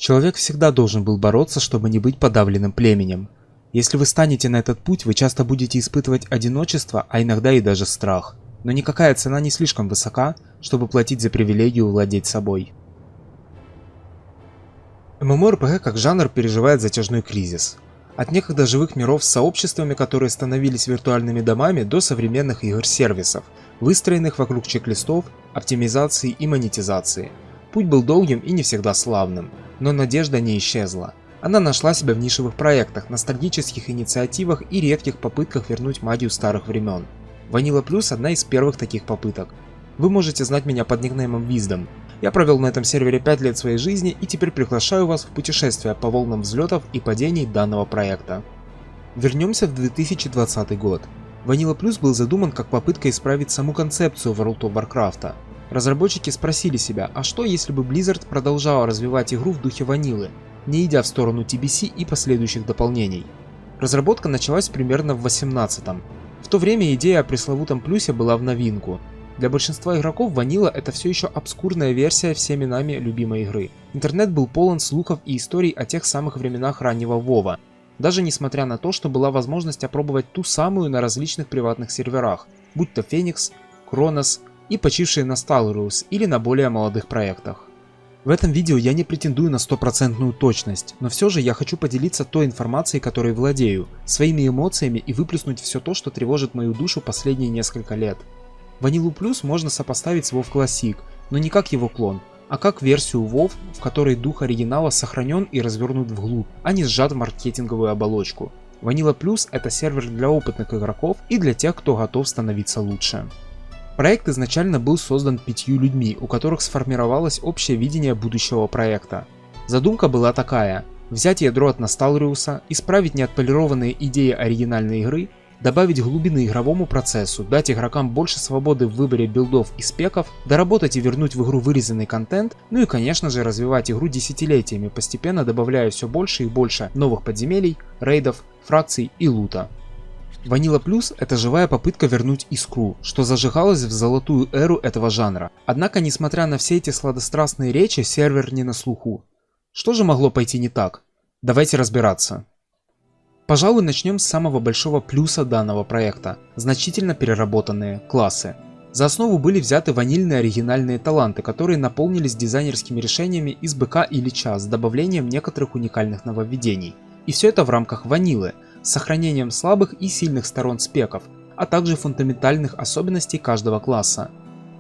Человек всегда должен был бороться, чтобы не быть подавленным племенем. Если вы станете на этот путь, вы часто будете испытывать одиночество, а иногда и даже страх. Но никакая цена не слишком высока, чтобы платить за привилегию владеть собой. MMORPG как жанр переживает затяжной кризис. От некогда живых миров с сообществами, которые становились виртуальными домами, до современных игр-сервисов, выстроенных вокруг чек-листов, оптимизации и монетизации. Путь был долгим и не всегда славным, но надежда не исчезла. Она нашла себя в нишевых проектах, ностальгических инициативах и редких попытках вернуть магию старых времен. Vanilla Plus одна из первых таких попыток. Вы можете знать меня под никнеймом Wisdom. Я провел на этом сервере 5 лет своей жизни и теперь приглашаю вас в путешествие по волнам взлетов и падений данного проекта. Вернемся в 2020 год. Vanilla Plus был задуман как попытка исправить саму концепцию World of Warcraft. Разработчики спросили себя, а что если бы Blizzard продолжала развивать игру в духе ванилы, не идя в сторону TBC и последующих дополнений. Разработка началась примерно в 2018-м. В то время идея о пресловутом плюсе была в новинку. Для большинства игроков Vanilla это все еще обскурная версия всеми нами любимой игры. Интернет был полон слухов и историй о тех самых временах раннего Вова. Даже несмотря на то, что была возможность опробовать ту самую на различных приватных серверах, будь то Phoenix, Кронос и почившие на Stalrius или на более молодых проектах. В этом видео я не претендую на стопроцентную точность, но все же я хочу поделиться той информацией, которой владею, своими эмоциями и выплеснуть все то, что тревожит мою душу последние несколько лет. Vanilla Plus можно сопоставить с WoW Classic, но не как его клон, а как версию WoW, в которой дух оригинала сохранен и развернут вглубь, а не сжат в маркетинговую оболочку. Vanilla Plus это сервер для опытных игроков и для тех, кто готов становиться лучше. Проект изначально был создан 5 людьми, у которых сформировалось общее видение будущего проекта. Задумка была такая: взять ядро от Nostalrius, исправить неотполированные идеи оригинальной игры, добавить глубины игровому процессу, дать игрокам больше свободы в выборе билдов и спеков, доработать и вернуть в игру вырезанный контент, ну и конечно же развивать игру десятилетиями, постепенно добавляя все больше и больше новых подземелий, рейдов, фракций и лута. Vanilla Plus это живая попытка вернуть искру, что зажигалось в золотую эру этого жанра. Однако, несмотря на все эти сладострастные речи, сервер не на слуху. Что же могло пойти не так? Давайте разбираться. Пожалуй, начнем с самого большого плюса данного проекта – значительно переработанные классы. За основу были взяты ванильные оригинальные таланты, которые наполнились дизайнерскими решениями из БК и Лича с добавлением некоторых уникальных нововведений. И все это в рамках ванилы, с сохранением слабых и сильных сторон спеков, а также фундаментальных особенностей каждого класса.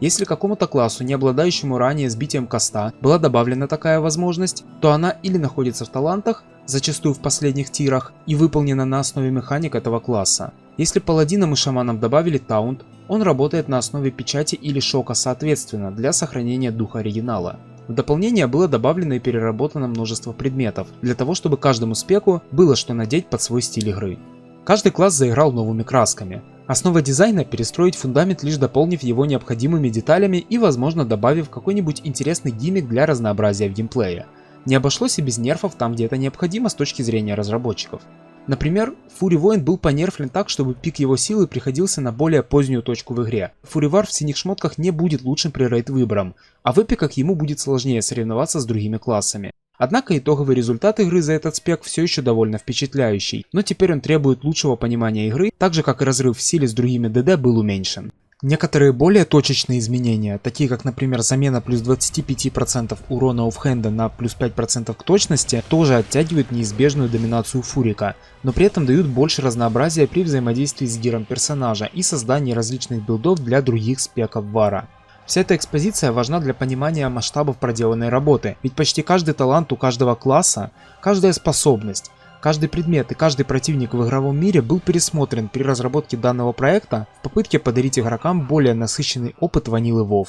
Если какому-то классу, не обладающему ранее сбитием коста, была добавлена такая возможность, то она или находится в талантах, зачастую в последних тирах, и выполнена на основе механик этого класса. Если паладинам и шаманам добавили таунт, он работает на основе печати или шока соответственно для сохранения духа оригинала. В дополнение было добавлено и переработано множество предметов, для того чтобы каждому спеку было что надеть под свой стиль игры. Каждый класс заиграл новыми красками. Основа дизайна – перестроить фундамент, лишь дополнив его необходимыми деталями и, возможно, добавив какой-нибудь интересный гиммик для разнообразия в геймплее. Не обошлось и без нерфов там, где это необходимо с точки зрения разработчиков. Например, Фури Воин был понерфлен так, чтобы пик его силы приходился на более позднюю точку в игре. Фуривар в синих шмотках не будет лучшим при рейд-выбором, а в эпиках ему будет сложнее соревноваться с другими классами. Однако итоговый результат игры за этот спек все еще довольно впечатляющий, но теперь он требует лучшего понимания игры, так же как и разрыв в силе с другими ДД был уменьшен. Некоторые более точечные изменения, такие как, например, замена плюс 25% урона оффхенда на плюс 5% к точности, тоже оттягивают неизбежную доминацию Фурика, но при этом дают больше разнообразия при взаимодействии с гиром персонажа и создании различных билдов для других спеков Вара. Вся эта экспозиция важна для понимания масштабов проделанной работы, ведь почти каждый талант у каждого класса, каждая способность, каждый предмет и каждый противник в игровом мире был пересмотрен при разработке данного проекта в попытке подарить игрокам более насыщенный опыт ванилы WoW.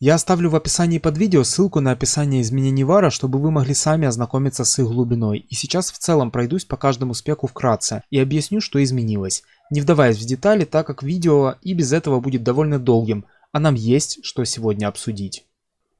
Я оставлю в описании под видео ссылку на описание изменений Вара, чтобы вы могли сами ознакомиться с их глубиной, и сейчас в целом пройдусь по каждому спеку вкратце и объясню, что изменилось, не вдаваясь в детали, так как видео и без этого будет довольно долгим, а нам есть что сегодня обсудить.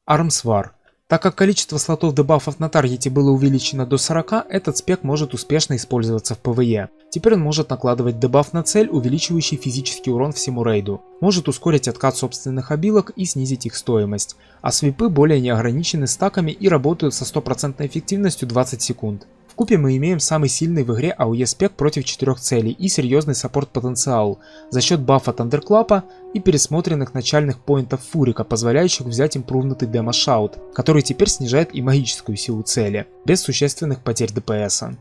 Arms War. Так как количество слотов дебафов на таргете было увеличено до 40, этот спек может успешно использоваться в ПВЕ. Теперь он может накладывать дебаф на цель, увеличивающий физический урон всему рейду, может ускорить откат собственных обилок и снизить их стоимость, а свипы более не ограничены стаками и работают со 100% эффективностью 20 секунд. Вкупе мы имеем самый сильный в игре AOE спек против 4 целей и серьезный саппорт-потенциал за счет бафа Thunderclap и пересмотренных начальных поинтов Фурика, позволяющих взять импрувнутый демо-шаут, который теперь снижает и магическую силу цели, без существенных потерь ДПСа.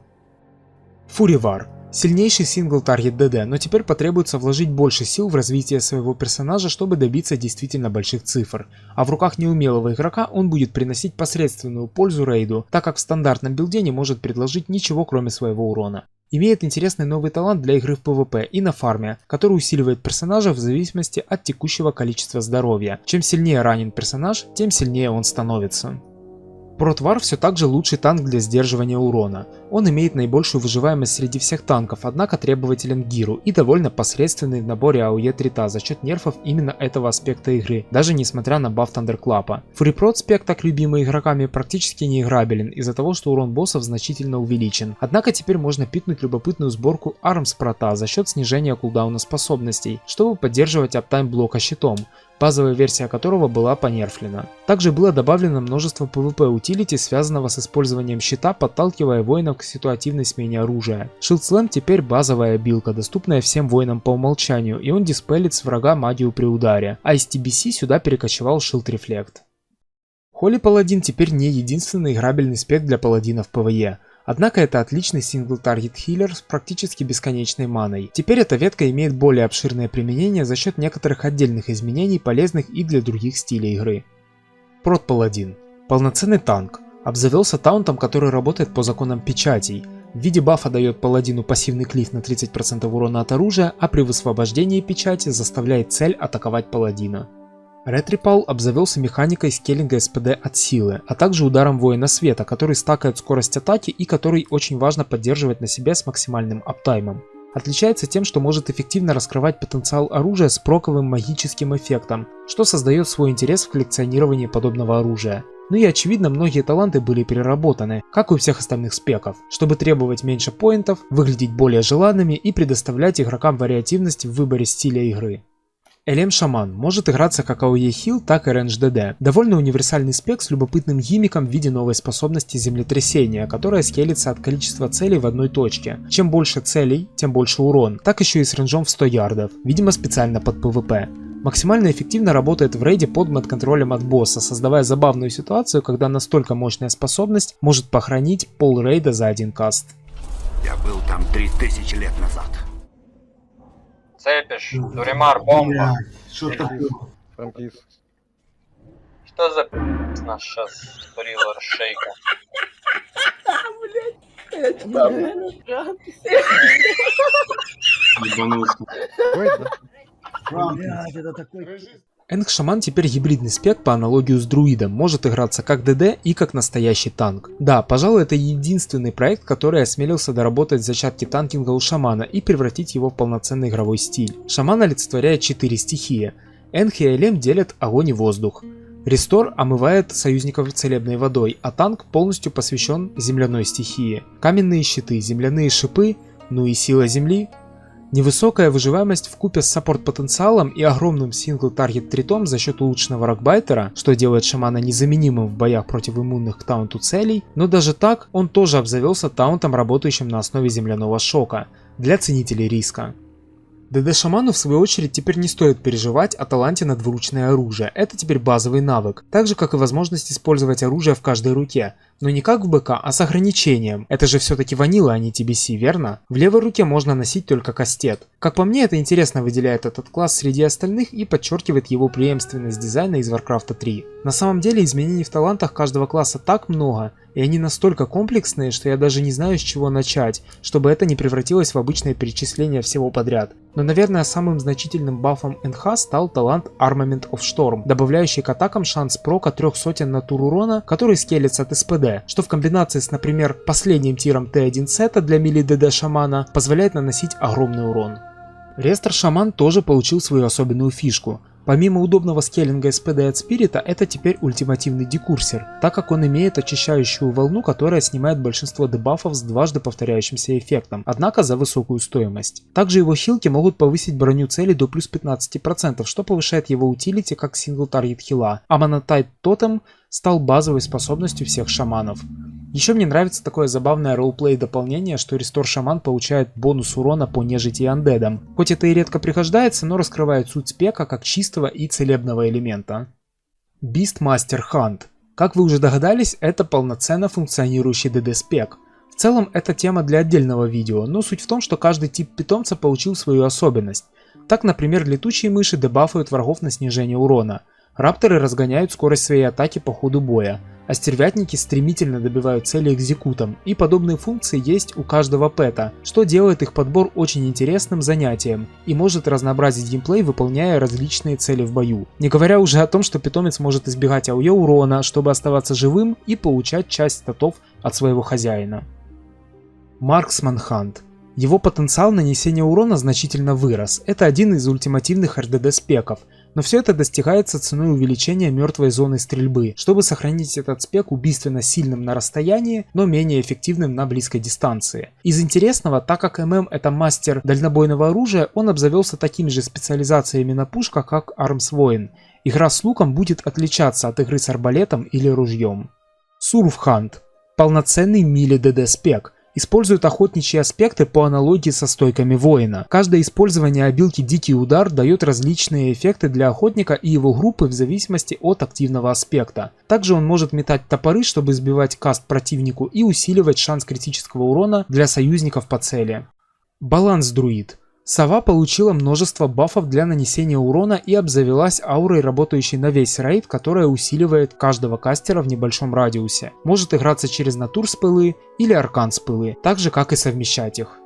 Фуривар. Сильнейший сингл-таргет ДД, но теперь потребуется вложить больше сил в развитие своего персонажа, чтобы добиться действительно больших цифр. А в руках неумелого игрока он будет приносить посредственную пользу рейду, так как в стандартном билде не может предложить ничего кроме своего урона. Имеет интересный новый талант для игры в PvP и на фарме, который усиливает персонажа в зависимости от текущего количества здоровья. Чем сильнее ранен персонаж, тем сильнее он становится. Протвар все так же лучший танк для сдерживания урона. Он имеет наибольшую выживаемость среди всех танков, однако требователен к гиру и довольно посредственный в наборе AOE трита за счет нерфов именно этого аспекта игры, даже несмотря на баф Thunderclap. Фурипрот спек, так любимый игроками, практически не играбелен из-за того, что урон боссов значительно увеличен. Однако теперь можно пикнуть любопытную сборку Arms прота за счет снижения кулдауна способностей, чтобы поддерживать аптайм блока щитом, базовая версия которого была понерфлена. Также было добавлено множество PvP утилити, связанного с использованием щита, подталкивая воинов к ситуативной смене оружия. Shield Slam теперь базовая билка, доступная всем воинам по умолчанию, и он диспелит с врага магию при ударе, а из TBC сюда перекочевал Shield Reflect. Holy Paladin теперь не единственный играбельный спек для паладинов ПВЕ. Однако это отличный сингл-таргет хиллер с практически бесконечной маной. Теперь эта ветка имеет более обширное применение за счет некоторых отдельных изменений, полезных и для других стилей игры. Прот Паладин. Полноценный танк. Обзавелся таунтом, который работает по законам печатей. В виде бафа дает паладину пассивный клиф на 30% урона от оружия, а при высвобождении печати заставляет цель атаковать паладина. Ретрипал обзавелся механикой скейлинга СПД от силы, а также ударом воина света, который стакает скорость атаки и который очень важно поддерживать на себе с максимальным аптаймом. Отличается тем, что может эффективно раскрывать потенциал оружия с проковым магическим эффектом, что создает свой интерес в коллекционировании подобного оружия. Ну и очевидно, многие таланты были переработаны, как и у всех остальных спеков, чтобы требовать меньше поинтов, выглядеть более желанными и предоставлять игрокам вариативность в выборе стиля игры. Элем Шаман может играться как AOE Heal, так и Range DD. Довольно универсальный спек с любопытным гиммиком в виде новой способности землетрясения, которая скейлится от количества целей в одной точке. Чем больше целей, тем больше урон, так еще и с рейнджом в 100 ярдов, видимо специально под PvP. Максимально эффективно работает в рейде под мод-контролем от босса, создавая забавную ситуацию, когда настолько мощная способность может похоронить пол рейда за один каст. Я был там 3000 лет назад. Цепиш, Дуримар, бомба. Что такое? Франкис. Что за нас сейчас спорила шейка? Ебанулся. Блядь, это такой... Энг Шаман теперь гибридный спек по аналогию с друидом, может играться как ДД и как настоящий танк. Да, пожалуй, это единственный проект, который осмелился доработать зачатки танкинга у Шамана и превратить его в полноценный игровой стиль. Шаман олицетворяет 4 стихии. Энг и Элем делят огонь и воздух. Рестор омывает союзников целебной водой, а танк полностью посвящен земляной стихии. Каменные щиты, земляные шипы, ну и сила земли. Невысокая выживаемость вкупе с саппорт-потенциалом и огромным сингл-таргет тритом за счет улучшенного рокбайтера, что делает шамана незаменимым в боях против иммунных к таунту целей, но даже так он тоже обзавелся таунтом, работающим на основе земляного шока, для ценителей риска. ДД-шаману в свою очередь теперь не стоит переживать о таланте на двуручное оружие, это теперь базовый навык, так же как и возможность использовать оружие в каждой руке, но не как в БК, а с ограничением, это же все-таки ванила, а не TBC, верно? В левой руке можно носить только кастет. Как по мне, это интересно выделяет этот класс среди остальных и подчеркивает его преемственность дизайна из Warcraft 3. На самом деле изменений в талантах каждого класса так много, и они настолько комплексные, что я даже не знаю, с чего начать, чтобы это не превратилось в обычное перечисление всего подряд. Но, наверное, самым значительным бафом НХ стал талант Armament of Storm, добавляющий к атакам шанс прока 300 на тур урона, который скейлится от СПД, что в комбинации с, например, последним тиром Т1 сета для мили ДД шамана позволяет наносить огромный урон. Рестор Шаман тоже получил свою особенную фишку. Помимо удобного скейлинга СПД от Спирита, это теперь ультимативный декурсер, так как он имеет очищающую волну, которая снимает большинство дебафов с дважды повторяющимся эффектом, однако за высокую стоимость. Также его хилки могут повысить броню цели до плюс 15%, что повышает его утилити как сингл-таргет хила, а Монотайт Тотем стал базовой способностью всех шаманов. Еще мне нравится такое забавное ролплей дополнение, что Рестор Шаман получает бонус урона по нежити и андедам. Хоть это и редко прихождается, но раскрывает суть спека как чистого и целебного элемента. Beastmaster Hunt. Как вы уже догадались, это полноценно функционирующий ДД спек. В целом это тема для отдельного видео, но суть в том, что каждый тип питомца получил свою особенность. Так, например, летучие мыши дебафают врагов на снижение урона. Рапторы разгоняют скорость своей атаки по ходу боя, а стервятники стремительно добивают цели экзекутом, и подобные функции есть у каждого пэта, что делает их подбор очень интересным занятием и может разнообразить геймплей, выполняя различные цели в бою. Не говоря уже о том, что питомец может избегать АОЕ урона, чтобы оставаться живым и получать часть статов от своего хозяина. Marksman Hunt. Его потенциал нанесения урона значительно вырос, это один из ультимативных РДД спеков, но все это достигается ценой увеличения мертвой зоны стрельбы, чтобы сохранить этот спек убийственно сильным на расстоянии, но менее эффективным на близкой дистанции. Из интересного, так как ММ это мастер дальнобойного оружия, он обзавелся такими же специализациями на пушках, как Arms Воин. Игра с луком будет отличаться от игры с арбалетом или ружьем. Surf Hunt. Полноценный мили ДД спек. Используют охотничьи аспекты по аналогии со стойками воина. Каждое использование обилки Дикий Удар дает различные эффекты для охотника и его группы в зависимости от активного аспекта. Также он может метать топоры, чтобы сбивать каст противнику и усиливать шанс критического урона для союзников по цели. Баланс Друид. Сова получила множество бафов для нанесения урона и обзавелась аурой, работающей на весь рейд, которая усиливает каждого кастера в небольшом радиусе. Может играться через натур с пылы или аркан с пылы, так же как и совмещать их.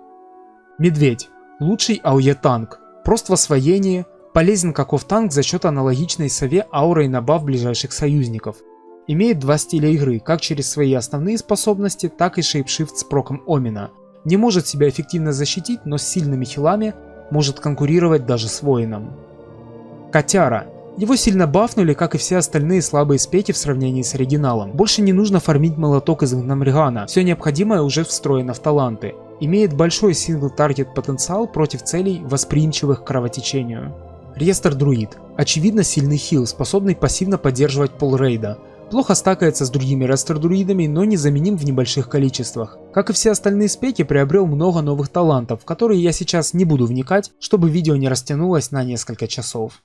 Медведь. Лучший АОЕ танк. Прост в освоении, полезен как офф-танк за счет аналогичной сове аурой на баф ближайших союзников. Имеет два стиля игры, как через свои основные способности, так и шейпшифт с проком Омина. Не может себя эффективно защитить, но с сильными хилами может конкурировать даже с воином. Котяра. Его сильно бафнули, как и все остальные слабые спеки в сравнении с оригиналом. Больше не нужно фармить молоток из Гномригана, все необходимое уже встроено в таланты. Имеет большой сингл-таргет потенциал против целей, восприимчивых к кровотечению. Реестр Друид. Очевидно сильный хил, способный пассивно поддерживать полрейда. Плохо стакается с другими рестор-друидами, но незаменим в небольших количествах. Как и все остальные спеки, приобрел много новых талантов, в которые я сейчас не буду вникать, чтобы видео не растянулось на несколько часов.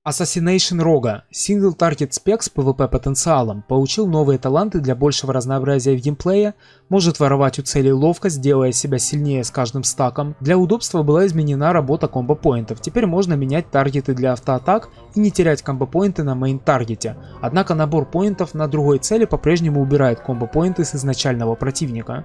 Assassination Rogue. Single Target спек с PvP потенциалом. Получил новые таланты для большего разнообразия в геймплее, может воровать у целей ловкость, делая себя сильнее с каждым стаком. Для удобства была изменена работа комбо-поинтов. Теперь можно менять таргеты для автоатак и не терять комбо-поинты на мейн-таргете. Однако набор поинтов на другой цели по-прежнему убирает комбо-поинты с изначального противника.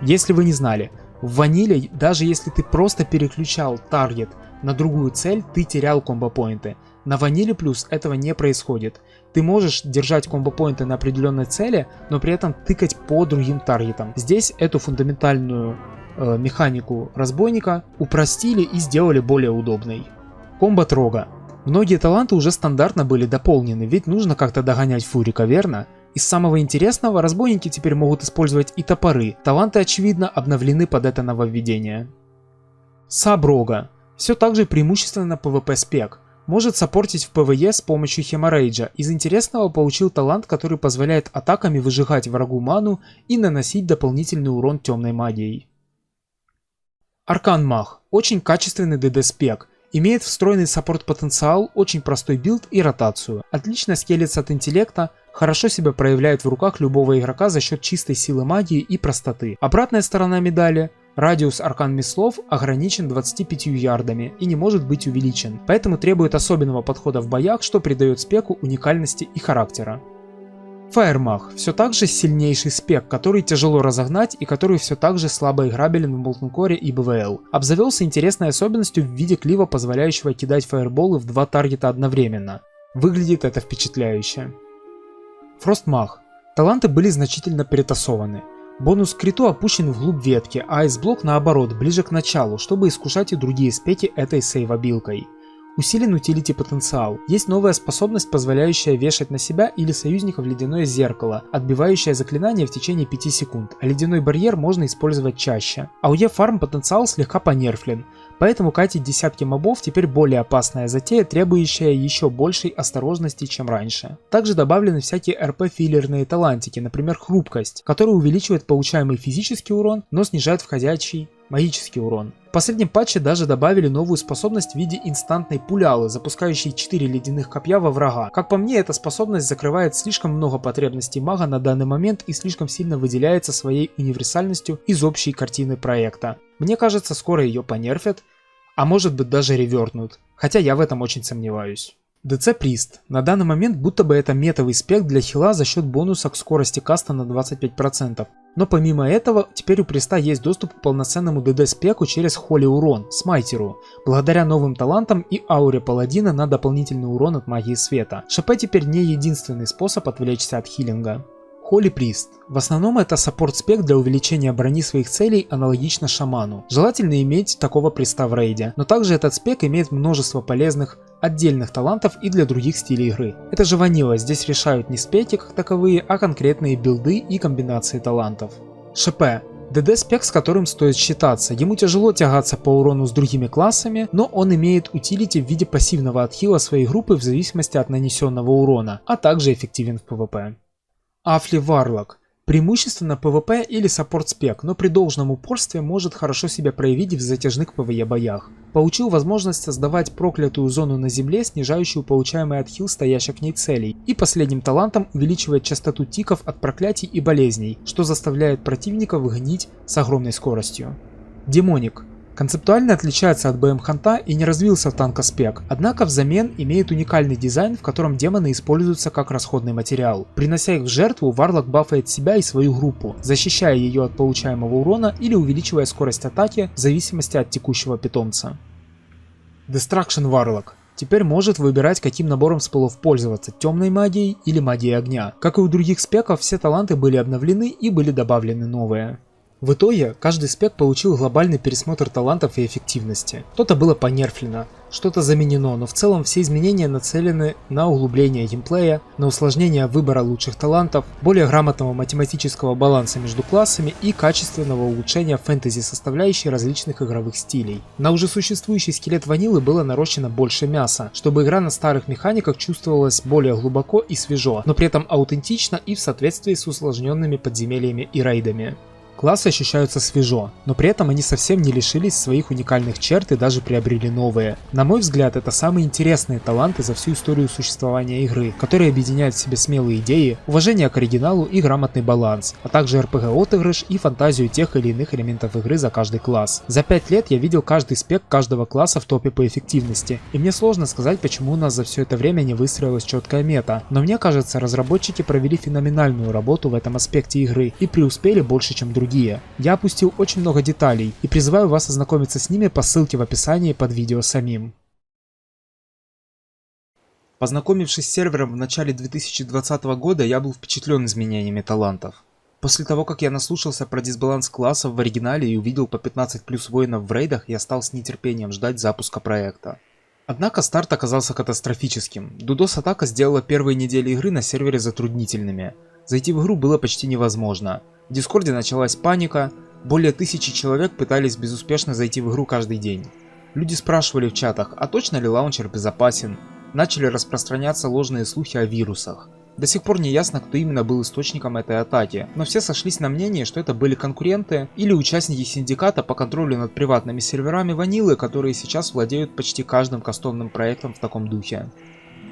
Если вы не знали, в ваниле, даже если ты просто переключал таргет на другую цель, ты терял комбо-поинты. На ваниле плюс этого не происходит. Ты можешь держать комбо-поинты на определенной цели, но при этом тыкать по другим таргетам. Здесь эту фундаментальную механику разбойника упростили и сделали более удобной. Комбат Рога. Многие таланты уже стандартно были дополнены, ведь нужно как-то догонять Фурика, верно? Из самого интересного, разбойники теперь могут использовать и топоры. Таланты, очевидно, обновлены под это нововведение. Саб Рога. Все так же преимущественно PvP спек. Может саппортить в ПВЕ с помощью Хеморрейджа. Из интересного получил талант, который позволяет атаками выжигать врагу ману и наносить дополнительный урон темной магией. Аркан Маг. Очень качественный ДД спек. Имеет встроенный саппорт-потенциал, очень простой билд и ротацию. Отлично скелется от интеллекта, хорошо себя проявляет в руках любого игрока за счет чистой силы магии и простоты. Обратная сторона медали. Радиус аркан Мислов ограничен 25 ярдами и не может быть увеличен, поэтому требует особенного подхода в боях, что придает спеку уникальности и характера. Фаермаг. Все так же сильнейший спек, который тяжело разогнать и который все так же слабо играбелен в Molten Core и БВЛ. Обзавелся интересной особенностью в виде клива, позволяющего кидать фаерболы в два таргета одновременно. Выглядит это впечатляюще. Фростмаг. Таланты были значительно перетасованы. Бонус к криту опущен вглубь ветки, а айсблок наоборот, ближе к началу, чтобы искушать и другие спеки этой сейв-обилкой. Усилен утилити потенциал. Есть новая способность, позволяющая вешать на себя или союзников ледяное зеркало, отбивающее заклинание в течение 5 секунд, а ледяной барьер можно использовать чаще. АОЕ фарм потенциал слегка понерфлен, поэтому катить десятки мобов теперь более опасная затея, требующая еще большей осторожности, чем раньше. Также добавлены всякие РП-филлерные талантики, например хрупкость, которая увеличивает получаемый физический урон, но снижает входящий магический урон. В последнем патче даже добавили новую способность в виде инстантной пулялы, запускающей 4 ледяных копья во врага. Как по мне, эта способность закрывает слишком много потребностей мага на данный момент и слишком сильно выделяется своей универсальностью из общей картины проекта. Мне кажется, скоро ее понерфят, а может быть даже ревертнут, хотя я в этом очень сомневаюсь. ДЦ Прист. На данный момент будто бы это метовый спек для хила за счет бонуса к скорости каста на 25%. Но помимо этого, теперь у Приста есть доступ к полноценному ДД спеку через Холи урон, смайтеру, благодаря новым талантам и ауре паладина на дополнительный урон от магии света. ШП теперь не единственный способ отвлечься от хилинга. Holy Priest. В основном это саппорт-спек для увеличения брони своих целей, аналогично шаману. Желательно иметь такого приста в рейде, но также этот спек имеет множество полезных отдельных талантов и для других стилей игры. Это же ванила, здесь решают не спеки как таковые, а конкретные билды и комбинации талантов. ШП. ДД спек, с которым стоит считаться. Ему тяжело тягаться по урону с другими классами, но он имеет утилити в виде пассивного отхила своей группы в зависимости от нанесенного урона, а также эффективен в ПВП. Афли Варлок. Преимущественно ПВП или саппорт спек, но при должном упорстве может хорошо себя проявить в затяжных ПВЕ боях. Получил возможность создавать проклятую зону на земле, снижающую получаемый отхил стоящих к ней целей, и последним талантом увеличивает частоту тиков от проклятий и болезней, что заставляет противников гнить с огромной скоростью. Демоник. Концептуально отличается от БМ Ханта и не развился в танкоспек, однако взамен имеет уникальный дизайн, в котором демоны используются как расходный материал. Принося их в жертву, Варлок бафает себя и свою группу, защищая ее от получаемого урона или увеличивая скорость атаки в зависимости от текущего питомца. Destruction Warlock. Теперь может выбирать, каким набором спелов пользоваться, темной магией или магией огня. Как и у других спеков, все таланты были обновлены и были добавлены новые. В итоге, каждый спек получил глобальный пересмотр талантов и эффективности. Что-то было понерфлено, что-то заменено, но в целом все изменения нацелены на углубление геймплея, на усложнение выбора лучших талантов, более грамотного математического баланса между классами и качественного улучшения фэнтези составляющей различных игровых стилей. На уже существующий скелет ванилы было нарощено больше мяса, чтобы игра на старых механиках чувствовалась более глубоко и свежо, но при этом аутентично и в соответствии с усложненными подземельями и рейдами. Классы ощущаются свежо, но при этом они совсем не лишились своих уникальных черт и даже приобрели новые. На мой взгляд, это самые интересные таланты за всю историю существования игры, которые объединяют в себе смелые идеи, уважение к оригиналу и грамотный баланс, а также RPG-отыгрыш и фантазию тех или иных элементов игры за каждый класс. За 5 лет я видел каждый спек каждого класса в топе по эффективности, и мне сложно сказать, почему у нас за все это время не выстроилась четкая мета, но мне кажется, разработчики провели феноменальную работу в этом аспекте игры и преуспели больше, чем другие. Я опустил очень много деталей и призываю вас ознакомиться с ними по ссылке в описании под видео самим. Познакомившись с сервером в начале 2020 года, я был впечатлен изменениями талантов. После того, как я наслушался про дисбаланс классов в оригинале и увидел по 15 плюс воинов в рейдах, я стал с нетерпением ждать запуска проекта. Однако старт оказался катастрофическим. DDoS-атака сделала первые недели игры на сервере затруднительными. Зайти в игру было почти невозможно. В Дискорде началась паника, более 1000 человек пытались безуспешно зайти в игру каждый день. Люди спрашивали в чатах, а точно ли лаунчер безопасен, начали распространяться ложные слухи о вирусах. До сих пор не ясно, кто именно был источником этой атаки, но все сошлись на мнении, что это были конкуренты или участники синдиката по контролю над приватными серверами ванилы, которые сейчас владеют почти каждым кастомным проектом в таком духе.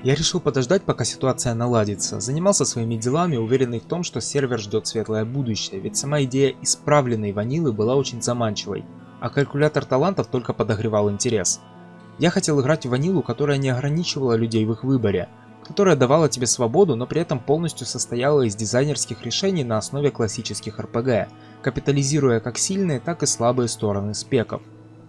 Я решил подождать, пока ситуация наладится, занимался своими делами, уверенный в том, что сервер ждет светлое будущее, ведь сама идея исправленной ванилы была очень заманчивой, а калькулятор талантов только подогревал интерес. Я хотел играть в ванилу, которая не ограничивала людей в их выборе, которая давала тебе свободу, но при этом полностью состояла из дизайнерских решений на основе классических RPG, капитализируя как сильные, так и слабые стороны спеков.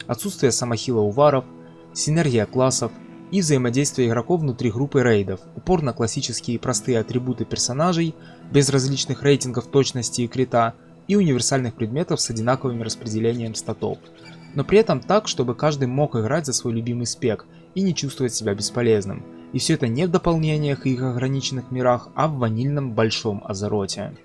Отсутствие самохила уваров, синергия классов и взаимодействие игроков внутри группы рейдов, упор на классические и простые атрибуты персонажей, без различных рейтингов точности и крита, и универсальных предметов с одинаковым распределением статов. Но при этом так, чтобы каждый мог играть за свой любимый спек, и не чувствовать себя бесполезным. И все это не в дополнениях и их ограниченных мирах, а в ванильном большом Азероте.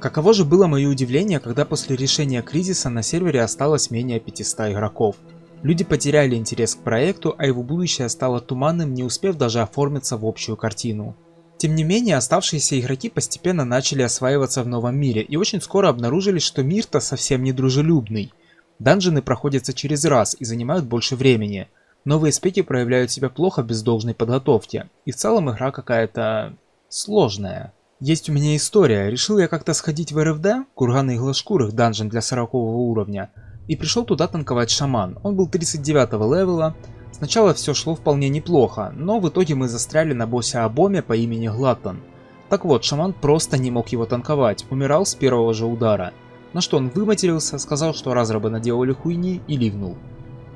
Каково же было мое удивление, когда после решения кризиса на сервере осталось менее 500 игроков. Люди потеряли интерес к проекту, а его будущее стало туманным, не успев даже оформиться в общую картину. Тем не менее, оставшиеся игроки постепенно начали осваиваться в новом мире и очень скоро обнаружили, что мир-то совсем не дружелюбный. Данжены проходятся через раз и занимают больше времени. Новые спеки проявляют себя плохо без должной подготовки, и в целом игра какая-то сложная. Есть у меня история. Решил я как-то сходить в РФД, Курганы Иглошкурых, данжен для 40 уровня, и пришел туда танковать шаман. Он был 39 левела. Сначала все шло вполне неплохо, но в итоге мы застряли на боссе Абоме по имени Глаттон. Так вот, шаман просто не мог его танковать, умирал с первого же удара. На что он выматерился, сказал, что разрабы наделали хуйни и ливнул.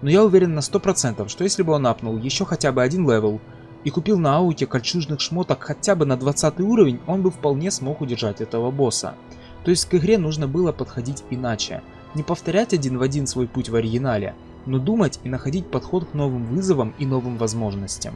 Но я уверен на 100%, что если бы он апнул еще хотя бы один левел и купил на ауте кольчужных шмоток хотя бы на 20 уровень, он бы вполне смог удержать этого босса. То есть к игре нужно было подходить иначе. Не повторять один в один свой путь в оригинале, но думать и находить подход к новым вызовам и новым возможностям.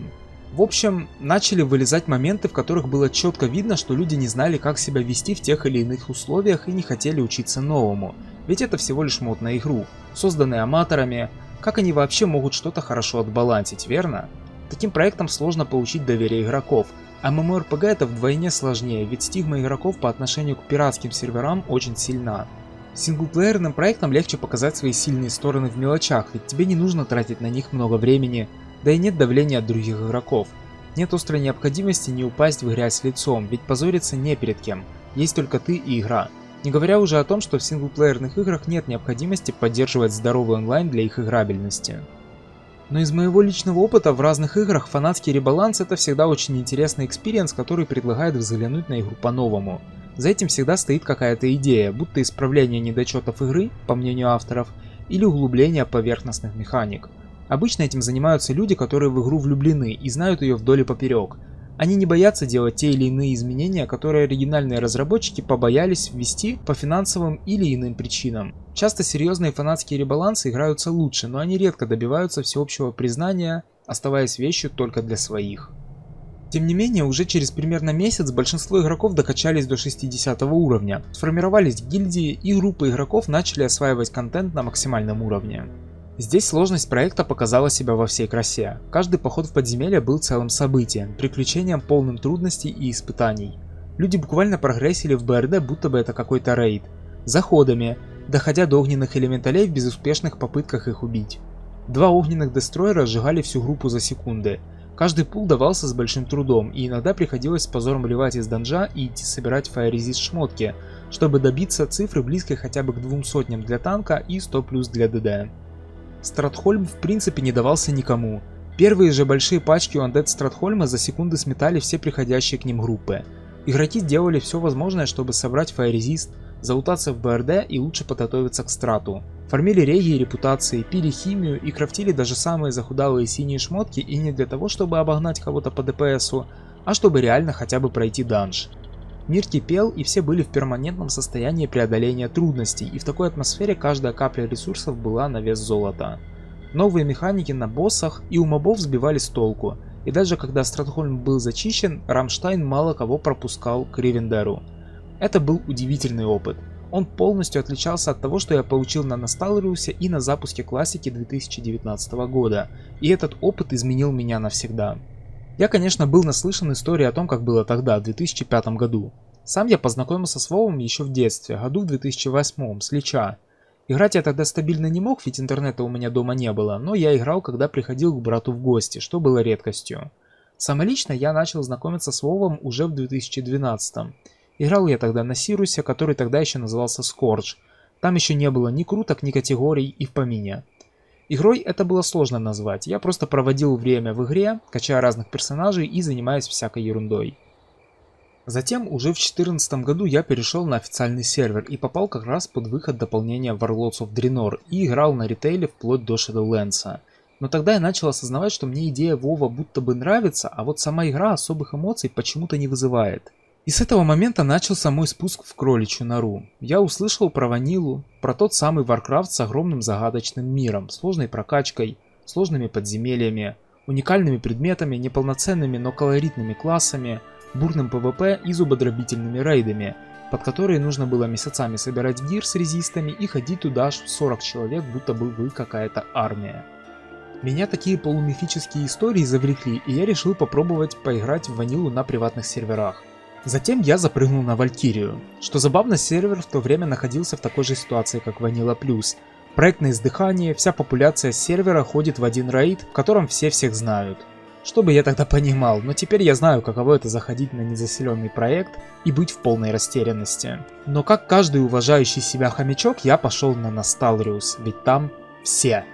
В общем, начали вылезать моменты, в которых было четко видно, что люди не знали, как себя вести в тех или иных условиях и не хотели учиться новому. Ведь это всего лишь мод на игру, созданный аматорами. Как они вообще могут что-то хорошо отбалансить, верно? Таким проектам сложно получить доверие игроков, а MMORPG это вдвойне сложнее, ведь стигма игроков по отношению к пиратским серверам очень сильна. Синглплеерным проектам легче показать свои сильные стороны в мелочах, ведь тебе не нужно тратить на них много времени, да и нет давления от других игроков. Нет острой необходимости не упасть в грязь лицом, ведь позориться не перед кем, есть только ты и игра. Не говоря уже о том, что в синглплеерных играх нет необходимости поддерживать здоровый онлайн для их играбельности. Но из моего личного опыта в разных играх фанатский ребаланс это всегда очень интересный экспириенс, который предлагает взглянуть на игру по-новому. За этим всегда стоит какая-то идея, будто исправление недочетов игры, по мнению авторов, или углубление поверхностных механик. Обычно этим занимаются люди, которые в игру влюблены и знают ее вдоль и поперек. Они не боятся делать те или иные изменения, которые оригинальные разработчики побоялись ввести по финансовым или иным причинам. Часто серьезные фанатские ребалансы играются лучше, но они редко добиваются всеобщего признания, оставаясь вещью только для своих. Тем не менее, уже через примерно месяц большинство игроков докачались до 60 уровня, сформировались гильдии и группы игроков начали осваивать контент на максимальном уровне. Здесь сложность проекта показала себя во всей красе. Каждый поход в подземелье был целым событием, приключением полным трудностей и испытаний. Люди буквально прогрессили в БРД, будто бы это какой-то рейд. Заходами, доходя до огненных элементалей в безуспешных попытках их убить. Два огненных дестройера сжигали всю группу за секунды. Каждый пул давался с большим трудом, и иногда приходилось с позором вливать из данжа и идти собирать фаер-резист шмотки, чтобы добиться цифры близкой хотя бы к 200 для танка и 100+ для ДД. Стратхольм в принципе не давался никому. Первые же большие пачки у Undead Стратхольма за секунды сметали все приходящие к ним группы. Игроки сделали все возможное, чтобы собрать фаер-резист, залутаться в БРД и лучше подготовиться к страту. Фармили реги и репутации, пили химию и крафтили даже самые захудалые синие шмотки и не для того, чтобы обогнать кого-то по ДПСу, а чтобы реально хотя бы пройти данж. Мир кипел, и все были в перманентном состоянии преодоления трудностей, и в такой атмосфере каждая капля ресурсов была на вес золота. Новые механики на боссах и у мобов сбивали с толку, и даже когда Стратхольм был зачищен, Рамштайн мало кого пропускал к Ривендеру. Это был удивительный опыт. Он полностью отличался от того, что я получил на Носталриусе и на запуске классики 2019 года, и этот опыт изменил меня навсегда. Я, конечно, был наслышан историей о том, как было тогда, в 2005 году. Сам я познакомился с WoW еще в детстве, году в 2008, с Лича. Играть я тогда стабильно не мог, ведь интернета у меня дома не было, но я играл, когда приходил к брату в гости, что было редкостью. Самолично я начал знакомиться с WoW уже в 2012. Играл я тогда на Сирусе, который тогда еще назывался Scourge. Там еще не было ни круток, ни категорий и в помине. Игрой это было сложно назвать, я просто проводил время в игре, качая разных персонажей и занимаясь всякой ерундой. Затем, уже в 2014 году я перешел на официальный сервер и попал как раз под выход дополнения Warlords of Draenor и играл на ритейле вплоть до Shadowlands. Но тогда я начал осознавать, что мне идея Вова будто бы нравится, а вот сама игра особых эмоций почему-то не вызывает. И с этого момента начался мой спуск в кроличью нору. Я услышал про ванилу, про тот самый Warcraft с огромным загадочным миром, сложной прокачкой, сложными подземельями, уникальными предметами, неполноценными, но колоритными классами, бурным ПВП и зубодробительными рейдами, под которые нужно было месяцами собирать гир с резистами и ходить туда аж в 40 человек, будто бы вы какая-то армия. Меня такие полумифические истории завлекли, и я решил попробовать поиграть в ванилу на приватных серверах. Затем я запрыгнул на Валькирию. Что забавно, сервер в то время находился в такой же ситуации, как Ванила Плюс. Проектное издыхание, вся популяция сервера ходит в один рейд, в котором все всех знают. Что бы я тогда понимал, но теперь я знаю, каково это заходить на незаселенный проект и быть в полной растерянности. Но как каждый уважающий себя хомячок, я пошел на Носталриус, ведь там все.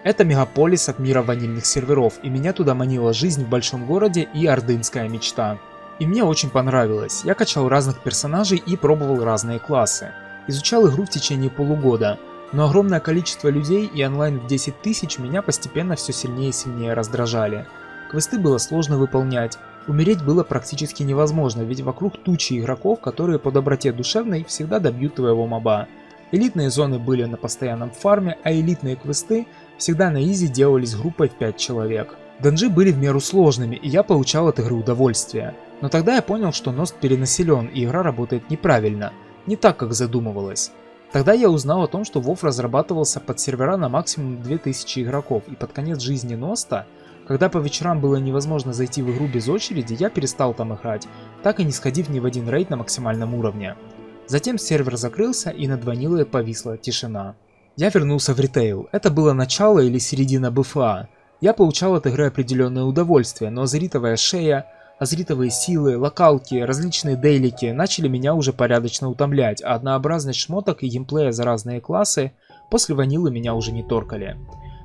Это мегаполис от мира ванильных серверов, и меня туда манила жизнь в большом городе и ордынская мечта. И мне очень понравилось. Я качал разных персонажей и пробовал разные классы. Изучал игру в течение полугода, но огромное количество людей и онлайн в 10 тысяч меня постепенно все сильнее и сильнее раздражали. Квесты было сложно выполнять, умереть было практически невозможно, ведь вокруг тучи игроков, которые по доброте душевной всегда добьют твоего моба. Элитные зоны были на постоянном фарме, а элитные квесты всегда на изи делались группой в 5 человек. Данжи были в меру сложными, и я получал от игры удовольствие. Но тогда я понял, что Ност перенаселен и игра работает неправильно, не так, как задумывалось. Тогда я узнал о том, что WoW разрабатывался под сервера на максимум 2000 игроков, и под конец жизни Носта, когда по вечерам было невозможно зайти в игру без очереди, я перестал там играть, так и не сходив ни в один рейд на максимальном уровне. Затем сервер закрылся, и над ванилой повисла тишина. Я вернулся в ритейл. Это было начало или середина БФА. Я получал от игры определенное удовольствие, но азритовая шея, азритовые силы, локалки, различные дейлики начали меня уже порядочно утомлять, а однообразность шмоток и геймплея за разные классы после ванилы меня уже не торкали.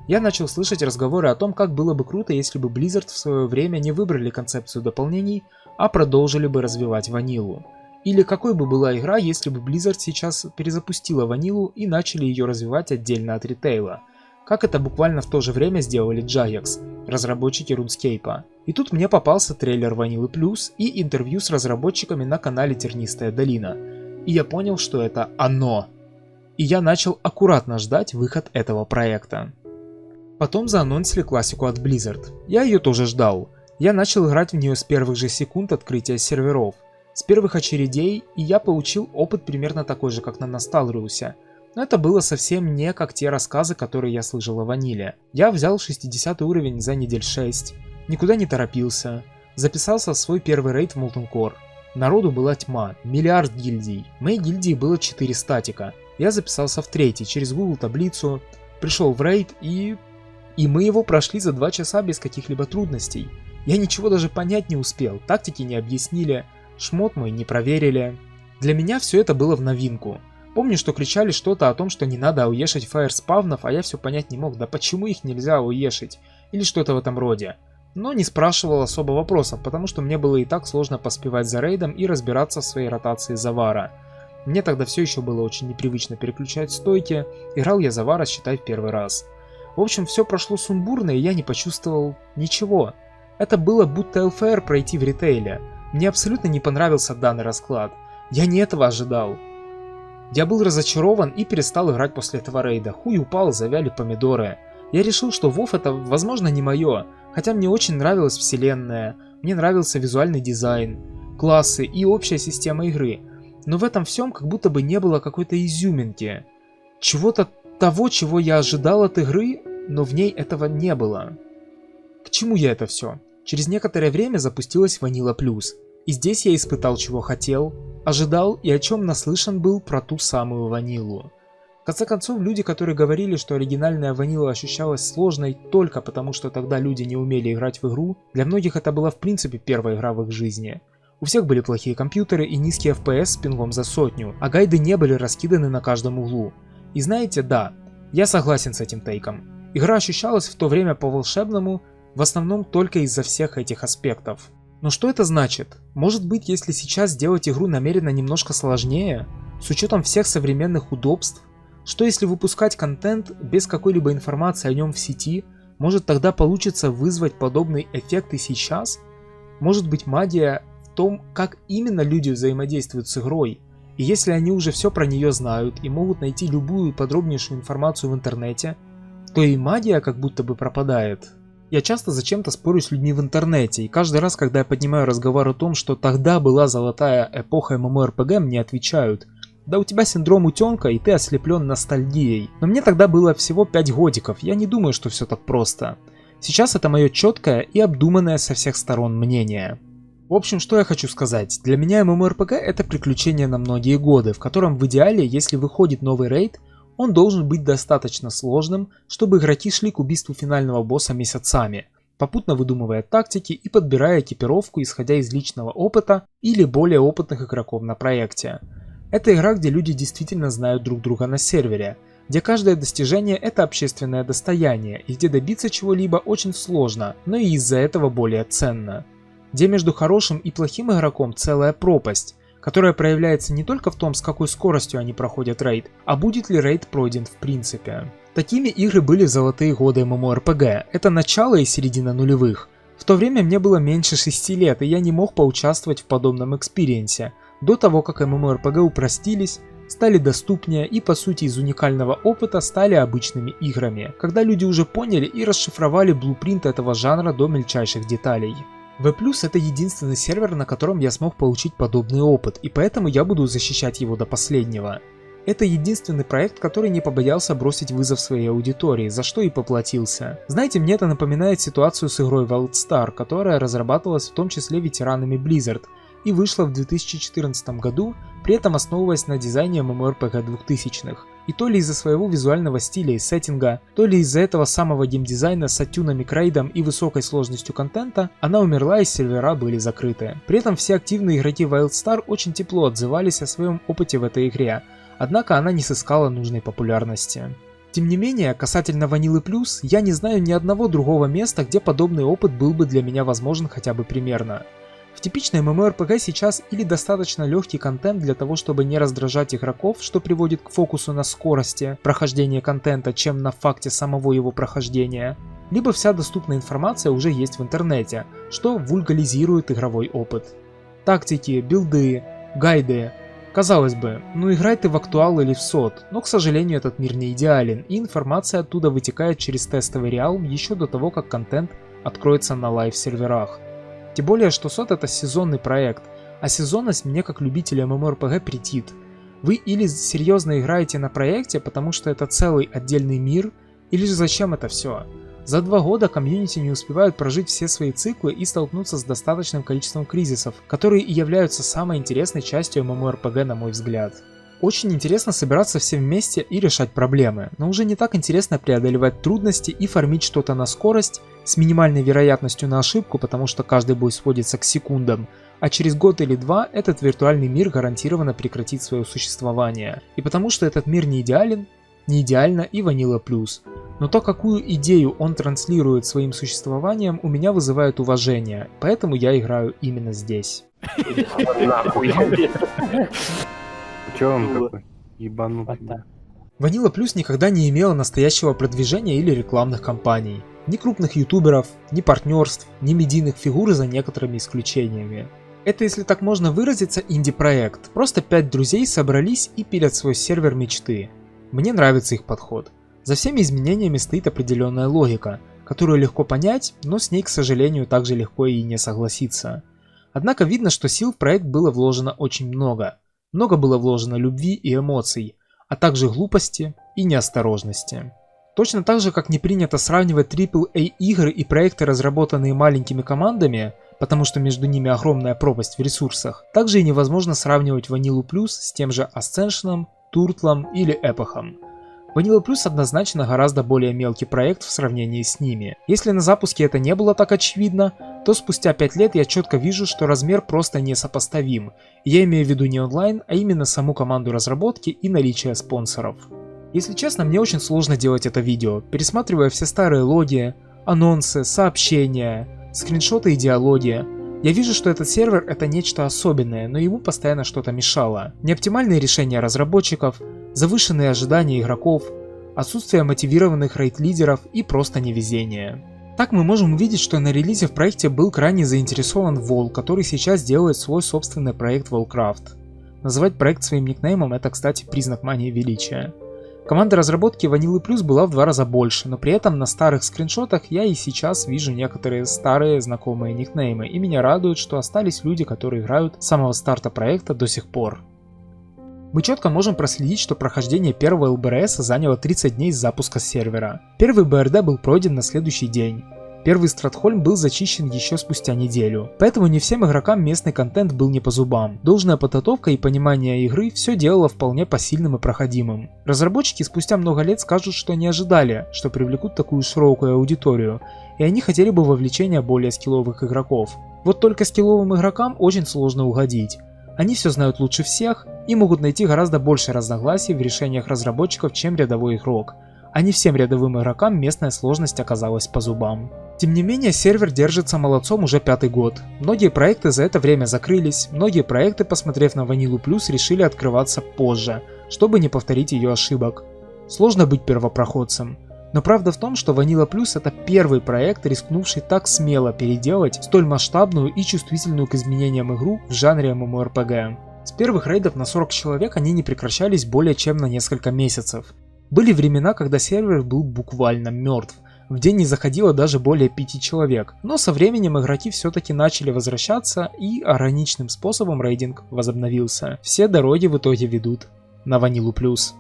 Я начал слышать разговоры о том, как было бы круто, если бы Blizzard в свое время не выбрали концепцию дополнений, а продолжили бы развивать ванилу. Или какой бы была игра, если бы Blizzard сейчас перезапустила ванилу и начали ее развивать отдельно от ритейла. Как это буквально в то же время сделали Jagex, разработчики RuneScape. И тут мне попался трейлер Ванилы Плюс и интервью с разработчиками на канале Тернистая долина. И я понял, что это оно. И я начал аккуратно ждать выход этого проекта. Потом заанонсили классику от Blizzard. Я ее тоже ждал. Я начал играть в нее с первых же секунд открытия серверов. С первых очередей, и я получил опыт примерно такой же, как на Носталриусе. Но это было совсем не как те рассказы, которые я слышал о ваниле. Я взял 60 уровень за недель 6, никуда не торопился, записался в свой первый рейд в Molten Core. Народу была тьма, миллиард гильдий, в моей гильдии было 4 статика. Я записался в третий через Google таблицу, пришел в рейд и мы его прошли за 2 часа без каких-либо трудностей. Я ничего даже понять не успел, тактики не объяснили, шмот мой не проверили. Для меня все это было в новинку. Помню, что кричали что-то о том, что не надо ауешить фаерспавнов, а я все понять не мог, да почему их нельзя ауешить, или что-то в этом роде. Но не спрашивал особо вопросов, потому что мне было и так сложно поспевать за рейдом и разбираться в своей ротации Завара. Мне тогда все еще было очень непривычно переключать стойки, играл я Завара, считай, в первый раз. В общем, все прошло сумбурно, и я не почувствовал ничего. Это было будто ЛФР пройти в ритейле. Мне абсолютно не понравился данный расклад. Я не этого ожидал. Я был разочарован и перестал играть после этого рейда. Хуй упал, завяли помидоры. Я решил, что WoW это, возможно, не мое. Хотя мне очень нравилась вселенная, мне нравился визуальный дизайн, классы и общая система игры. Но в этом всем как будто бы не было какой-то изюминки. Чего-то того, чего я ожидал от игры, но в ней этого не было. К чему я это все? Через некоторое время запустилась Ванила Плюс. И здесь я испытал, чего хотел, ожидал и о чем наслышан был про ту самую ванилу. В конце концов, люди, которые говорили, что оригинальная ванила ощущалась сложной только потому, что тогда люди не умели играть в игру, для многих это была в принципе первая игра в их жизни. У всех были плохие компьютеры и низкий FPS с пингом за 100, а гайды не были раскиданы на каждом углу. И знаете, да, я согласен с этим тейком. Игра ощущалась в то время по-волшебному, в основном только из-за всех этих аспектов. Но что это значит? Может быть, если сейчас сделать игру намеренно немножко сложнее, с учетом всех современных удобств? Что если выпускать контент без какой-либо информации о нем в сети, может тогда получится вызвать подобный эффект и сейчас? Может быть, магия в том, как именно люди взаимодействуют с игрой? И если они уже все про нее знают и могут найти любую подробнейшую информацию в интернете, то и магия как будто бы пропадает. Я часто зачем-то спорю с людьми в интернете, и каждый раз, когда я поднимаю разговор о том, что тогда была золотая эпоха MMORPG, мне отвечают: да у тебя синдром утенка, и ты ослеплен ностальгией. Но мне тогда было всего 5 годиков, я не думаю, что все так просто. Сейчас это мое четкое и обдуманное со всех сторон мнение. В общем, что я хочу сказать. Для меня MMORPG это приключение на многие годы, в котором в идеале, если выходит новый рейд, он должен быть достаточно сложным, чтобы игроки шли к убийству финального босса месяцами, попутно выдумывая тактики и подбирая экипировку, исходя из личного опыта или более опытных игроков на проекте. Это игра, где люди действительно знают друг друга на сервере, где каждое достижение это общественное достояние и где добиться чего-либо очень сложно, но и из-за этого более ценно. Где между хорошим и плохим игроком целая пропасть, которая проявляется не только в том, с какой скоростью они проходят рейд, а будет ли рейд пройден в принципе. Такими игры были в золотые годы MMORPG, это начало и середина нулевых. В то время мне было меньше 6 лет, и я не мог поучаствовать в подобном экспириенсе, до того как MMORPG упростились, стали доступнее и по сути из уникального опыта стали обычными играми, когда люди уже поняли и расшифровали блупринт этого жанра до мельчайших деталей. V+ это единственный сервер, на котором я смог получить подобный опыт, и поэтому я буду защищать его до последнего. Это единственный проект, который не побоялся бросить вызов своей аудитории, за что и поплатился. Знаете, мне это напоминает ситуацию с игрой WildStar, которая разрабатывалась в том числе ветеранами Blizzard и вышла в 2014 году, при этом основываясь на дизайне MMORPG 2000-х. И то ли из-за своего визуального стиля и сеттинга, то ли из-за этого самого геймдизайна с оттюнами крейдом и высокой сложностью контента, она умерла и сервера были закрыты. При этом все активные игроки WildStar очень тепло отзывались о своем опыте в этой игре, однако она не сыскала нужной популярности. Тем не менее, касательно Vanilla Plus, я не знаю ни одного другого места, где подобный опыт был бы для меня возможен хотя бы примерно. В типичной MMORPG сейчас или достаточно легкий контент для того, чтобы не раздражать игроков, что приводит к фокусу на скорости прохождения контента, чем на факте самого его прохождения, либо вся доступная информация уже есть в интернете, что вульгаризирует игровой опыт. Тактики, билды, гайды. Казалось бы, ну играй ты в актуал или в сот, но к сожалению этот мир не идеален, и информация оттуда вытекает через тестовый реалм еще до того, как контент откроется на лайв-серверах. Тем более, что сот это сезонный проект, а сезонность мне как любителю MMORPG претит. Вы или серьезно играете на проекте, потому что это целый отдельный мир, или же зачем это все? За 2 года комьюнити не успевают прожить все свои циклы и столкнуться с достаточным количеством кризисов, которые и являются самой интересной частью MMORPG на мой взгляд. Очень интересно собираться все вместе и решать проблемы, но уже не так интересно преодолевать трудности и фармить что-то на скорость с минимальной вероятностью на ошибку, потому что каждый бой сводится к секундам, а через год или 2 этот виртуальный мир гарантированно прекратит свое существование. И потому что этот мир не идеален, не идеально и Vanilla Plus. Но то, какую идею он транслирует своим существованием, у меня вызывает уважение, поэтому я играю именно здесь. Чё он такой? Ебанутый. Vanilla Plus никогда не имела настоящего продвижения или рекламных кампаний. Ни крупных ютуберов, ни партнерств, ни медийных фигур за некоторыми исключениями. Это, если так можно выразиться, инди-проект. Просто 5 друзей собрались и пилят свой сервер мечты. Мне нравится их подход. За всеми изменениями стоит определенная логика, которую легко понять, но с ней, к сожалению, также легко и не согласиться. Однако видно, что сил в проект было вложено очень много. Много было вложено любви и эмоций, а также глупости и неосторожности. Точно так же, как не принято сравнивать AAA игры и проекты, разработанные маленькими командами, потому что между ними огромная пропасть в ресурсах, также и невозможно сравнивать Vanilla Plus с тем же Ascension, Turtle или Epoch. Vanilla Plus однозначно гораздо более мелкий проект в сравнении с ними. Если на запуске это не было так очевидно, то спустя 5 лет я четко вижу, что размер просто несопоставим. Я имею в виду не онлайн, а именно саму команду разработки и наличие спонсоров. Если честно, мне очень сложно делать это видео, пересматривая все старые логи, анонсы, сообщения, скриншоты и диалоги. Я вижу, что этот сервер это нечто особенное, но ему постоянно что-то мешало. Неоптимальные решения разработчиков, завышенные ожидания игроков, отсутствие мотивированных рейд-лидеров и просто невезение. Так мы можем увидеть, что на релизе в проекте был крайне заинтересован Вол, который сейчас делает свой собственный проект Volcraft. Называть проект своим никнеймом это, кстати, признак мании величия. Команда разработки Vanilla Plus была в 2 раза больше, но при этом на старых скриншотах я и сейчас вижу некоторые старые знакомые никнеймы, и меня радует, что остались люди, которые играют с самого старта проекта до сих пор. Мы четко можем проследить, что прохождение первого ЛБРС заняло 30 дней с запуска сервера. Первый БРД был пройден на следующий день. Первый Стратхольм был зачищен еще спустя неделю. Поэтому не всем игрокам местный контент был не по зубам. Должная подготовка и понимание игры все делало вполне посильным и проходимым. Разработчики спустя много лет скажут, что не ожидали, что привлекут такую широкую аудиторию, и они хотели бы вовлечения более скилловых игроков. Вот только скилловым игрокам очень сложно угодить. Они все знают лучше всех и могут найти гораздо больше разногласий в решениях разработчиков, чем рядовой игрок. А не всем рядовым игрокам местная сложность оказалась по зубам. Тем не менее, сервер держится молодцом уже 5-й год. Многие проекты за это время закрылись, многие проекты, посмотрев на Vanilla Plus, решили открываться позже, чтобы не повторить ее ошибок. Сложно быть первопроходцем. Но правда в том, что Vanilla Plus — это первый проект, рискнувший так смело переделать столь масштабную и чувствительную к изменениям игру в жанре MMORPG. С первых рейдов на 40 человек они не прекращались более чем на несколько месяцев. Были времена, когда сервер был буквально мертв. В день не заходило даже более 5 человек, но со временем игроки все-таки начали возвращаться, и органичным способом рейдинг возобновился. Все дороги в итоге ведут на Vanilla Plus.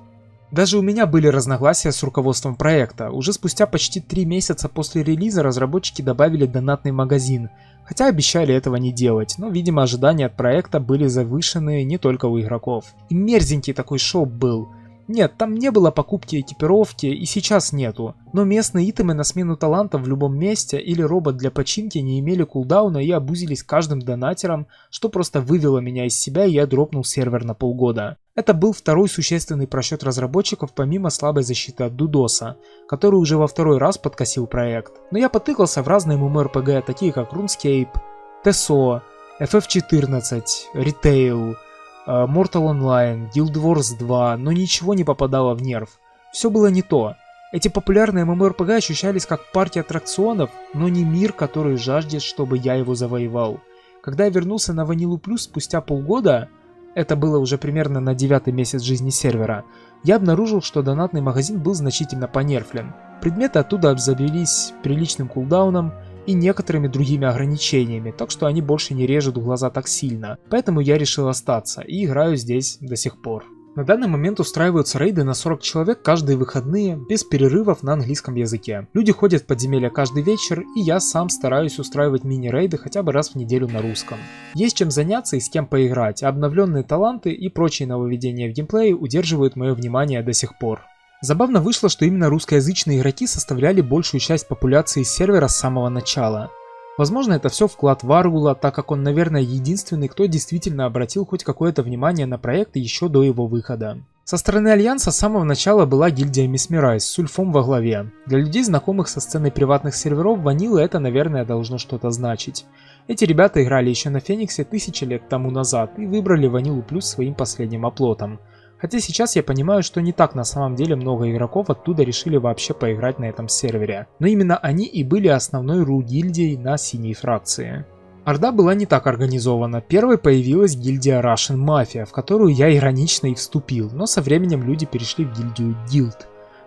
Даже у меня были разногласия с руководством проекта. Уже спустя почти 3 месяца после релиза разработчики добавили донатный магазин, хотя обещали этого не делать, но видимо ожидания от проекта были завышены не только у игроков. И мерзенький такой шоп был. Нет, там не было покупки экипировки и сейчас нету, но местные итемы на смену талантов в любом месте или робот для починки не имели кулдауна и абузились каждым донатером, что просто вывело меня из себя, и я дропнул сервер на полгода. Это был второй существенный просчет разработчиков помимо слабой защиты от Дудоса, который уже во 2-й раз подкосил проект. Но я потыкался в разные MMORPG, такие как RuneScape, TESO, FF14, Retail, Mortal Online, Guild Wars 2, но ничего не попадало в нерв. Все было не то. Эти популярные MMORPG ощущались как партия аттракционов, но не мир, который жаждет, чтобы я его завоевал. Когда я вернулся на Vanilla Plus спустя полгода, это было уже примерно на 9-й месяц жизни сервера, я обнаружил, что донатный магазин был значительно понерфлен. Предметы оттуда обзавелись приличным кулдауном и некоторыми другими ограничениями, так что они больше не режут глаза так сильно, поэтому я решил остаться и играю здесь до сих пор. На данный момент устраиваются рейды на 40 человек каждые выходные, без перерывов на английском языке. Люди ходят в подземелья каждый вечер, и я сам стараюсь устраивать мини-рейды хотя бы раз в неделю на русском. Есть чем заняться и с кем поиграть, а обновленные таланты и прочие нововведения в геймплее удерживают мое внимание до сих пор. Забавно вышло, что именно русскоязычные игроки составляли большую часть популяции сервера с самого начала. Возможно, это все вклад Варгула, так как он, наверное, единственный, кто действительно обратил хоть какое-то внимание на проект еще до его выхода. Со стороны Альянса с самого начала была гильдия Месмерайз с Ульфом во главе. Для людей, знакомых со сценой приватных серверов, Vanilla это, наверное, должно что-то значить. Эти ребята играли еще на Фениксе 1000 лет тому назад и выбрали Vanilla Plus своим последним оплотом. Хотя сейчас я понимаю, что не так на самом деле много игроков оттуда решили вообще поиграть на этом сервере. Но именно они и были основной ру-гильдией на синей фракции. Орда была не так организована. Первой появилась гильдия Russian Mafia, в которую я иронично и вступил, но со временем люди перешли в гильдию Guild.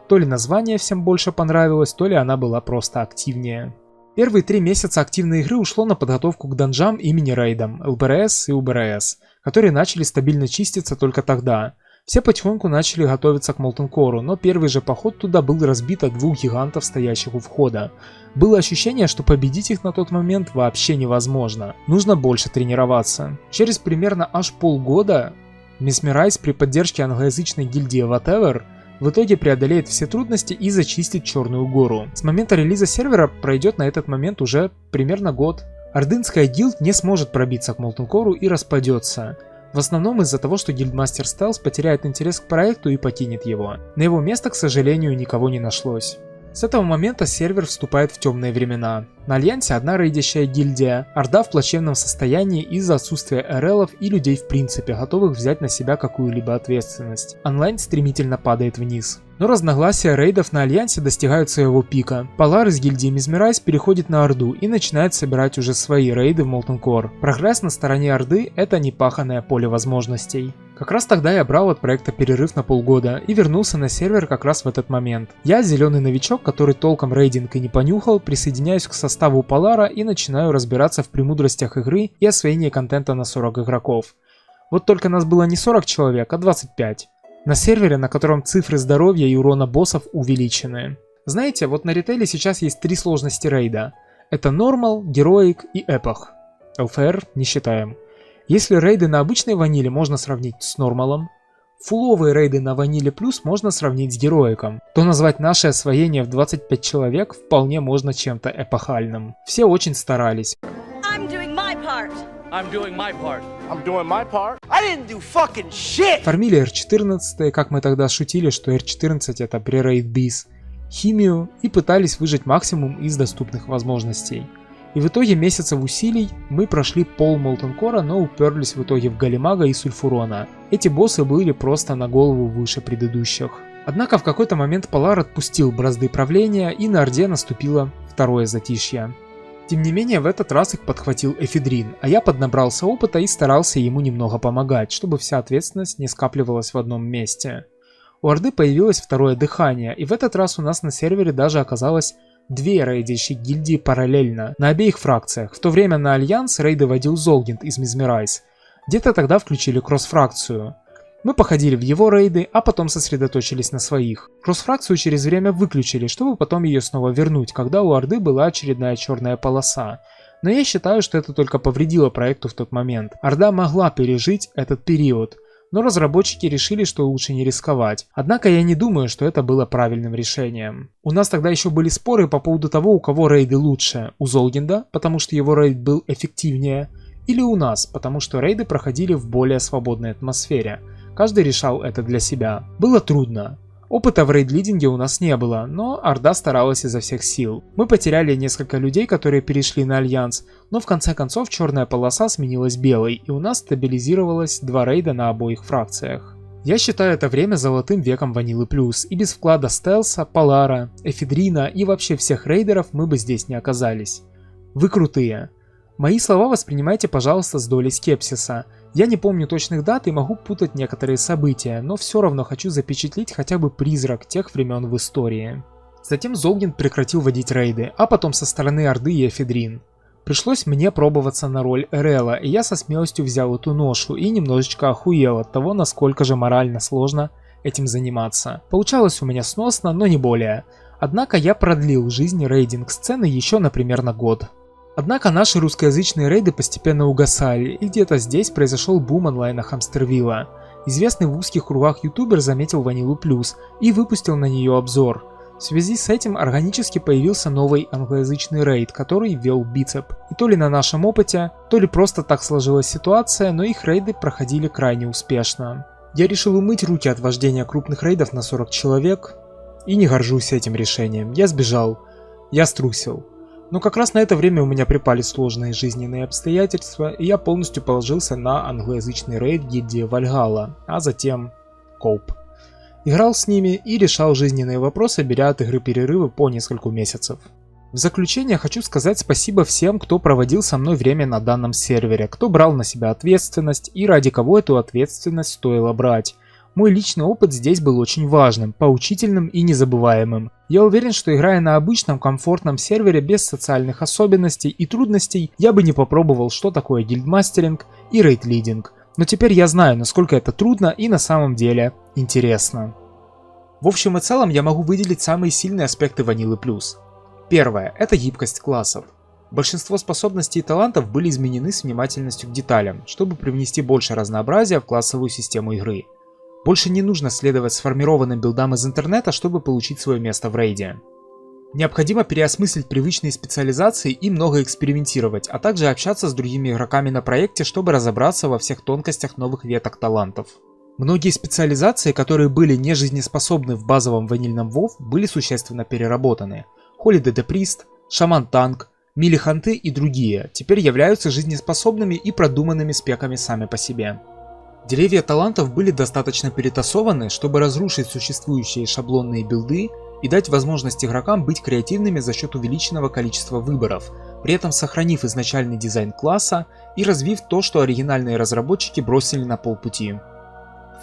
То ли название всем больше понравилось, то ли она была просто активнее. Первые 3 месяца активной игры ушло на подготовку к данжам и мини-рейдам, ЛБРС и УБРС, которые начали стабильно чиститься только тогда. Все потихоньку начали готовиться к Molten Core, но первый же поход туда был разбит от 2 гигантов, стоящих у входа. Было ощущение, что победить их на тот момент вообще невозможно. Нужно больше тренироваться. Через примерно аж полгода Mesmerize при поддержке англоязычной гильдии Whatever в итоге преодолеет все трудности и зачистит Черную гору. С момента релиза сервера пройдет на этот момент уже примерно год. Ордынская гильд не сможет пробиться к Molten Core и распадется. В основном из-за того, что гильдмастер Стелс потеряет интерес к проекту и покинет его. На его место, к сожалению, никого не нашлось. С этого момента сервер вступает в темные времена. На Альянсе одна рейдящая гильдия, Орда в плачевном состоянии из-за отсутствия РЛов и людей в принципе, готовых взять на себя какую-либо ответственность. Онлайн стремительно падает вниз. Но разногласия рейдов на Альянсе достигают своего пика. Полар из гильдии Mesmerize переходит на Орду и начинает собирать уже свои рейды в Molten Core. Прогресс на стороне Орды — это непаханное поле возможностей. Как раз тогда я брал от проекта перерыв на полгода и вернулся на сервер как раз в этот момент. Я, зеленый новичок, который толком рейдинг и не понюхал, присоединяюсь к составу Полара и начинаю разбираться в премудростях игры и освоении контента на 40 игроков. Вот только нас было не 40 человек, а 25. На сервере, на котором цифры здоровья и урона боссов увеличены. Знаете, вот на ритейле сейчас есть 3 сложности рейда. Это Normal, Heroic и Epoch. LFR не считаем. Если рейды на обычной ваниле можно сравнить с нормалом, фуловые рейды на ваниле плюс можно сравнить с героиком, то назвать наше освоение в 25 человек вполне можно чем-то эпохальным. Все очень старались. Фармили R14, как мы тогда шутили, что R14 это пререйд биз, химию и пытались выжать максимум из доступных возможностей. И в итоге месяцев усилий мы прошли пол Molten Core, но уперлись в итоге в Галимага и Сульфурона. Эти боссы были просто на голову выше предыдущих. Однако в какой-то момент Polar отпустил бразды правления, и на Орде наступило второе затишье. Тем не менее, в этот раз их подхватил Эфедрин, а я поднабрался опыта и старался ему немного помогать, чтобы вся ответственность не скапливалась в одном месте. У Орды появилось второе дыхание, и в этот раз у нас на сервере даже оказалось 2 рейдящих гильдии параллельно, на обеих фракциях. В то время на Альянс рейды водил Золгинд из Мизмерайз. Где-то тогда включили кросс-фракцию. Мы походили в его рейды, а потом сосредоточились на своих. Кросс-фракцию через время выключили, чтобы потом ее снова вернуть, когда у Орды была очередная черная полоса. Но я считаю, что это только повредило проекту в тот момент. Орда могла пережить этот период, но разработчики решили, что лучше не рисковать. Однако я не думаю, что это было правильным решением. У нас тогда еще были споры по поводу того, у кого рейды лучше. У Золгинда, потому что его рейд был эффективнее, или у нас, потому что рейды проходили в более свободной атмосфере. Каждый решал это для себя. Было трудно. Опыта в рейд-лидинге у нас не было, но Орда старалась изо всех сил. Мы потеряли несколько людей, которые перешли на Альянс, но в конце концов черная полоса сменилась белой, и у нас стабилизировалось 2 рейда на обоих фракциях. Я считаю это время золотым веком Ванилы Плюс, и без вклада Стелса, Полара, Эфедрина и вообще всех рейдеров мы бы здесь не оказались. Вы крутые. Мои слова воспринимайте, пожалуйста, с долей скепсиса. Я не помню точных дат и могу путать некоторые события, но все равно хочу запечатлеть хотя бы призрак тех времен в истории. Затем Золгинд прекратил водить рейды, а потом со стороны Орды и Эфедрин. Пришлось мне пробоваться на роль Эрела, и я со смелостью взял эту ношу и немножечко охуел от того, насколько же морально сложно этим заниматься. Получалось у меня сносно, но не более. Однако я продлил жизнь рейдинг-сцены еще, например, на год. Однако наши русскоязычные рейды постепенно угасали, и где-то здесь произошел бум онлайна Хамстервилла. Известный в узких кругах ютубер заметил Ванилу Плюс и выпустил на нее обзор. В связи с этим органически появился новый англоязычный рейд, который ввел Бицеп. И то ли на нашем опыте, то ли просто так сложилась ситуация, но их рейды проходили крайне успешно. Я решил умыть руки от вождения крупных рейдов на 40 человек и не горжусь этим решением. Я сбежал. Я струсил. Но как раз на это время у меня припали сложные жизненные обстоятельства, и я полностью положился на англоязычный рейд гильдии Вальгалла, а затем Коуп. Играл с ними и решал жизненные вопросы, беря от игры перерывы по несколько месяцев. В заключение хочу сказать спасибо всем, кто проводил со мной время на данном сервере, кто брал на себя ответственность и ради кого эту ответственность стоило брать. Мой личный опыт здесь был очень важным, поучительным и незабываемым. Я уверен, что играя на обычном комфортном сервере без социальных особенностей и трудностей, я бы не попробовал, что такое гильдмастеринг и рейд-лидинг. Но теперь я знаю, насколько это трудно и на самом деле интересно. В общем и целом я могу выделить самые сильные аспекты Ванилы Плюс. Первое – это гибкость классов. Большинство способностей и талантов были изменены с внимательностью к деталям, чтобы привнести больше разнообразия в классовую систему игры. Больше не нужно следовать сформированным билдам из интернета, чтобы получить свое место в рейде. Необходимо переосмыслить привычные специализации и много экспериментировать, а также общаться с другими игроками на проекте, чтобы разобраться во всех тонкостях новых веток талантов. Многие специализации, которые были не жизнеспособны в базовом ванильном WoW, были существенно переработаны. Holiday the Priest, Шаман-танк, Мили-ханты и другие теперь являются жизнеспособными и продуманными спеками сами по себе. Деревья талантов были достаточно перетасованы, чтобы разрушить существующие шаблонные билды и дать возможность игрокам быть креативными за счет увеличенного количества выборов, при этом сохранив изначальный дизайн класса и развив то, что оригинальные разработчики бросили на полпути.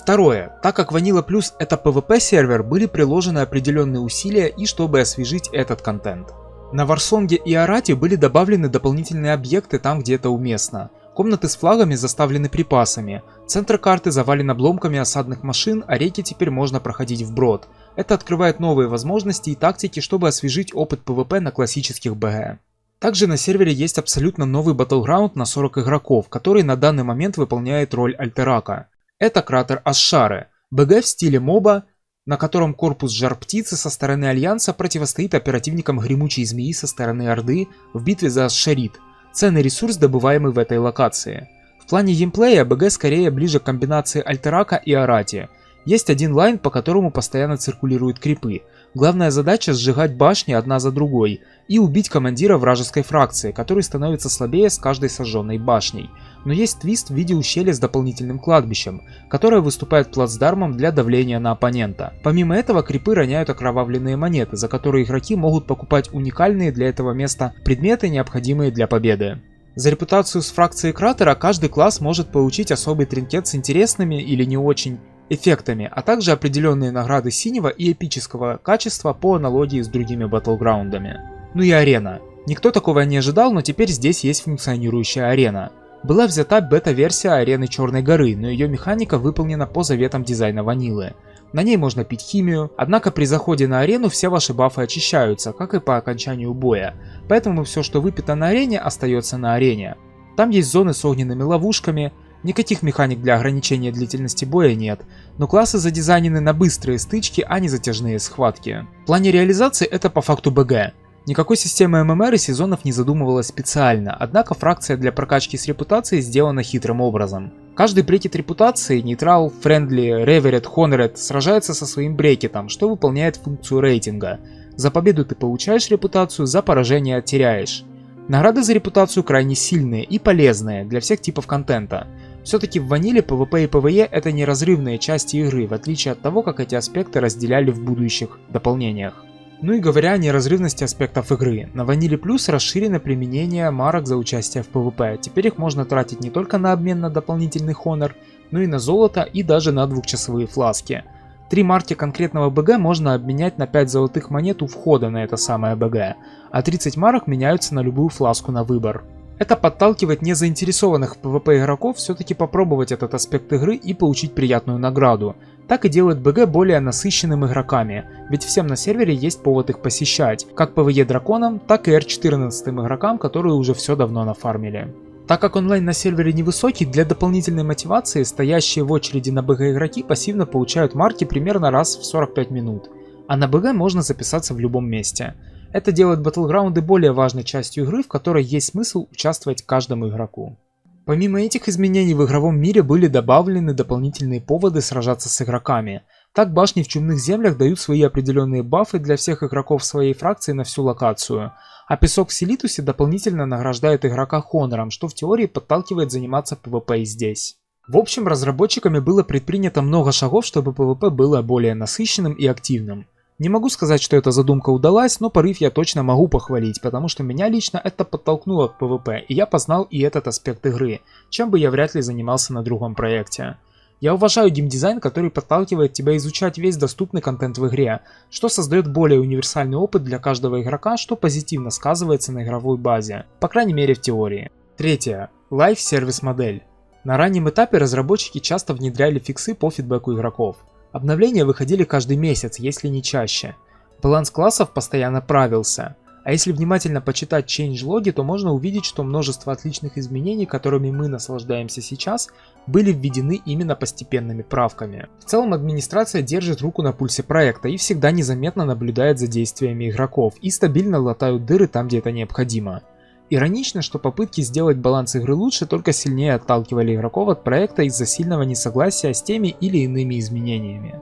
Второе. Так как Vanilla Plus это PvP сервер, были приложены определенные усилия и чтобы освежить этот контент. На Варсонге и Арате были добавлены дополнительные объекты там, где это уместно. Комнаты с флагами заставлены припасами, центр карты завален обломками осадных машин, а реки теперь можно проходить вброд. Это открывает новые возможности и тактики, чтобы освежить опыт PvP на классических БГ. Также на сервере есть абсолютно новый Battleground на 40 игроков, который на данный момент выполняет роль Альтерака. Это кратер Ашшары, БГ в стиле моба, на котором корпус Жар-Птицы со стороны Альянса противостоит оперативникам Гремучей Змеи со стороны Орды в битве за Ашшарит, ценный ресурс, добываемый в этой локации. В плане геймплея БГ скорее ближе к комбинации Альтерака и Арати. Есть один лайн, по которому постоянно циркулируют крипы. Главная задача сжигать башни одна за другой и убить командира вражеской фракции, который становится слабее с каждой сожженной башней. Но есть твист в виде ущелья с дополнительным кладбищем, которое выступает плацдармом для давления на оппонента. Помимо этого, крипы роняют окровавленные монеты, за которые игроки могут покупать уникальные для этого места предметы, необходимые для победы. За репутацию с фракцией кратера каждый класс может получить особый тринкет с интересными или не очень эффектами, а также определенные награды синего и эпического качества по аналогии с другими батлграундами. Ну и арена. Никто такого не ожидал, но теперь здесь есть функционирующая арена. Была взята бета-версия арены Черной горы, но ее механика выполнена по заветам дизайна ванилы. На ней можно пить химию, однако при заходе на арену все ваши бафы очищаются, как и по окончанию боя, поэтому все, что выпито на арене, остается на арене. Там есть зоны с огненными ловушками, никаких механик для ограничения длительности боя нет, но классы задизайнены на быстрые стычки, а не затяжные схватки. В плане реализации это по факту БГ. Никакой системы ММР и сезонов не задумывалась специально, однако фракция для прокачки с репутацией сделана хитрым образом. Каждый брекет репутации, нейтрал, френдли, реверет, хонорет сражается со своим брекетом, что выполняет функцию рейтинга. За победу ты получаешь репутацию, за поражение теряешь. Награды за репутацию крайне сильные и полезные для всех типов контента. Все-таки в ваниле PvP и PvE это неразрывные части игры, в отличие от того, как эти аспекты разделяли в будущих дополнениях. Ну и говоря о неразрывности аспектов игры, на Vanilla Plus расширено применение марок за участие в PvP. Теперь их можно тратить не только на обмен на дополнительный хонор, но и на золото и даже на двухчасовые фласки. 3 марки конкретного БГ можно обменять на 5 золотых монет у входа на это самое БГ, а 30 марок меняются на любую фласку на выбор. Это подталкивает незаинтересованных в PvP игроков все-таки попробовать этот аспект игры и получить приятную награду. Так и делает БГ более насыщенным игроками, ведь всем на сервере есть повод их посещать, как PvE драконам, так и R14 игрокам, которые уже все давно нафармили. Так как онлайн на сервере невысокий, для дополнительной мотивации стоящие в очереди на БГ игроки пассивно получают марки примерно раз в 45 минут, а на БГ можно записаться в любом месте. Это делает батлграунды более важной частью игры, в которой есть смысл участвовать каждому игроку. Помимо этих изменений в игровом мире были добавлены дополнительные поводы сражаться с игроками. Так башни в Чумных землях дают свои определенные бафы для всех игроков своей фракции на всю локацию, а песок в Селитусе дополнительно награждает игрока хонором, что в теории подталкивает заниматься PvP и здесь. В общем, разработчиками было предпринято много шагов, чтобы PvP было более насыщенным и активным. Не могу сказать, что эта задумка удалась, но порыв я точно могу похвалить, потому что меня лично это подтолкнуло к PvP, и я познал и этот аспект игры, чем бы я вряд ли занимался на другом проекте. Я уважаю геймдизайн, который подталкивает тебя изучать весь доступный контент в игре, что создает более универсальный опыт для каждого игрока, что позитивно сказывается на игровой базе, по крайней мере в теории. Третье. Лайв-сервис модель. На раннем этапе разработчики часто внедряли фиксы по фидбэку игроков. Обновления выходили каждый месяц, если не чаще. Баланс классов постоянно правился. А если внимательно почитать changelog, то можно увидеть, что множество отличных изменений, которыми мы наслаждаемся сейчас, были введены именно постепенными правками. В целом администрация держит руку на пульсе проекта и всегда незаметно наблюдает за действиями игроков и стабильно латают дыры там, где это необходимо. Иронично, что попытки сделать баланс игры лучше только сильнее отталкивали игроков от проекта из-за сильного несогласия с теми или иными изменениями.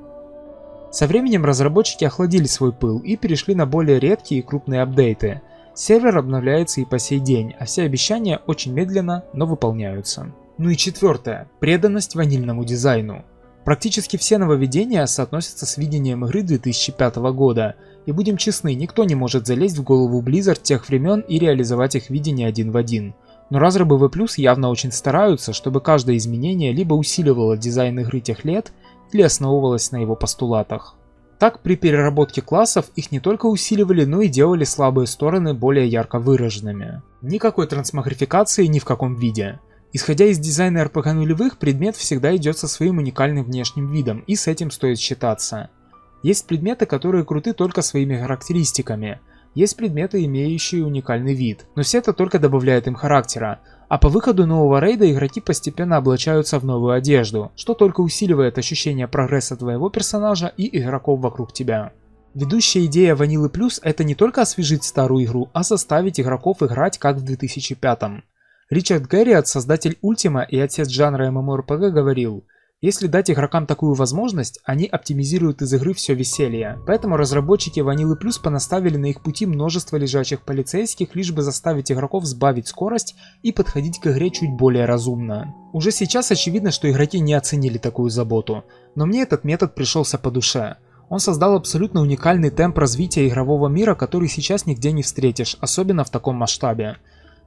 Со временем разработчики охладили свой пыл и перешли на более редкие и крупные апдейты. Сервер обновляется и по сей день, а все обещания очень медленно, но выполняются. Ну и четвертое. Преданность ванильному дизайну. Практически все нововведения соотносятся с видением игры 2005 года. И будем честны, никто не может залезть в голову Blizzard тех времен и реализовать их видение один в один. Но разрабы V+, явно очень стараются, чтобы каждое изменение либо усиливало дизайн игры тех лет, или основывалась на его постулатах. Так, при переработке классов их не только усиливали, но и делали слабые стороны более ярко выраженными. Никакой трансмогрификации ни в каком виде. Исходя из дизайна RPG нулевых, предмет всегда идет со своим уникальным внешним видом, и с этим стоит считаться. Есть предметы, которые круты только своими характеристиками, есть предметы, имеющие уникальный вид, но все это только добавляет им характера, а по выходу нового рейда игроки постепенно облачаются в новую одежду, что только усиливает ощущение прогресса твоего персонажа и игроков вокруг тебя. Ведущая идея Ванилы Плюс — это не только освежить старую игру, а заставить игроков играть как в 2005-м. Ричард Гарриот, создатель Ultima и отец жанра MMORPG, говорил: если дать игрокам такую возможность, они оптимизируют из игры все веселье. Поэтому разработчики Ванилы Плюс понаставили на их пути множество лежачих полицейских, лишь бы заставить игроков сбавить скорость и подходить к игре чуть более разумно. Уже сейчас очевидно, что игроки не оценили такую заботу, но мне этот метод пришелся по душе. Он создал абсолютно уникальный темп развития игрового мира, который сейчас нигде не встретишь, особенно в таком масштабе.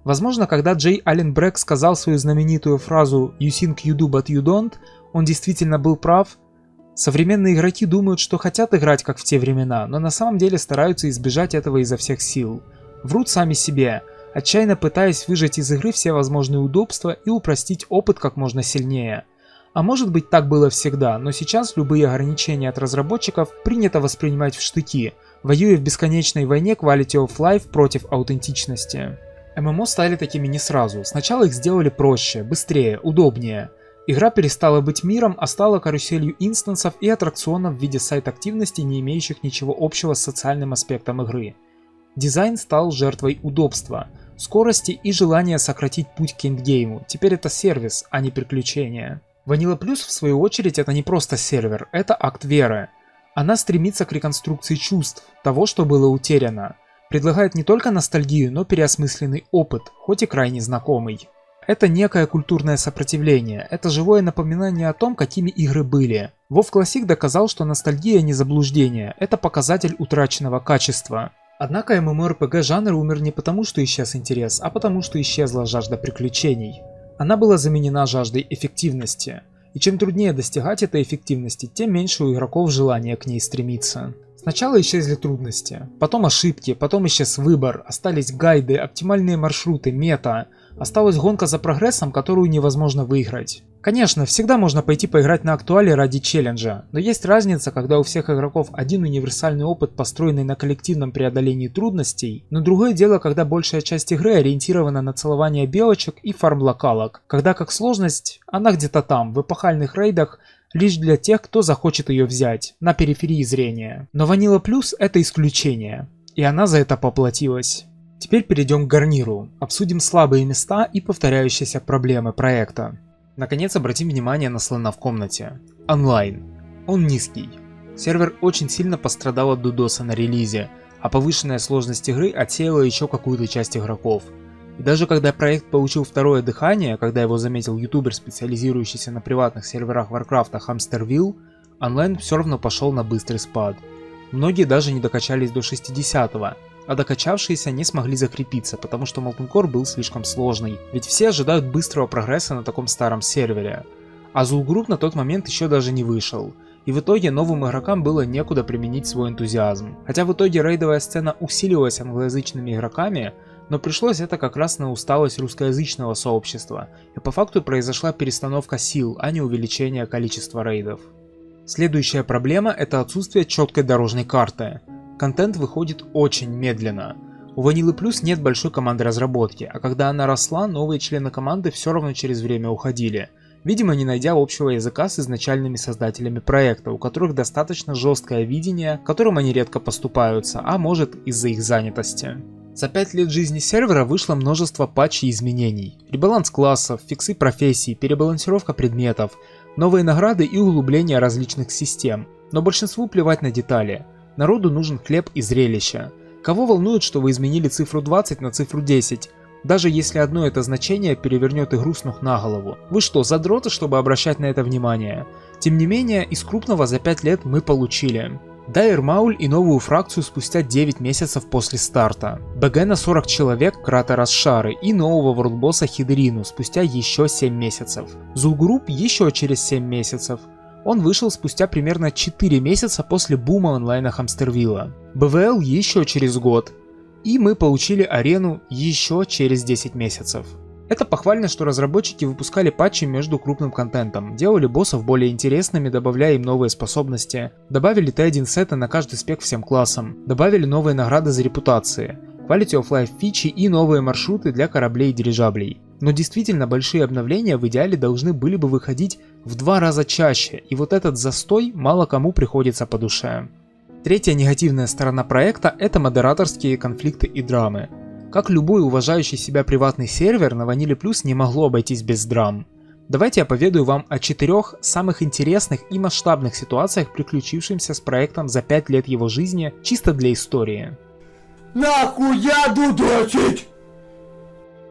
Возможно, когда Джей Аллен Брэк сказал свою знаменитую фразу «You think you do, but you don't», он действительно был прав. Современные игроки думают, что хотят играть как в те времена, но на самом деле стараются избежать этого изо всех сил. Врут сами себе, отчаянно пытаясь выжать из игры все возможные удобства и упростить опыт как можно сильнее. А может быть, так было всегда, но сейчас любые ограничения от разработчиков принято воспринимать в штыки, воюя в бесконечной войне Quality of Life против аутентичности. ММО стали такими не сразу. Сначала их сделали проще, быстрее, удобнее. Игра перестала быть миром, а стала каруселью инстансов и аттракционов в виде сайт-активностей, не имеющих ничего общего с социальным аспектом игры. Дизайн стал жертвой удобства, скорости и желания сократить путь к эндгейму. Теперь это сервис, а не приключение. Vanilla Plus, в свою очередь, это не просто сервер, это акт веры. Она стремится к реконструкции чувств, того, что было утеряно. Предлагает не только ностальгию, но переосмысленный опыт, хоть и крайне знакомый. Это некое культурное сопротивление, это живое напоминание о том, какими игры были. WoW Classic доказал, что ностальгия не заблуждение, это показатель утраченного качества. Однако MMORPG жанр умер не потому, что исчез интерес, а потому, что исчезла жажда приключений. Она была заменена жаждой эффективности. И чем труднее достигать этой эффективности, тем меньше у игроков желания к ней стремиться. Сначала исчезли трудности, потом ошибки, потом исчез выбор, остались гайды, оптимальные маршруты, мета, осталась гонка за прогрессом, которую невозможно выиграть. Конечно, всегда можно пойти поиграть на актуале ради челленджа, но есть разница, когда у всех игроков один универсальный опыт, построенный на коллективном преодолении трудностей, но другое дело, когда большая часть игры ориентирована на целование белочек и фарм локалок, когда как сложность, она где-то там, в эпохальных рейдах, лишь для тех, кто захочет ее взять, на периферии зрения. Но Vanilla Plus — это исключение, и она за это поплатилась. Теперь перейдем к гарниру, обсудим слабые места и повторяющиеся проблемы проекта. Наконец обратим внимание на слона в комнате. Онлайн. Он низкий. Сервер очень сильно пострадал от дудоса на релизе, а повышенная сложность игры отсеяла еще какую-то часть игроков. И даже когда проект получил второе дыхание, когда его заметил ютубер, специализирующийся на приватных серверах Warcraft Hamsterville, онлайн все равно пошел на быстрый спад. Многие даже не докачались до 60-го, а докачавшиеся не смогли закрепиться, потому что Molten Core был слишком сложный, ведь все ожидают быстрого прогресса на таком старом сервере. А Azul Group на тот момент еще даже не вышел, и в итоге новым игрокам было некуда применить свой энтузиазм. Хотя в итоге рейдовая сцена усилилась англоязычными игроками, но пришлось это как раз на усталость русскоязычного сообщества, и по факту произошла перестановка сил, а не увеличение количества рейдов. Следующая проблема — это отсутствие четкой дорожной карты. Контент выходит очень медленно. У Vanilla Plus нет большой команды разработки, а когда она росла, новые члены команды все равно через время уходили, видимо не найдя общего языка с изначальными создателями проекта, у которых достаточно жесткое видение, которым они редко поступаются, а может из-за их занятости. За 5 лет жизни сервера вышло множество патчей и изменений. Ребаланс классов, фиксы профессий, перебалансировка предметов, новые награды и углубление различных систем. Но большинству плевать на детали. Народу нужен хлеб и зрелище. Кого волнует, что вы изменили цифру 20 на цифру 10? Даже если одно это значение перевернет игру с ног на голову. Вы что, задроты, чтобы обращать на это внимание? Тем не менее, из крупного за 5 лет мы получили Dire Maul и новую фракцию спустя 9 месяцев после старта, БГ на 40 человек Кратера с Шары и нового вордбосса Хидерину спустя еще 7 месяцев, Zul Group еще через 7 месяцев, Он вышел спустя примерно 4 месяца после бума онлайна Хамстервилла. БВЛ еще через год. И мы получили арену еще через 10 месяцев. Это похвально, что разработчики выпускали патчи между крупным контентом, делали боссов более интересными, добавляя им новые способности, добавили Т1 сеты на каждый спек всем классам, добавили новые награды за репутации, Quality of Life фичи и новые маршруты для кораблей и дирижаблей. Но действительно большие обновления в идеале должны были бы выходить в 2 раза чаще, и вот этот застой мало кому приходится по душе. Третья негативная сторона проекта – это модераторские конфликты и драмы. Как любой уважающий себя приватный сервер, на Vanilla Plus не могло обойтись без драм. Давайте я поведаю вам о 4 самых интересных и масштабных ситуациях, приключившихся с проектом за 5 лет его жизни, чисто для истории. Нахуя дудочить?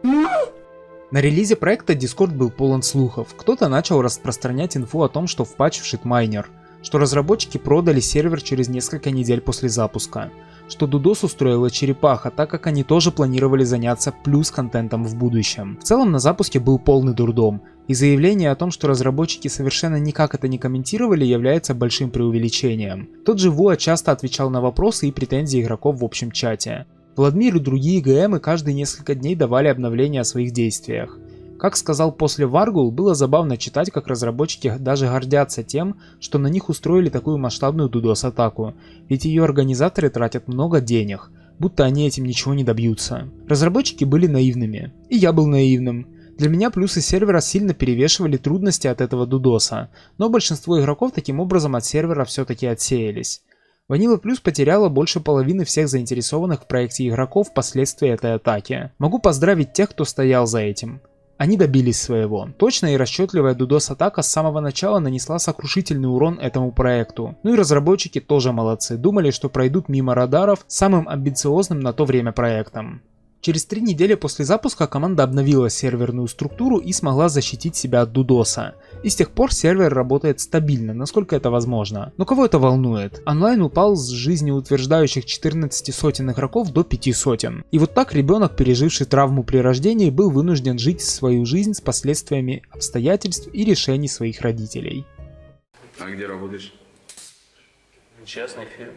На релизе проекта Discord был полон слухов. Кто-то начал распространять инфу о том, что в патч вшит майнер, что разработчики продали сервер через несколько недель после запуска, что DDoS устроила черепаха, так как они тоже планировали заняться плюс контентом в будущем. В целом на запуске был полный дурдом, и заявление о том, что разработчики совершенно никак это не комментировали, является большим преувеличением. Тот же Вуа часто отвечал на вопросы и претензии игроков в общем чате. Владмир и другие ГМы каждые несколько дней давали обновления о своих действиях. Как сказал после Варгул, было забавно читать, как разработчики даже гордятся тем, что на них устроили такую масштабную DDoS-атаку, ведь ее организаторы тратят много денег, будто они этим ничего не добьются. Разработчики были наивными, и я был наивным. Для меня плюсы сервера сильно перевешивали трудности от этого DDoS, но большинство игроков таким образом от сервера все-таки отсеялись. Vanilla Plus потеряла больше половины всех заинтересованных в проекте игроков впоследствии этой атаки. Могу поздравить тех, кто стоял за этим. Они добились своего. Точная и расчетливая DDoS-атака с самого начала нанесла сокрушительный урон этому проекту. Ну и разработчики тоже молодцы, думали, что пройдут мимо радаров самым амбициозным на то время проектом. Через 3 недели после запуска команда обновила серверную структуру и смогла защитить себя от DDoS. И с тех пор сервер работает стабильно, насколько это возможно. Но кого это волнует? Онлайн упал с жизнеутверждающих 14 сотен игроков до 5 сотен. И вот так ребенок, переживший травму при рождении, был вынужден жить свою жизнь с последствиями обстоятельств и решений своих родителей. А где работаешь? Честный фильм.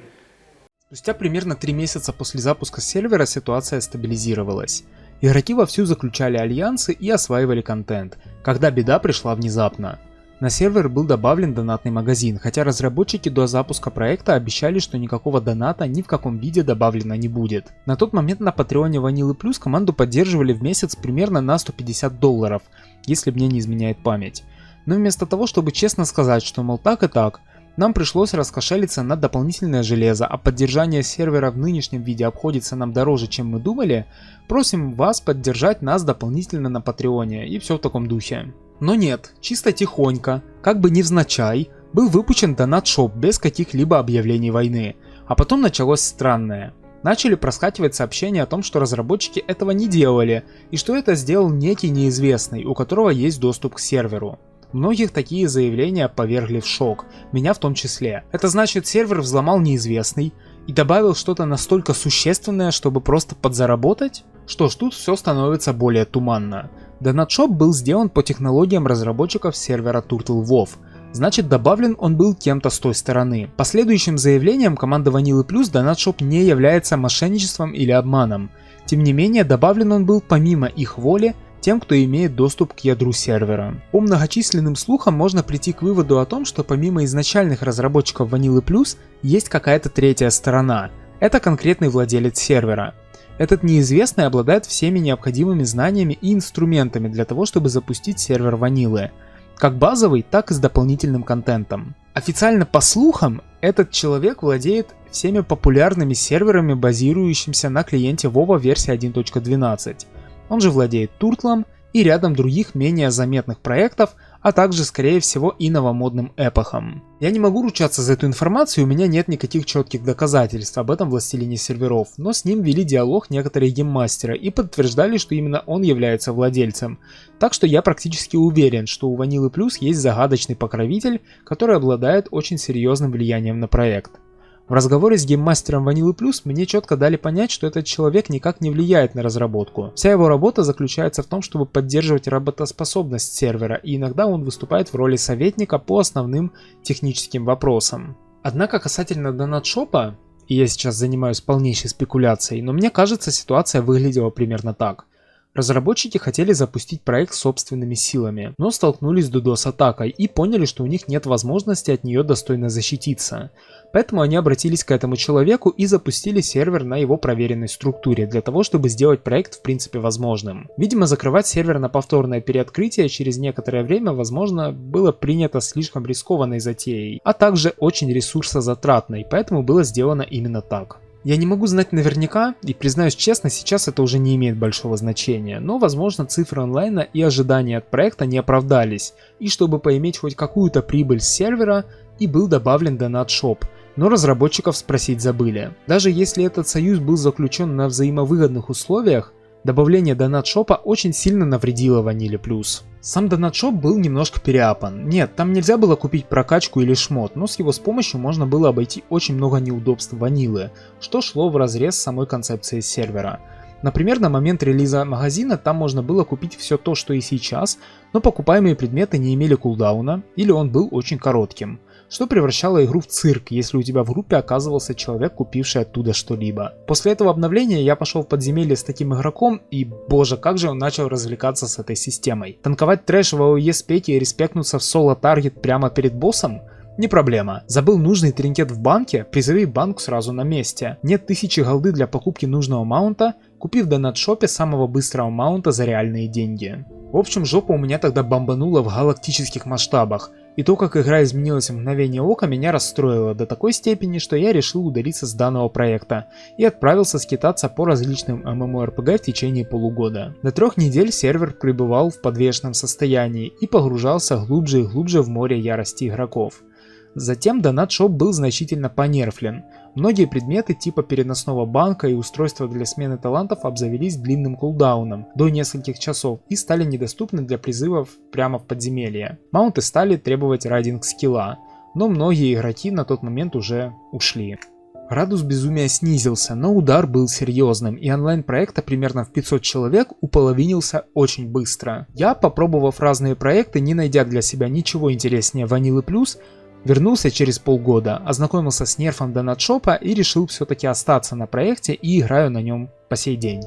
Спустя примерно 3 месяца после запуска сервера ситуация стабилизировалась. Игроки вовсю заключали альянсы и осваивали контент, когда беда пришла внезапно. На сервер был добавлен донатный магазин, хотя разработчики до запуска проекта обещали, что никакого доната ни в каком виде добавлено не будет. На тот момент на патреоне Vanilla Plus команду поддерживали в месяц примерно на $150, если мне не изменяет память. Но вместо того, чтобы честно сказать, что мол так и так, нам пришлось раскошелиться на дополнительное железо, а поддержание сервера в нынешнем виде обходится нам дороже, чем мы думали, просим вас поддержать нас дополнительно на Патреоне, и все в таком духе. Но нет, чисто тихонько, как бы невзначай, был выпущен донат-шоп без каких-либо объявлений войны, а потом началось странное. Начали проскакивать сообщения о том, что разработчики этого не делали, и что это сделал некий неизвестный, у которого есть доступ к серверу. Многих такие заявления повергли в шок, меня в том числе. Это значит, сервер взломал неизвестный и добавил что-то настолько существенное, чтобы просто подзаработать? Что ж, тут все становится более туманно. Донат-шоп был сделан по технологиям разработчиков сервера Turtle WoW. Значит, добавлен он был кем-то с той стороны. По следующим заявлениям команды Vanilla Plus донат-шоп не является мошенничеством или обманом. Тем не менее, добавлен он был помимо их воли тем, кто имеет доступ к ядру сервера. По многочисленным слухам можно прийти к выводу о том, что помимо изначальных разработчиков Vanilla Plus есть какая-то третья сторона. Это конкретный владелец сервера. Этот неизвестный обладает всеми необходимыми знаниями и инструментами для того, чтобы запустить сервер Vanilla. Как базовый, так и с дополнительным контентом. Официально по слухам, этот человек владеет всеми популярными серверами, базирующимися на клиенте WoW версии 1.12. Он же владеет Туртлом и рядом других менее заметных проектов, а также, скорее всего, и новомодным эпохом. Я не могу ручаться за эту информацию, у меня нет никаких четких доказательств об этом властелине серверов, но с ним вели диалог некоторые гейммастеры и подтверждали, что именно он является владельцем. Так что я практически уверен, что у Vanilla Plus есть загадочный покровитель, который обладает очень серьезным влиянием на проект. В разговоре с гейммастером Vanilla Plus мне четко дали понять, что этот человек никак не влияет на разработку. Вся его работа заключается в том, чтобы поддерживать работоспособность сервера, и иногда он выступает в роли советника по основным техническим вопросам. Однако касательно донат-шопа, и я сейчас занимаюсь полнейшей спекуляцией, но мне кажется, ситуация выглядела примерно так. Разработчики хотели запустить проект собственными силами, но столкнулись с DDoS-атакой и поняли, что у них нет возможности от нее достойно защититься. Поэтому они обратились к этому человеку и запустили сервер на его проверенной структуре, для того, чтобы сделать проект в принципе возможным. Видимо, закрывать сервер на повторное переоткрытие через некоторое время, возможно, было принято слишком рискованной затеей, а также очень ресурсозатратной, поэтому было сделано именно так. Я не могу знать наверняка, и признаюсь честно, сейчас это уже не имеет большого значения, но возможно цифры онлайна и ожидания от проекта не оправдались, и чтобы поиметь хоть какую-то прибыль с сервера, и был добавлен донат-шоп, но разработчиков спросить забыли. Даже если этот союз был заключен на взаимовыгодных условиях, добавление донат-шопа очень сильно навредило Vanilla Plus. Сам донат-шоп был немножко переапан. Нет, там нельзя было купить прокачку или шмот, но с его помощью можно было обойти очень много неудобств ванилы, что шло вразрез с самой концепцией сервера. Например, на момент релиза магазина там можно было купить все то, что и сейчас, но покупаемые предметы не имели кулдауна или он был очень коротким, что превращало игру в цирк, если у тебя в группе оказывался человек, купивший оттуда что-либо. После этого обновления я пошел в подземелье с таким игроком, и боже, как же он начал развлекаться с этой системой. Танковать трэш в АОЕ с пеки и респектнуться в соло-таргет прямо перед боссом? Не проблема. Забыл нужный тринкет в банке, призови банк сразу на месте. Нет 1000 голды для покупки нужного маунта, купи в донат-шопе самого быстрого маунта за реальные деньги. В общем, жопа у меня тогда бомбанула в галактических масштабах. И то, как игра изменилась в мгновение ока, меня расстроило до такой степени, что я решил удалиться с данного проекта и отправился скитаться по различным MMORPG в течение полугода. До 3 недель сервер пребывал в подвешенном состоянии и погружался глубже и глубже в море ярости игроков. Затем донат-шоп был значительно понерфлен. Многие предметы типа переносного банка и устройства для смены талантов обзавелись длинным кулдауном до нескольких часов и стали недоступны для призывов прямо в подземелье. Маунты стали требовать райдинг скилла, но многие игроки на тот момент уже ушли. Градус безумия снизился, но удар был серьезным, и онлайн проекта примерно в 500 человек уполовинился очень быстро. Я, попробовав разные проекты, не найдя для себя ничего интереснее Vanilla Plus, вернулся через полгода, ознакомился с нерфом донат-шопа и решил все-таки остаться на проекте и играю на нем по сей день.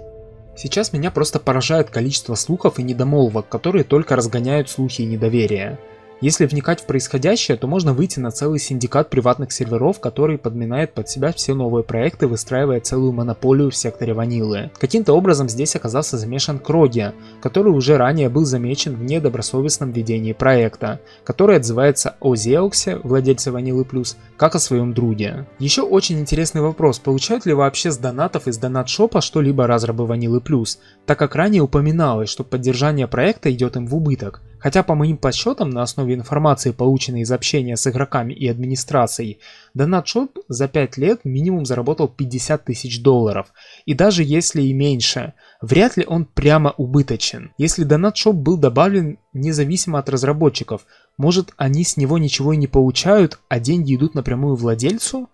Сейчас меня просто поражает количество слухов и недомолвок, которые только разгоняют слухи и недоверие. Если вникать в происходящее, то можно выйти на целый синдикат приватных серверов, который подминает под себя все новые проекты, выстраивая целую монополию в секторе ванилы. Каким-то образом здесь оказался замешан Кроги, который уже ранее был замечен в недобросовестном ведении проекта, который отзывается о Зеоксе, владельце Vanilla Plus, как о своем друге. Еще очень интересный вопрос, получают ли вообще с донатов из донат-шопа что-либо разрабы Vanilla Plus, так как ранее упоминалось, что поддержание проекта идет им в убыток. Хотя по моим подсчетам, на основе информации, полученной из общения с игроками и администрацией, донат-шоп за 5 лет минимум заработал $50 000, и даже если и меньше, вряд ли он прямо убыточен. Если донат-шоп был добавлен независимо от разработчиков, может они с него ничего и не получают, а деньги идут напрямую владельцу?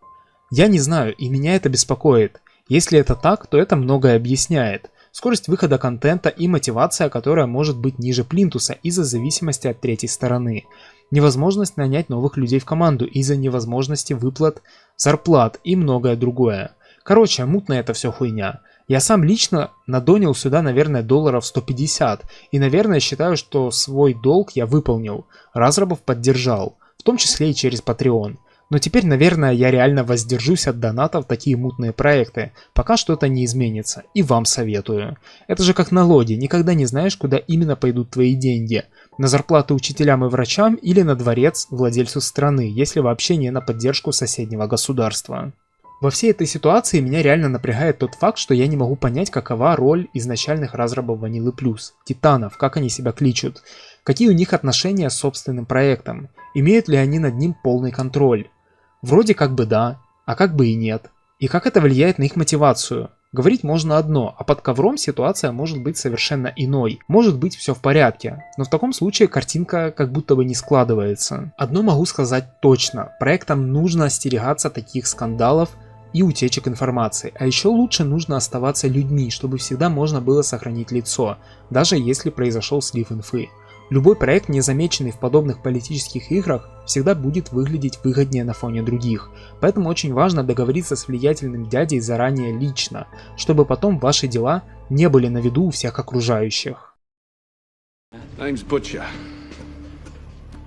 Я не знаю, и меня это беспокоит. Если это так, то это многое объясняет. Скорость выхода контента и мотивация, которая может быть ниже плинтуса из-за зависимости от третьей стороны. Невозможность нанять новых людей в команду из-за невозможности выплат зарплат и многое другое. Короче, мутная это все хуйня. Я сам лично надонил сюда, наверное, $150, и, наверное, считаю, что свой долг я выполнил, разрабов поддержал, в том числе и через Patreon. Но теперь, наверное, я реально воздержусь от донатов в такие мутные проекты, пока что-то не изменится, и вам советую. Это же как налоги, никогда не знаешь, куда именно пойдут твои деньги. На зарплаты учителям и врачам или на дворец владельцу страны, если вообще не на поддержку соседнего государства. Во всей этой ситуации меня реально напрягает тот факт, что я не могу понять, какова роль изначальных разрабов Vanilla Plus, титанов, как они себя кличут, какие у них отношения с собственным проектом, имеют ли они над ним полный контроль. Вроде как бы да, а как бы и нет. И как это влияет на их мотивацию? Говорить можно одно, а под ковром ситуация может быть совершенно иной. Может быть все в порядке, но в таком случае картинка как будто бы не складывается. Одно могу сказать точно, проектам нужно остерегаться таких скандалов и утечек информации, а еще лучше нужно оставаться людьми, чтобы всегда можно было сохранить лицо, даже если произошел слив инфы. Любой проект, не замеченный в подобных политических играх, всегда будет выглядеть выгоднее на фоне других, поэтому очень важно договориться с влиятельным дядей заранее лично, чтобы потом ваши дела не были на виду у всех окружающих. Name's Butcher.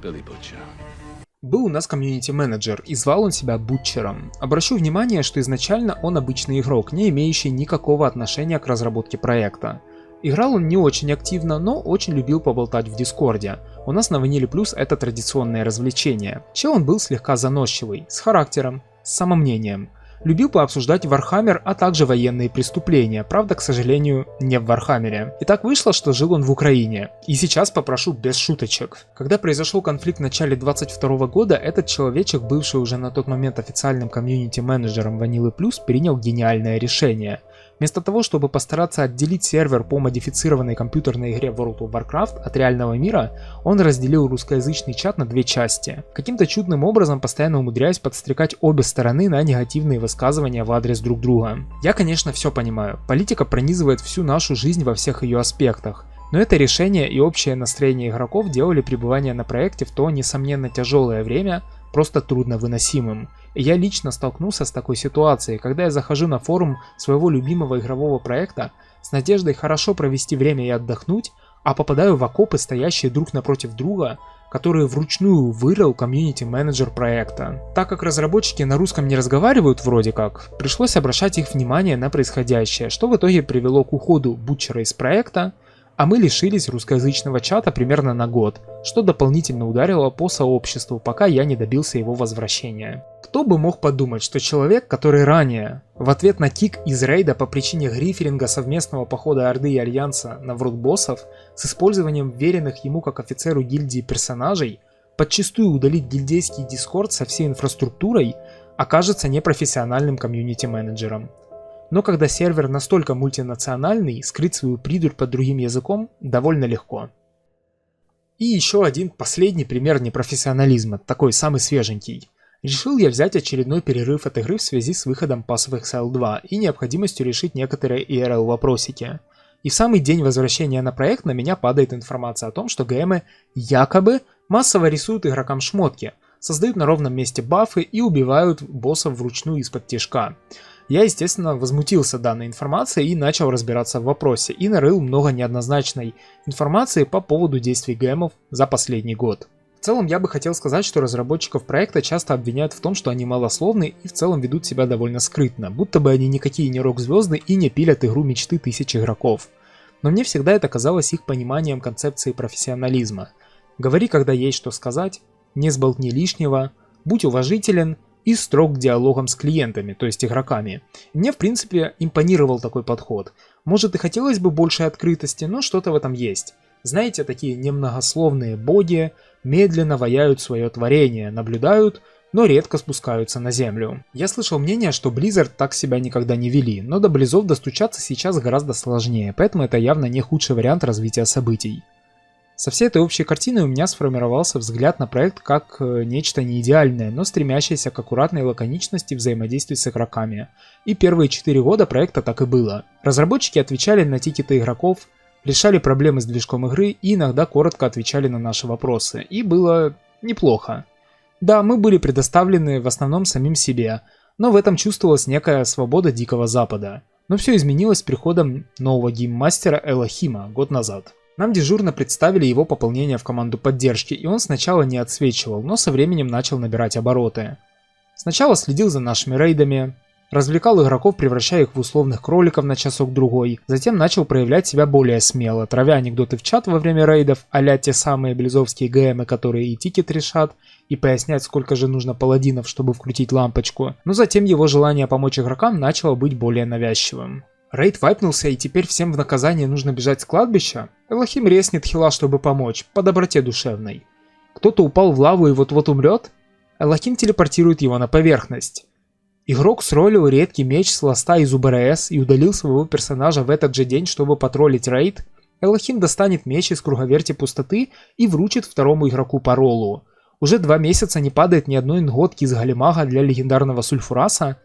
Billy Butcher. Был у нас комьюнити-менеджер, и звал он себя Бутчером. Обращу внимание, что изначально он обычный игрок, не имеющий никакого отношения к разработке проекта. Играл он не очень активно, но очень любил поболтать в Дискорде. У нас на Ваниле Плюс это традиционное развлечение. Чел он был слегка заносчивый, с характером, с самомнением. Любил пообсуждать Warhammer, а также военные преступления, правда, к сожалению, не в Вархаммере. И так вышло, что жил он в Украине. И сейчас попрошу без шуточек. Когда произошел конфликт в начале 2022 года, этот человечек, бывший уже на тот момент официальным комьюнити-менеджером Ванилы Плюс, принял гениальное решение. Вместо того, чтобы постараться отделить сервер по модифицированной компьютерной игре World of Warcraft от реального мира, он разделил русскоязычный чат на две части, каким-то чудным образом постоянно умудряясь подстрекать обе стороны на негативные высказывания в адрес друг друга. Я, конечно, все понимаю, политика пронизывает всю нашу жизнь во всех ее аспектах, но это решение и общее настроение игроков делали пребывание на проекте в то, несомненно, тяжелое время просто трудно выносимым. И я лично столкнулся с такой ситуацией, когда я захожу на форум своего любимого игрового проекта с надеждой хорошо провести время и отдохнуть, а попадаю в окопы, стоящие друг напротив друга, которые вручную вырыл комьюнити-менеджер проекта. Так как разработчики на русском не разговаривают вроде как, пришлось обращать их внимание на происходящее, что в итоге привело к уходу Бутчера из проекта, а мы лишились русскоязычного чата примерно на год, что дополнительно ударило по сообществу, пока я не добился его возвращения. Кто бы мог подумать, что человек, который ранее, в ответ на кик из рейда по причине гриферинга совместного похода Орды и Альянса на врут-боссов, с использованием веренных ему как офицеру гильдии персонажей, подчистую удалить гильдейский дискорд со всей инфраструктурой, окажется непрофессиональным комьюнити-менеджером. Но когда сервер настолько мультинациональный, скрыть свою придурь под другим языком довольно легко. И еще один последний пример непрофессионализма, такой самый свеженький. Решил я взять очередной перерыв от игры в связи с выходом Pass of Exile 2 и необходимостью решить некоторые IRL вопросики. И в самый день возвращения на проект на меня падает информация о том, что ГМы якобы массово рисуют игрокам шмотки, создают на ровном месте бафы и убивают боссов вручную из-под тишка. Я, естественно, возмутился данной информацией и начал разбираться в вопросе, и нарыл много неоднозначной информации по поводу действий ГМов за последний год. В целом, я бы хотел сказать, что разработчиков проекта часто обвиняют в том, что они малословны и в целом ведут себя довольно скрытно, будто бы они никакие не рок-звезды и не пилят игру мечты тысяч игроков. Но мне всегда это казалось их пониманием концепции профессионализма. Говори, когда есть что сказать, не сболтни лишнего, будь уважителен и строг к диалогам с клиентами, то есть игроками. Мне, в принципе, импонировал такой подход. Может и хотелось бы большей открытости, но что-то в этом есть. Знаете, такие немногословные боги медленно ваяют свое творение, наблюдают, но редко спускаются на землю. Я слышал мнение, что Blizzard так себя никогда не вели, но до Близзов достучаться сейчас гораздо сложнее, поэтому это явно не худший вариант развития событий. Со всей этой общей картиной у меня сформировался взгляд на проект как нечто неидеальное, но стремящееся к аккуратной лаконичности взаимодействия с игроками. И первые 4 года проекта так и было. Разработчики отвечали на тикеты игроков, решали проблемы с движком игры и иногда коротко отвечали на наши вопросы. И было неплохо. Да, мы были предоставлены в основном самим себе, но в этом чувствовалась некая свобода Дикого Запада. Но все изменилось с приходом нового гейммастера Элохима год назад. Нам дежурно представили его пополнение в команду поддержки, и он сначала не отсвечивал, но со временем начал набирать обороты. Сначала следил за нашими рейдами, развлекал игроков, превращая их в условных кроликов на часок-другой, затем начал проявлять себя более смело, травя анекдоты в чат во время рейдов, а-ля те самые близовские ГМы, которые и тикет решат, и пояснять, сколько же нужно паладинов, чтобы вкрутить лампочку, но затем его желание помочь игрокам начало быть более навязчивым. Рейд вайпнулся, и теперь всем в наказание нужно бежать с кладбища? Элохим резнет хила, чтобы помочь, по доброте душевной. Кто-то упал в лаву и вот-вот умрет? Элохим телепортирует его на поверхность. Игрок сролил редкий меч с ласта из УБРС и удалил своего персонажа в этот же день, чтобы потроллить рейд. Элохим достанет меч из круговерти пустоты и вручит второму игроку по роллу. Уже 2 месяца не падает ни одной инготки из Галимага для легендарного Сульфураса.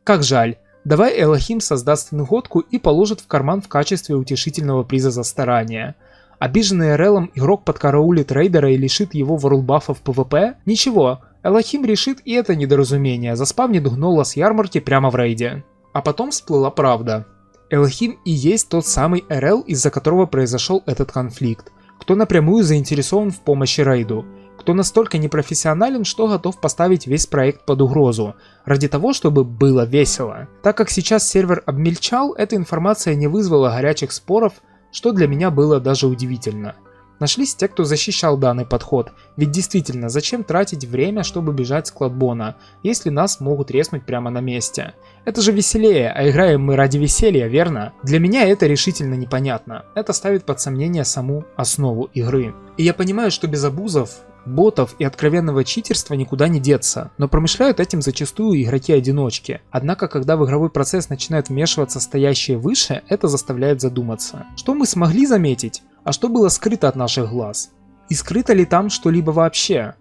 Как жаль. Давай Элохим создаст инготку и положит в карман в качестве утешительного приза за старание. Обиженный РЛом игрок подкараулит рейдера и лишит его ворлбафа в ПВП? Ничего, Элохим решит и это недоразумение, заспавнит гнола с ярмарки прямо в рейде. А потом всплыла правда. Элохим и есть тот самый РЛ, из-за которого произошел этот конфликт, кто напрямую заинтересован в помощи рейду, кто настолько непрофессионален, что готов поставить весь проект под угрозу, ради того, чтобы было весело. Так как сейчас сервер обмельчал, эта информация не вызвала горячих споров, что для меня было даже удивительно. Нашлись те, кто защищал данный подход, ведь действительно, зачем тратить время, чтобы бежать с кладбона, если нас могут резнуть прямо на месте? Это же веселее, а играем мы ради веселья, верно? Для меня это решительно непонятно, это ставит под сомнение саму основу игры. И я понимаю, что без абузов, ботов и откровенного читерства никуда не деться, но промышляют этим зачастую игроки-одиночки. Однако, когда в игровой процесс начинают вмешиваться стоящие выше, это заставляет задуматься. Что мы смогли заметить, а что было скрыто от наших глаз? И скрыто ли там что-либо вообще?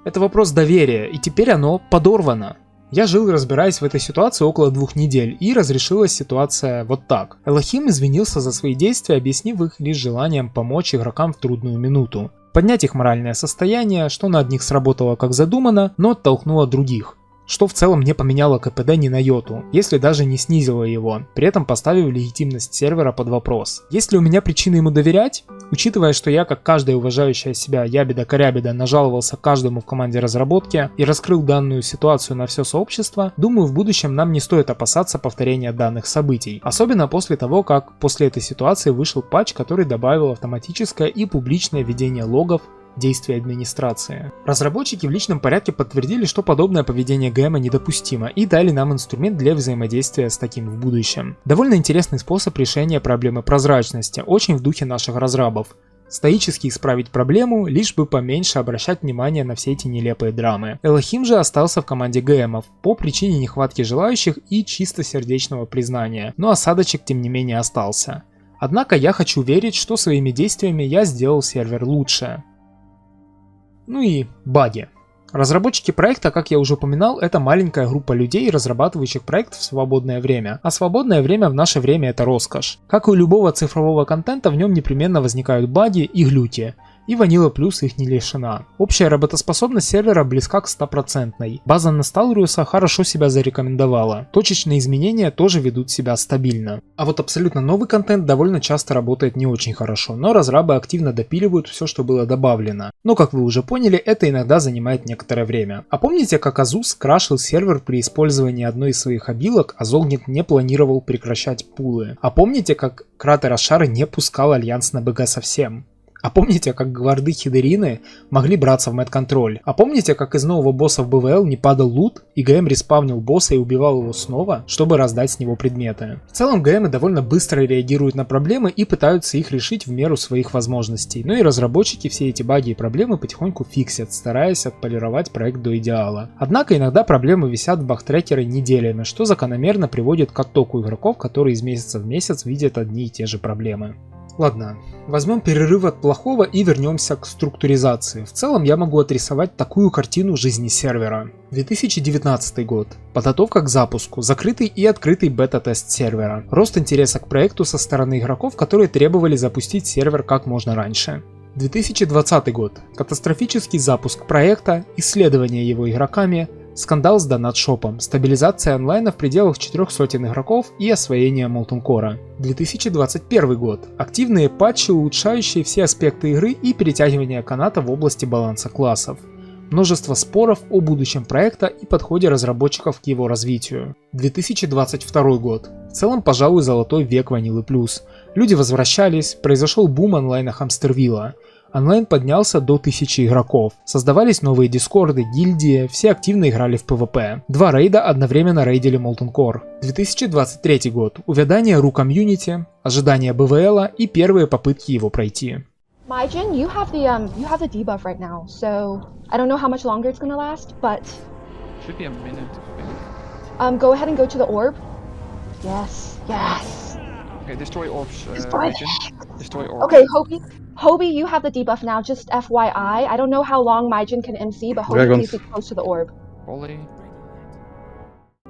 Это вопрос доверия, и теперь оно подорвано. Я жил, разбираясь в этой ситуации около 2 недель, и разрешилась ситуация вот так. Элохим извинился за свои действия, объяснив их лишь желанием помочь игрокам в трудную минуту. Поднять их моральное состояние, что на одних сработало как задумано, но оттолкнуло других. Что в целом не поменяло КПД ни на йоту, если даже не снизило его, при этом поставив легитимность сервера под вопрос. Есть ли у меня причины ему доверять? Учитывая, что я, как каждая уважающая себя ябеда-корябеда, нажаловался каждому в команде разработки и раскрыл данную ситуацию на все сообщество, думаю, в будущем нам не стоит опасаться повторения данных событий. Особенно после того, как после этой ситуации вышел патч, который добавил автоматическое и публичное ведение логов действия администрации. Разработчики в личном порядке подтвердили, что подобное поведение ГМа недопустимо и дали нам инструмент для взаимодействия с таким в будущем. Довольно интересный способ решения проблемы прозрачности, очень в духе наших разрабов. Стоически исправить проблему, лишь бы поменьше обращать внимание на все эти нелепые драмы. Элохим же остался в команде ГМов по причине нехватки желающих и чистосердечного признания, но осадочек тем не менее остался. Однако я хочу верить, что своими действиями я сделал сервер лучше. Ну и баги. Разработчики проекта, как я уже упоминал, это маленькая группа людей, разрабатывающих проект в свободное время. А свободное время в наше время это роскошь. Как и у любого цифрового контента, в нем непременно возникают баги и глюки. И Vanilla Plus их не лишена. Общая работоспособность сервера близка к 100%. База Nostalrius хорошо себя зарекомендовала. Точечные изменения тоже ведут себя стабильно. А вот абсолютно новый контент довольно часто работает не очень хорошо, но разрабы активно допиливают все, что было добавлено. Но, как вы уже поняли, это иногда занимает некоторое время. А помните, как Азус крашил сервер при использовании одной из своих обилок, а Зогнит не планировал прекращать пулы? А помните, как Кратер Ашары не пускал Альянс на БГ совсем? А помните, как гварды Хидерины могли браться в мэд-контроль? А помните, как из нового босса в БВЛ не падал лут, и ГМ респавнил босса и убивал его снова, чтобы раздать с него предметы? В целом ГМы довольно быстро реагируют на проблемы и пытаются их решить в меру своих возможностей. Ну и разработчики все эти баги и проблемы потихоньку фиксят, стараясь отполировать проект до идеала. Однако иногда проблемы висят в бахтрекере неделями, что закономерно приводит к оттоку игроков, которые из месяца в месяц видят одни и те же проблемы. Ладно, возьмем перерыв от плохого и вернемся к структуризации. В целом я могу отрисовать такую картину жизни сервера. 2019 год. Подготовка к запуску. Закрытый и открытый бета-тест сервера. Рост интереса к проекту со стороны игроков, которые требовали запустить сервер как можно раньше. 2020 год. Катастрофический запуск проекта, исследование его игроками, скандал с донат-шопом, стабилизация онлайна в пределах 400 игроков и освоение Molten Core. 2021 год. Активные патчи, улучшающие все аспекты игры и перетягивание каната в области баланса классов. Множество споров о будущем проекта и подходе разработчиков к его развитию. 2022 год. В целом, пожалуй, золотой век Vanilla Plus. Люди возвращались, произошел бум онлайна Хамстервилла. Онлайн поднялся до 1000 игроков. Создавались новые дискорды, гильдии, все активно играли в PvP. 2 рейда одновременно рейдили Molten Core. 2023 год. Увядание RU комьюнити, ожидание БВЛа и первые попытки его пройти. Myjin, you have the debuff right now, so I don't know how much longer it's gonna last, but Should be a minute. Go ahead and go to the orb. Yes, yes. Okay, destroy orbs, Destroy Majin. Destroy orbs. Okay, Hobie, you have the debuff now. Just FYI, I don't know how long Majin can MC, but Hobie, Dragons. please be close to the orb. Volley.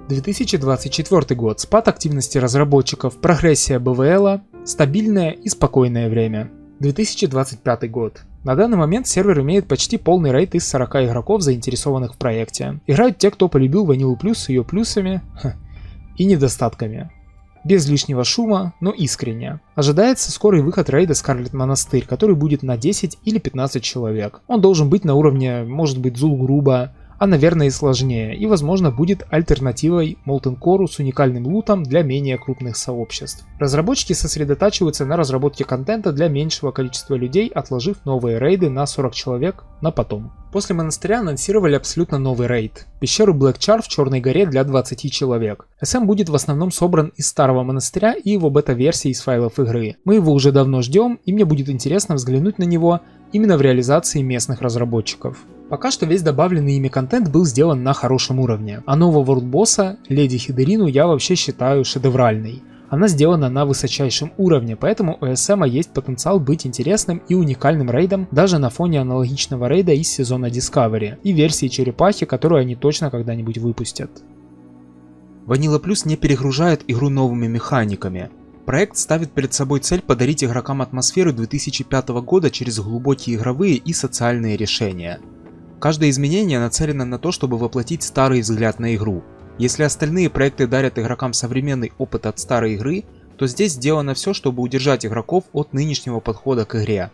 2024 год. Спад активности разработчиков, прогрессия БВЛ, стабильное и спокойное время. 2025 год. На данный момент сервер имеет почти полный рейд из 40 игроков, заинтересованных в проекте. Играют те, кто полюбил Vanilla Plus с ее плюсами и недостатками. Без лишнего шума, но искренне. Ожидается скорый выход рейда Скарлет Монастырь, который будет на 10 или 15 человек. Он должен быть на уровне, может быть, Zul'Gurub, а наверное и сложнее, и возможно будет альтернативой Molten Core с уникальным лутом для менее крупных сообществ. Разработчики сосредотачиваются на разработке контента для меньшего количества людей, отложив новые рейды на 40 человек на потом. После монастыря анонсировали абсолютно новый рейд – пещеру Black Char в Черной горе для 20 человек. SM будет в основном собран из старого монастыря и его бета-версии из файлов игры. Мы его уже давно ждем, и мне будет интересно взглянуть на него именно в реализации местных разработчиков. Пока что весь добавленный ими контент был сделан на хорошем уровне, а нового ворлдбосса, Леди Хидерину, я вообще считаю шедевральной. Она сделана на высочайшем уровне, поэтому у SM есть потенциал быть интересным и уникальным рейдом даже на фоне аналогичного рейда из сезона Discovery и версии Черепахи, которую они точно когда-нибудь выпустят. Vanilla Plus не перегружает игру новыми механиками. Проект ставит перед собой цель подарить игрокам атмосферу 2005 года через глубокие игровые и социальные решения. Каждое изменение нацелено на то, чтобы воплотить старый взгляд на игру. Если остальные проекты дарят игрокам современный опыт от старой игры, то здесь сделано все, чтобы удержать игроков от нынешнего подхода к игре.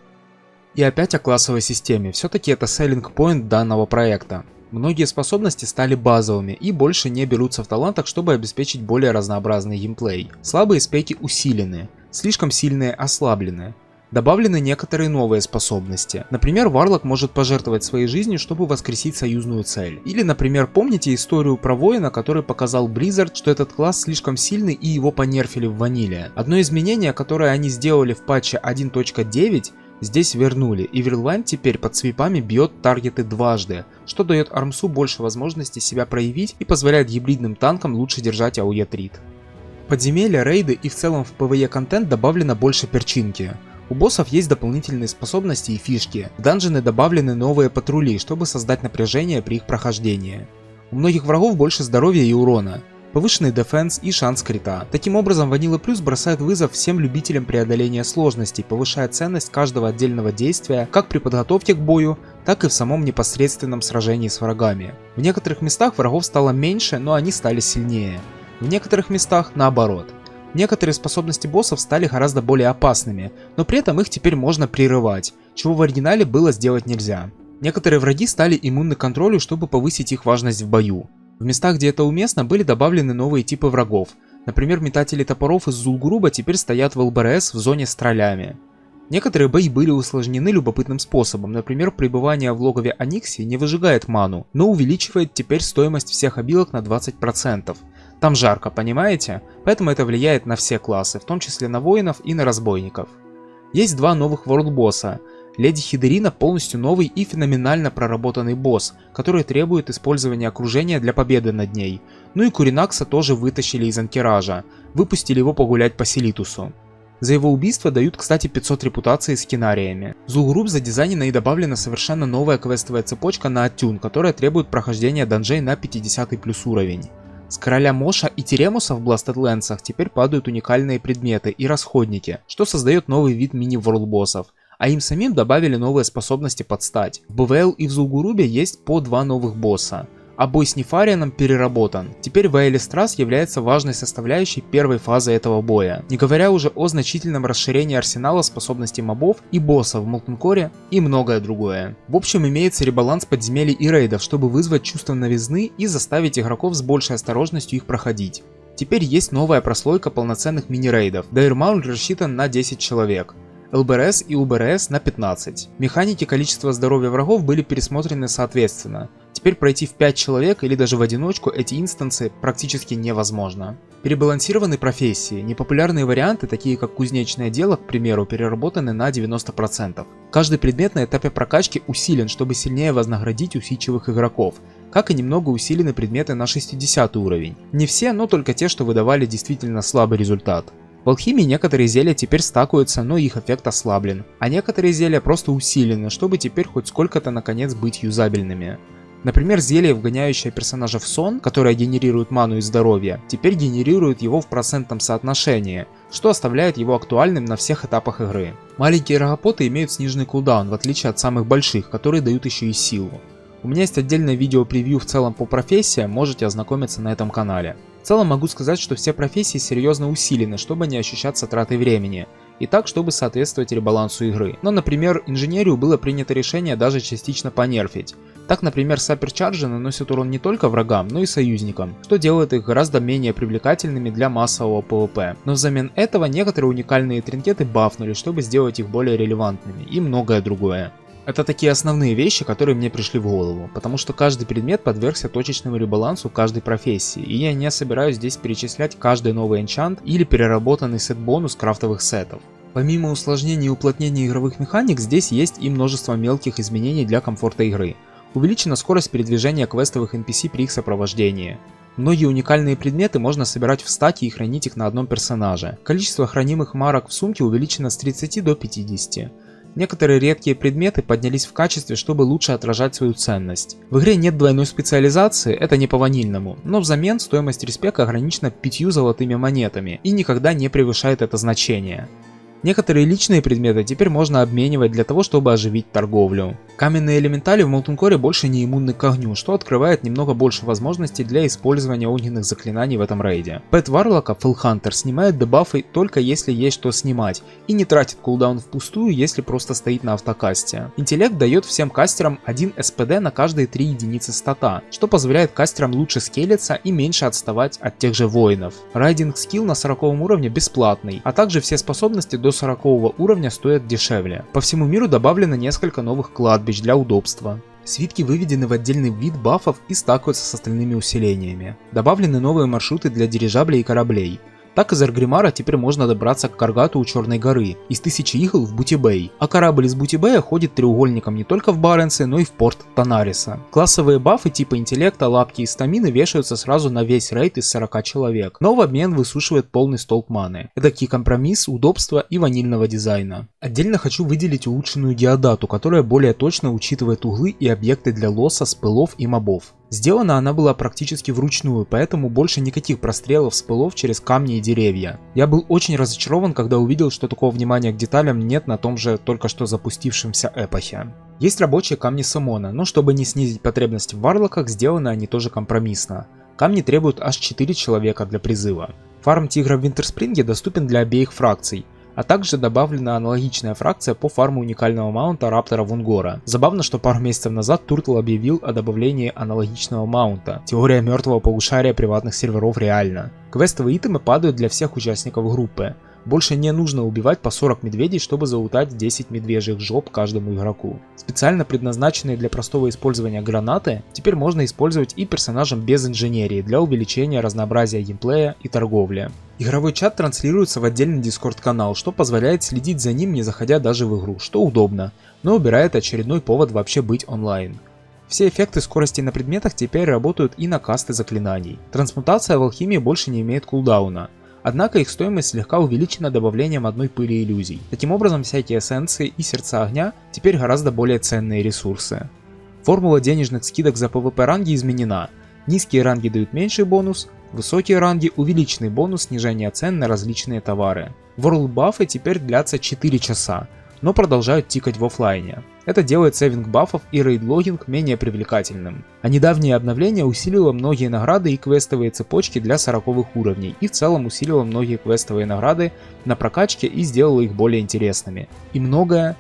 И опять о классовой системе, все-таки это selling point данного проекта. Многие способности стали базовыми и больше не берутся в талантах, чтобы обеспечить более разнообразный геймплей. Слабые спеки усилены, слишком сильные ослаблены. Добавлены некоторые новые способности. Например, Варлок может пожертвовать своей жизнью, чтобы воскресить союзную цель. Или, например, помните историю про воина, который показал Blizzard, что этот класс слишком сильный и его понерфили в ваниле. Одно изменение, которое они сделали в патче 1.9, здесь вернули, и Верлайн теперь под свипами бьет таргеты дважды, что дает Армсу больше возможностей себя проявить и позволяет гибридным танкам лучше держать АОЕ Трит. В подземелья, рейды и в целом в PvE контент добавлено больше перчинки. У боссов есть дополнительные способности и фишки. В данжены добавлены новые патрули, чтобы создать напряжение при их прохождении. У многих врагов больше здоровья и урона, повышенный дефенс и шанс крита. Таким образом, Vanilla Plus бросает вызов всем любителям преодоления сложностей, повышая ценность каждого отдельного действия как при подготовке к бою, так и в самом непосредственном сражении с врагами. В некоторых местах врагов стало меньше, но они стали сильнее. В некоторых местах наоборот. Некоторые способности боссов стали гораздо более опасными, но при этом их теперь можно прерывать, чего в оригинале было сделать нельзя. Некоторые враги стали иммунны к контролю, чтобы повысить их важность в бою. В местах, где это уместно, были добавлены новые типы врагов. Например, метатели топоров из Zul'Gurub теперь стоят в ЛБРС в зоне с троллями. Некоторые бои были усложнены любопытным способом, например, пребывание в логове Аникси не выжигает ману, но увеличивает теперь стоимость всех обилок на 20%. Там жарко, понимаете? Поэтому это влияет на все классы, в том числе на воинов и на разбойников. Есть два новых ворлдбосса. Леди Хидерина полностью новый и феноменально проработанный босс, который требует использования окружения для победы над ней. Ну и Куринакса тоже вытащили из Анкеража, выпустили его погулять по Селитусу. За его убийство дают, кстати, 500 репутации с кинариями. В Zul'Gurub задизайнена и добавлена совершенно новая квестовая цепочка на Аттюн, которая требует прохождения данжей на 50 плюс уровень. С короля Моша и Теремуса в Бластедлендсах теперь падают уникальные предметы и расходники, что создает новый вид мини-ворлдбоссов, а им самим добавили новые способности под стать. В БВЛ и в Zul'Gurub есть по два новых босса, а бой с Нефарианом переработан. Теперь Ваэлистрас является важной составляющей первой фазы этого боя, не говоря уже о значительном расширении арсенала способностей мобов и боссов в Molten Core и многое другое. В общем, имеется ребаланс подземелий и рейдов, чтобы вызвать чувство новизны и заставить игроков с большей осторожностью их проходить. Теперь есть новая прослойка полноценных мини-рейдов. Dire Maul рассчитан на 10 человек. ЛБРС и УБРС на 15. Механики количества здоровья врагов были пересмотрены соответственно. Теперь пройти в 5 человек или даже в одиночку эти инстансы практически невозможно. Перебалансированы профессии. Непопулярные варианты, такие как кузнечное дело, к примеру, переработаны на 90%. Каждый предмет на этапе прокачки усилен, чтобы сильнее вознаградить усидчивых игроков. как и немного усилены предметы на 60 уровень. Не все, но только те, что выдавали действительно слабый результат. В алхимии некоторые зелья теперь стакуются, но их эффект ослаблен, а некоторые зелья просто усилены, чтобы теперь хоть сколько-то наконец быть юзабельными. Например, зелье, вгоняющее персонажа в сон, которое генерирует ману и здоровье, теперь генерирует его в процентном соотношении, что оставляет его актуальным на всех этапах игры. Маленькие рогопоты имеют сниженный кулдаун, в отличие от самых больших, которые дают еще и силу. У меня есть отдельное видео-превью в целом по профессиям, можете ознакомиться на этом канале. В целом могу сказать, что все профессии серьезно усилены, чтобы не ощущаться тратой времени, и так, чтобы соответствовать ребалансу игры. Но, например, инженерию было принято решение даже частично понерфить. Так, например, саперчарджи наносят урон не только врагам, но и союзникам, что делает их гораздо менее привлекательными для массового PvP. Но взамен этого некоторые уникальные тринкеты бафнули, чтобы сделать их более релевантными, и многое другое. Это такие основные вещи, которые мне пришли в голову, потому что каждый предмет подвергся точечному ребалансу каждой профессии, и я не собираюсь здесь перечислять каждый новый энчант или переработанный сет-бонус крафтовых сетов. Помимо усложнений и уплотнений игровых механик, здесь есть и множество мелких изменений для комфорта игры. Увеличена скорость передвижения квестовых NPC при их сопровождении. Многие уникальные предметы можно собирать в стаке и хранить их на одном персонаже. Количество хранимых марок в сумке увеличено с 30 до 50. Некоторые редкие предметы поднялись в качестве, чтобы лучше отражать свою ценность. В игре нет двойной специализации, это не по ванильному, но взамен стоимость респека ограничена 5 золотыми монетами и никогда не превышает это значение. Некоторые личные предметы теперь можно обменивать для того, чтобы оживить торговлю. Каменные элементали в Molten Core больше не иммунны к огню, что открывает немного больше возможностей для использования огненных заклинаний в этом рейде. Пэт Варлока Фэллхантер снимает дебафы только если есть что снимать, и не тратит кулдаун впустую, если просто стоит на автокасте. Интеллект дает всем кастерам 1 СПД на каждые 3 единицы стата, что позволяет кастерам лучше скелиться и меньше отставать от тех же воинов. Райдинг скилл на 40 уровне бесплатный, а также все способности до 40 уровня стоят дешевле. По всему миру добавлено несколько новых кладбищ для удобства. Свитки выведены в отдельный вид бафов и стакаются с остальными усилениями. Добавлены новые маршруты для дирижаблей и кораблей. Так из Аргримара теперь можно добраться к Каргату у Черной горы, из 1000 игл в Бутибей, а корабль из Бутибея ходит треугольником не только в Баренце, но и в порт Танариса. Классовые бафы типа интеллекта, лапки и стамины вешаются сразу на весь рейд из 40 человек, но в обмен высушивает полный столб маны. Эдакий компромисс, удобства и ванильного дизайна. Отдельно хочу выделить улучшенную диадату, которая более точно учитывает углы и объекты для лосса, спылов и мобов. Сделана она была практически вручную, поэтому больше никаких прострелов с пылов через камни и деревья. Я был очень разочарован, когда увидел, что такого внимания к деталям нет на том же только что запустившемся эпохе. Есть рабочие камни Самона, но чтобы не снизить потребность в варлоках, сделаны они тоже компромиссно. Камни требуют аж 4 человека для призыва. Фарм Тигра в Винтерспринге доступен для обеих фракций. А также добавлена аналогичная фракция по фарму уникального маунта Раптора Вунгора. Забавно, что пару месяцев назад Туртл объявил о добавлении аналогичного маунта. Теория мертвого полушария приватных серверов реальна. Квестовые итемы падают для всех участников группы. Больше не нужно убивать по 40 медведей, чтобы залутать 10 медвежьих жоп каждому игроку. Специально предназначенные для простого использования гранаты теперь можно использовать и персонажам без инженерии для увеличения разнообразия геймплея и торговли. Игровой чат транслируется в отдельный Discord канал, что позволяет следить за ним, не заходя даже в игру, что удобно, но убирает очередной повод вообще быть онлайн. Все эффекты скорости на предметах теперь работают и на касты заклинаний. Трансмутация в алхимии больше не имеет кулдауна. Однако их стоимость слегка увеличена добавлением одной пыли иллюзий. Таким образом, всякие эссенции и сердца огня теперь гораздо более ценные ресурсы. Формула денежных скидок за PvP ранги изменена. Низкие ранги дают меньший бонус, высокие ранги увеличенный бонус снижения цен на различные товары. World бафы теперь длятся 4 часа, но продолжают тикать в офлайне. Это делает сейвинг бафов и рейд-логинг менее привлекательным. А недавнее обновление усилило многие награды и квестовые цепочки для 40-х уровней, и в целом усилило многие квестовые награды на прокачке и сделало их более интересными. И многое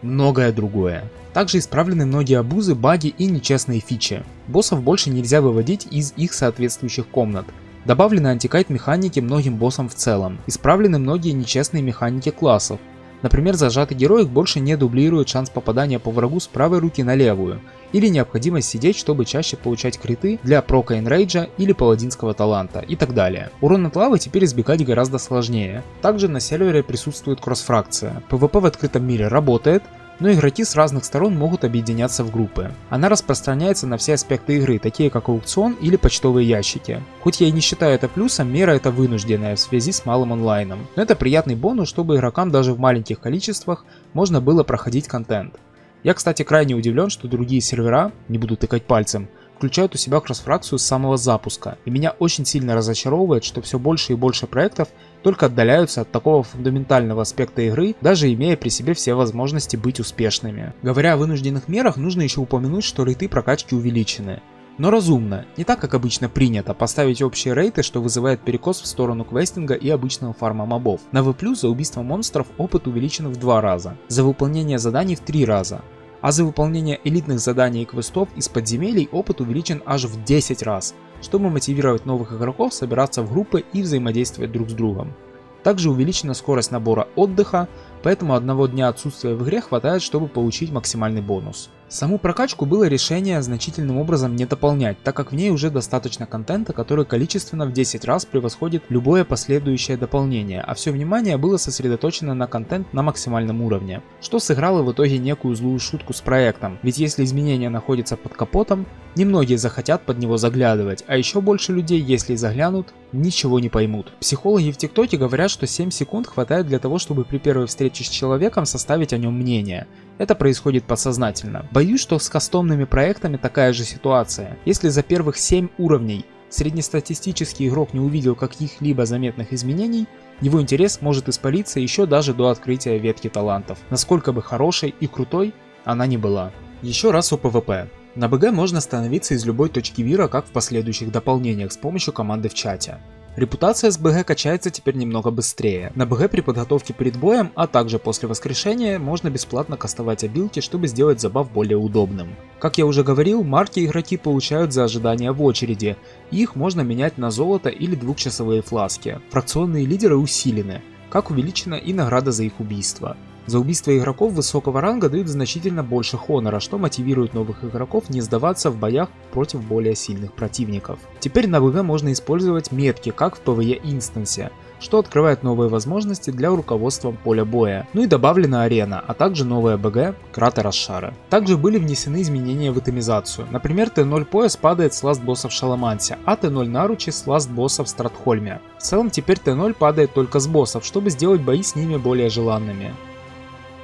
другое. Также исправлены многие абузы, баги и нечестные фичи. Боссов больше нельзя выводить из их соответствующих комнат. Добавлены антикайт механики многим боссам в целом. Исправлены многие нечестные механики классов. Например, зажатый героик больше не дублирует шанс попадания по врагу с правой руки на левую, или необходимость сидеть, чтобы чаще получать криты для прока энрейджа или паладинского таланта и так далее. Урон от лавы теперь избегать гораздо сложнее. Также на сервере присутствует кросс-фракция. PvP в открытом мире работает, но игроки с разных сторон могут объединяться в группы. Она распространяется на все аспекты игры, такие как аукцион или почтовые ящики. Хоть я и не считаю это плюсом, мера это вынужденная в связи с малым онлайном, но это приятный бонус, чтобы игрокам даже в маленьких количествах можно было проходить контент. Я, кстати, крайне удивлен, что другие сервера, не буду тыкать пальцем, включают у себя кросс-фракцию с самого запуска, и меня очень сильно разочаровывает, что все больше и больше проектов только отдаляются от такого фундаментального аспекта игры, даже имея при себе все возможности быть успешными. Говоря о вынужденных мерах, нужно еще упомянуть, что рейты прокачки увеличены. Но разумно, не так как обычно принято, поставить общие рейты, что вызывает перекос в сторону квестинга и обычного фарма мобов. На V+, за убийство монстров опыт увеличен в 2 раза, за выполнение заданий в 3 раза. А за выполнение элитных заданий и квестов из подземелий опыт увеличен аж в 10 раз, чтобы мотивировать новых игроков собираться в группы и взаимодействовать друг с другом. Также увеличена скорость набора отдыха, поэтому одного дня отсутствия в игре хватает, чтобы получить максимальный бонус. Саму прокачку было решение значительным образом не дополнять, так как в ней уже достаточно контента, который количественно в 10 раз превосходит любое последующее дополнение, а все внимание было сосредоточено на контент на максимальном уровне, что сыграло в итоге некую злую шутку с проектом, ведь если изменения находятся под капотом, немногие захотят под него заглядывать, а еще больше людей, если и заглянут, ничего не поймут. Психологи в ТикТоке говорят, что 7 секунд хватает для того, чтобы при первой встрече с человеком составить о нем мнение. Это происходит подсознательно. Боюсь, что с кастомными проектами такая же ситуация. Если за первых 7 уровней среднестатистический игрок не увидел каких-либо заметных изменений, его интерес может испариться еще даже до открытия ветки талантов, насколько бы хорошей и крутой она ни была. Еще раз о PvP. На БГ можно становиться из любой точки мира, как в последующих дополнениях с помощью команды в чате. Репутация с БГ качается теперь немного быстрее. На БГ при подготовке перед боем, а также после воскрешения можно бесплатно кастовать обилки, чтобы сделать забав более удобным. Как я уже говорил, марки игроки получают за ожидание в очереди, и их можно менять на золото или двухчасовые фласки. Фракционные лидеры усилены, как увеличена и награда за их убийство. За убийство игроков высокого ранга дают значительно больше хонора, что мотивирует новых игроков не сдаваться в боях против более сильных противников. Теперь на БГ можно использовать метки, как в PvE инстансе, что открывает новые возможности для руководства поля боя. Ну и добавлена арена, а также новая БГ Краты Расшары. Также были внесены изменения в итемизацию. Например, Т0 пояс падает с ласт босса в Шаламансе, а Т0 наручи с ласт босса в Стратхольме. В целом теперь Т0 падает только с боссов, чтобы сделать бои с ними более желанными.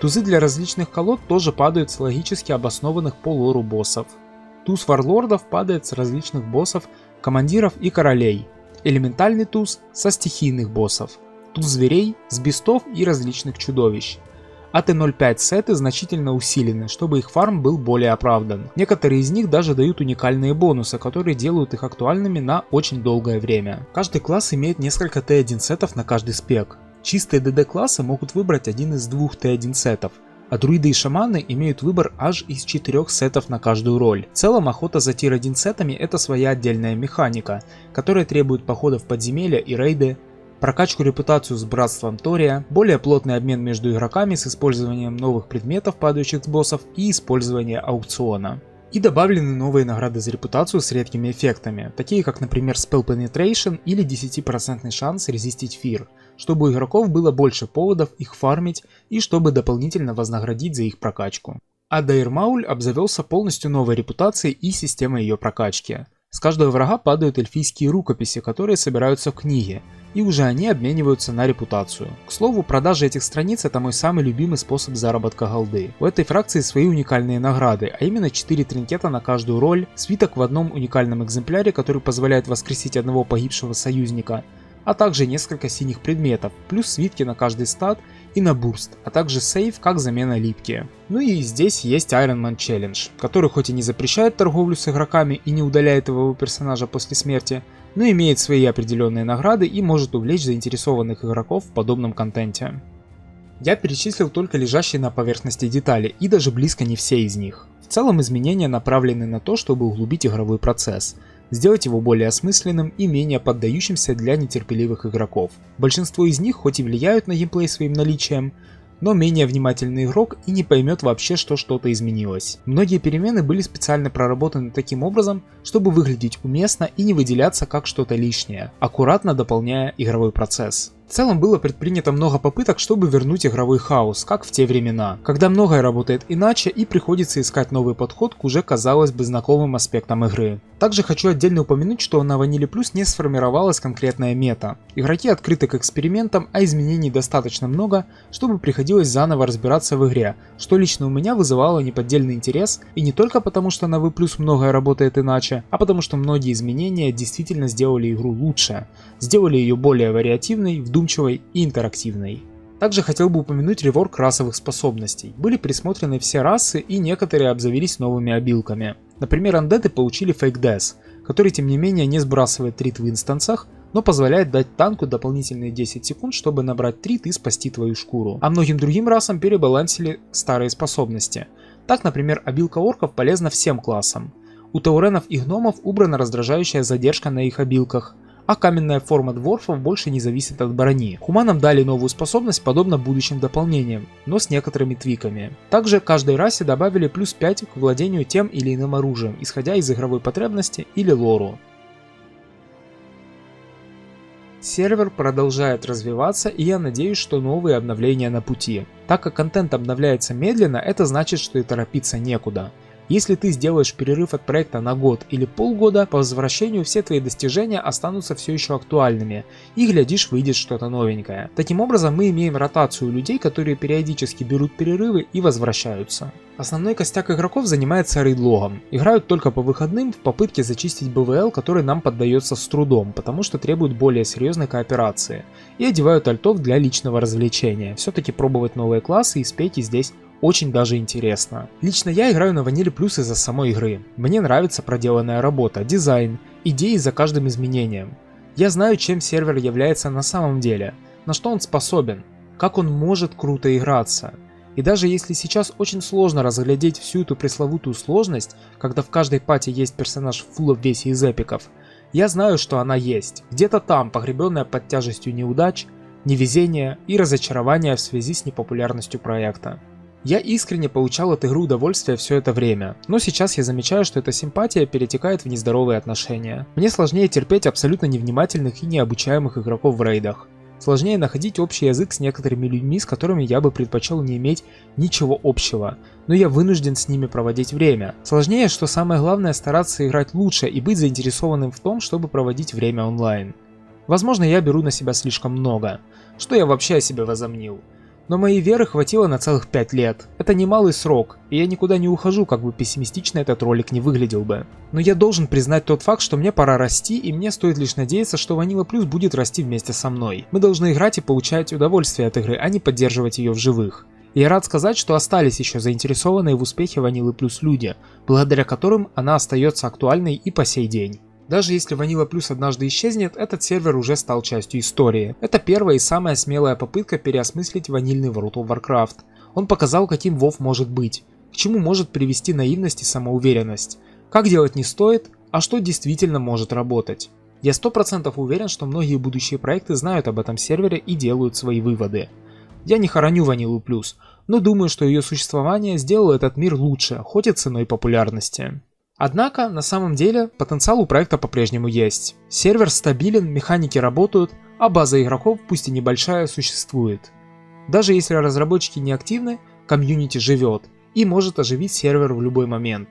Тузы для различных колод тоже падают с логически обоснованных по лору боссов. Туз варлордов падает с различных боссов, командиров и королей. Элементальный туз со стихийных боссов. Туз зверей с бестов и различных чудовищ. АТ-05 сеты значительно усилены, чтобы их фарм был более оправдан. Некоторые из них даже дают уникальные бонусы, которые делают их актуальными на очень долгое время. Каждый класс имеет несколько Т1 сетов на каждый спек. Чистые ДД классы могут выбрать один из 2 Т1 сетов, а друиды и шаманы имеют выбор аж из 4 сетов на каждую роль. В целом охота за тир 1 сетами это своя отдельная механика, которая требует походов в подземелья и рейды, прокачку репутацию с братством Тория, более плотный обмен между игроками с использованием новых предметов, падающих с боссов, и использование аукциона. И добавлены новые награды за репутацию с редкими эффектами, такие как, например, Spell Penetration или 10% шанс резистить Fear, чтобы у игроков было больше поводов их фармить и чтобы дополнительно вознаградить за их прокачку. А Дейр Мауль обзавелся полностью новой репутацией и системой ее прокачки. С каждого врага падают эльфийские рукописи, которые собираются в книге, и уже они обмениваются на репутацию. К слову, продажа этих страниц это мой самый любимый способ заработка голды. У этой фракции свои уникальные награды, а именно 4 тринкета на каждую роль, свиток в одном уникальном экземпляре, который позволяет воскресить одного погибшего союзника, а также несколько синих предметов, плюс свитки на каждый стат и на бурст, а также сейв как замена липки. Ну и здесь есть Iron Man Challenge, который хоть и не запрещает торговлю с игроками и не удаляет его персонажа после смерти, но имеет свои определенные награды и может увлечь заинтересованных игроков в подобном контенте. Я перечислил только лежащие на поверхности детали, и даже близко не все из них. В целом изменения направлены на то, чтобы углубить игровой процесс, сделать его более осмысленным и менее поддающимся для нетерпеливых игроков. Большинство из них хоть и влияют на геймплей своим наличием, но менее внимательный игрок и не поймет вообще, что что-то изменилось. Многие перемены были специально проработаны таким образом, чтобы выглядеть уместно и не выделяться как что-то лишнее, аккуратно дополняя игровой процесс. В В целом было предпринято много попыток, чтобы вернуть игровой хаос, как в те времена, когда многое работает иначе и приходится искать новый подход к уже, казалось бы, знакомым аспектам игры. Также хочу отдельно упомянуть, что на Vanilla Plus не сформировалась конкретная мета. Игроки открыты к экспериментам, а изменений достаточно много, чтобы приходилось заново разбираться в игре, что лично у меня вызывало неподдельный интерес, и не только потому, что на V+ многое работает иначе, а потому что многие изменения действительно сделали игру лучше, сделали ее более вариативной, вдумчивой и интерактивной. Также хотел бы упомянуть реворк расовых способностей. Были пересмотрены все расы и некоторые обзавелись новыми обилками. Например, андеды получили Fake Death, который тем не менее не сбрасывает трит в инстансах, но позволяет дать танку дополнительные 10 секунд, чтобы набрать трит и спасти твою шкуру. А многим другим расам перебалансили старые способности. Так, например, обилка орков полезна всем классам. У тауренов и гномов убрана раздражающая задержка на их обилках, а каменная форма дворфов больше не зависит от брони. Хуманам дали новую способность, подобно будущим дополнениям, но с некоторыми твиками. Также каждой расе добавили плюс 5 к владению тем или иным оружием, исходя из игровой потребности или лору. Сервер продолжает развиваться, и я надеюсь, что новые обновления на пути. Так как контент обновляется медленно, это значит, что и торопиться некуда. Если ты сделаешь перерыв от проекта на год или полгода, по возвращению все твои достижения останутся все еще актуальными, и глядишь, выйдет что-то новенькое. Таким образом, мы имеем ротацию людей, которые периодически берут перерывы и возвращаются. Основной костяк игроков занимается рейдлогом. Играют только по выходным в попытке зачистить БВЛ, который нам поддается с трудом, потому что требует более серьезной кооперации. И одевают альтов для личного развлечения. Все-таки пробовать новые классы и спеки здесь очень даже интересно. Лично я играю на Vanilla Plus из-за самой игры. Мне нравится проделанная работа, дизайн, идеи за каждым изменением. Я знаю, чем сервер является на самом деле, на что он способен, как он может круто играться. И даже если сейчас очень сложно разглядеть всю эту пресловутую сложность, когда в каждой пати есть персонаж в фулл-обвесе из эпиков, я знаю, что она есть, где-то там, погребенная под тяжестью неудач, невезения и разочарования в связи с непопулярностью проекта. Я искренне получал от игры удовольствие все это время, но сейчас я замечаю, что эта симпатия перетекает в нездоровые отношения. Мне сложнее терпеть абсолютно невнимательных и необучаемых игроков в рейдах. Сложнее находить общий язык с некоторыми людьми, с которыми я бы предпочел не иметь ничего общего, но я вынужден с ними проводить время. Сложнее, что самое главное, стараться играть лучше и быть заинтересованным в том, чтобы проводить время онлайн. Возможно, я беру на себя слишком много. Что я вообще о себе возомнил? Но моей веры хватило на целых 5 лет. Это немалый срок, и я никуда не ухожу, как бы пессимистично этот ролик не выглядел бы. Но я должен признать тот факт, что мне пора расти, и мне стоит лишь надеяться, что Vanilla Plus будет расти вместе со мной. Мы должны играть и получать удовольствие от игры, а не поддерживать ее в живых. И я рад сказать, что остались еще заинтересованные в успехе Vanilla Plus люди, благодаря которым она остается актуальной и по сей день. Даже если Vanilla Plus однажды исчезнет, этот сервер уже стал частью истории. Это первая и самая смелая попытка переосмыслить ванильный World of Warcraft. Он показал, каким WoW может быть, к чему может привести наивность и самоуверенность, как делать не стоит, а что действительно может работать. Я 100% уверен, что многие будущие проекты знают об этом сервере и делают свои выводы. Я не хороню Vanilla Plus, но думаю, что ее существование сделало этот мир лучше, хоть и ценой популярности. Однако, на самом деле, потенциал у проекта по-прежнему есть. Сервер стабилен, механики работают, а база игроков, пусть и небольшая, существует. Даже если разработчики не активны, комьюнити живет и может оживить сервер в любой момент.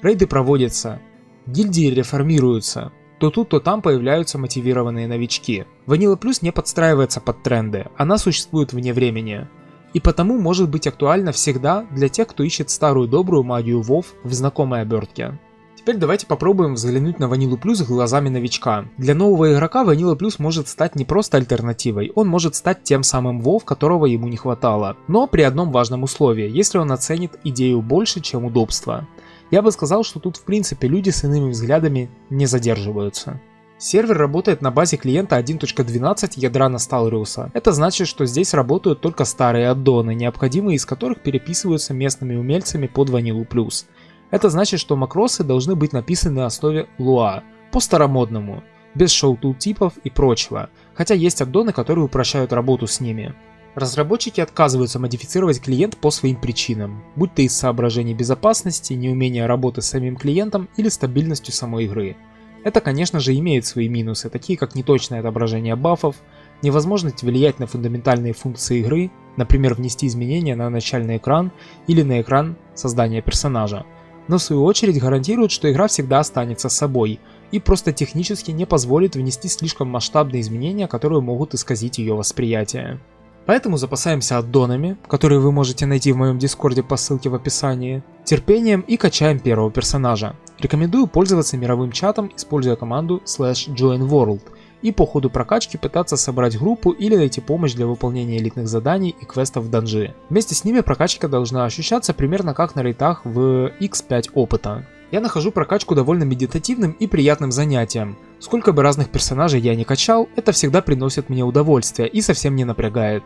Рейды проводятся, гильдии реформируются, то тут, то там появляются мотивированные новички. Vanilla Plus не подстраивается под тренды, она существует вне времени. И потому может быть актуальна всегда для тех, кто ищет старую добрую магию WoW в знакомой обертке. Теперь давайте попробуем взглянуть на Vanilla Plus глазами новичка. Для нового игрока Vanilla Plus может стать не просто альтернативой, он может стать тем самым WoW, которого ему не хватало. Но при одном важном условии, если он оценит идею больше, чем удобство. Я бы сказал, что тут в принципе люди с иными взглядами не задерживаются. Сервер работает на базе клиента 1.12 ядра Nostalrius. Это значит, что здесь работают только старые аддоны, необходимые из которых переписываются местными умельцами под Vanilla Plus. Это значит, что макросы должны быть написаны на основе Lua, по-старомодному, без шоу-тултипов и прочего, хотя есть аддоны, которые упрощают работу с ними. Разработчики отказываются модифицировать клиент по своим причинам, будь то из соображений безопасности, неумения работы с самим клиентом или стабильностью самой игры. Это, конечно же, имеет свои минусы, такие как неточное отображение бафов, невозможность влиять на фундаментальные функции игры, например, внести изменения на начальный экран или на экран создания персонажа. Но в свою очередь гарантирует, что игра всегда останется собой и просто технически не позволит внести слишком масштабные изменения, которые могут исказить ее восприятие. Поэтому запасаемся аддонами, которые вы можете найти в моем дискорде по ссылке в описании, терпением и качаем первого персонажа. Рекомендую пользоваться мировым чатом, используя команду /joinworld, и по ходу прокачки пытаться собрать группу или найти помощь для выполнения элитных заданий и квестов в данжи. Вместе с ними прокачка должна ощущаться примерно как на рейтах в x5 опыта. Я нахожу прокачку довольно медитативным и приятным занятием. Сколько бы разных персонажей я ни качал, это всегда приносит мне удовольствие и совсем не напрягает.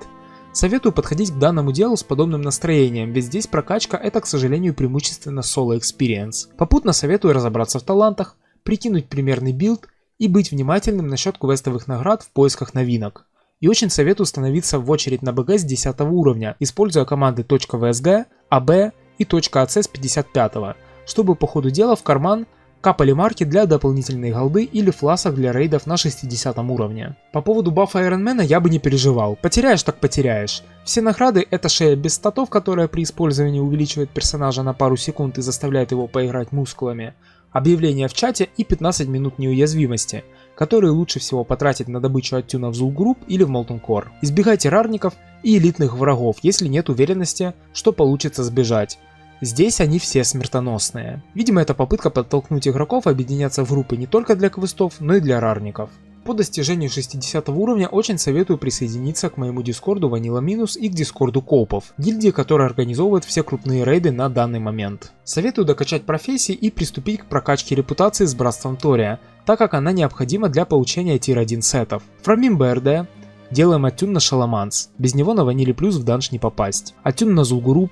Советую подходить к данному делу с подобным настроением, ведь здесь прокачка это, к сожалению, преимущественно соло-экспириенс. Попутно советую разобраться в талантах, прикинуть примерный билд и быть внимательным насчет квестовых наград в поисках новинок. И очень советую становиться в очередь на БГ с 10 уровня, используя команды .vsg, AB и .ac с 55, чтобы по ходу дела в карман капали марки для дополнительной голды или фласок для рейдов на 60 уровне. По поводу бафа Айронмена я бы не переживал, потеряешь так потеряешь. Все награды это шея без статов, которая при использовании увеличивает персонажа на пару секунд и заставляет его поиграть мускулами, объявления в чате и 15 минут неуязвимости, которые лучше всего потратить на добычу аттюна в Zul'Group или в Molten Core. Избегайте рарников и элитных врагов, если нет уверенности, что получится сбежать. Здесь они все смертоносные. Видимо, это попытка подтолкнуть игроков объединяться в группы не только для квестов, но и для рарников. По достижению 60 уровня очень советую присоединиться к моему дискорду Vanilla Minus и к дискорду Коупов, гильдии, которая организовывает все крупные рейды на данный момент. Советую докачать профессии и приступить к прокачке репутации с Братством Тория, так как она необходима для получения тир 1 сетов. Фармим БРД, делаем аттюн на Шаламанс, без него на Vanilla Plus в данж не попасть. Аттюн на Zul'Group,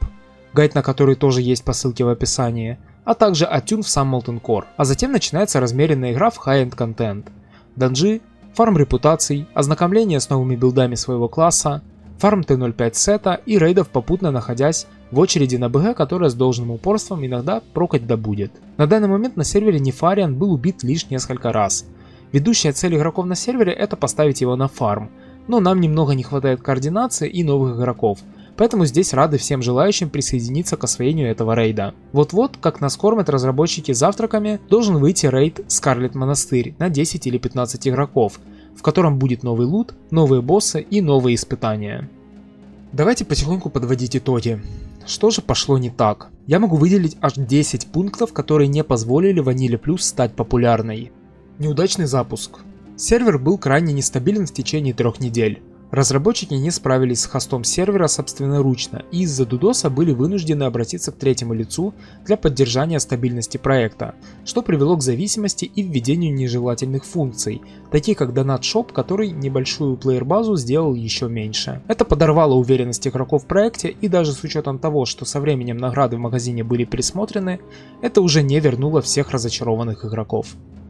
гайд на который тоже есть по ссылке в описании, а также аттюн в сам Molten Core. А затем начинается размеренная игра в high-end контент. Данжи, фарм репутаций, ознакомление с новыми билдами своего класса, фарм Т-05 сета и рейдов, попутно находясь в очереди на БГ, которая с должным упорством иногда прокать добудет. На данный момент на сервере Нефариан был убит лишь несколько раз. Ведущая цель игроков на сервере это поставить его на фарм, но нам немного не хватает координации и новых игроков, поэтому здесь рады всем желающим присоединиться к освоению этого рейда. Вот-вот, как нас кормят разработчики завтраками, должен выйти рейд Скарлет Монастырь на 10 или 15 игроков, в котором будет новый лут, новые боссы и новые испытания. Давайте потихоньку подводить итоги. Что же пошло не так? Я могу выделить аж 10 пунктов, которые не позволили Vanilla Plus стать популярной. Неудачный запуск. Сервер был крайне нестабилен в течение 3 недель. Разработчики не справились с хостом сервера собственноручно и из-за дудоса были вынуждены обратиться к третьему лицу для поддержания стабильности проекта, что привело к зависимости и введению нежелательных функций, таких как Donut Shop, который небольшую плеер-базу сделал еще меньше. Это подорвало уверенность игроков в проекте, и даже с учетом того, что со временем награды в магазине были пересмотрены, это уже не вернуло всех разочарованных игроков.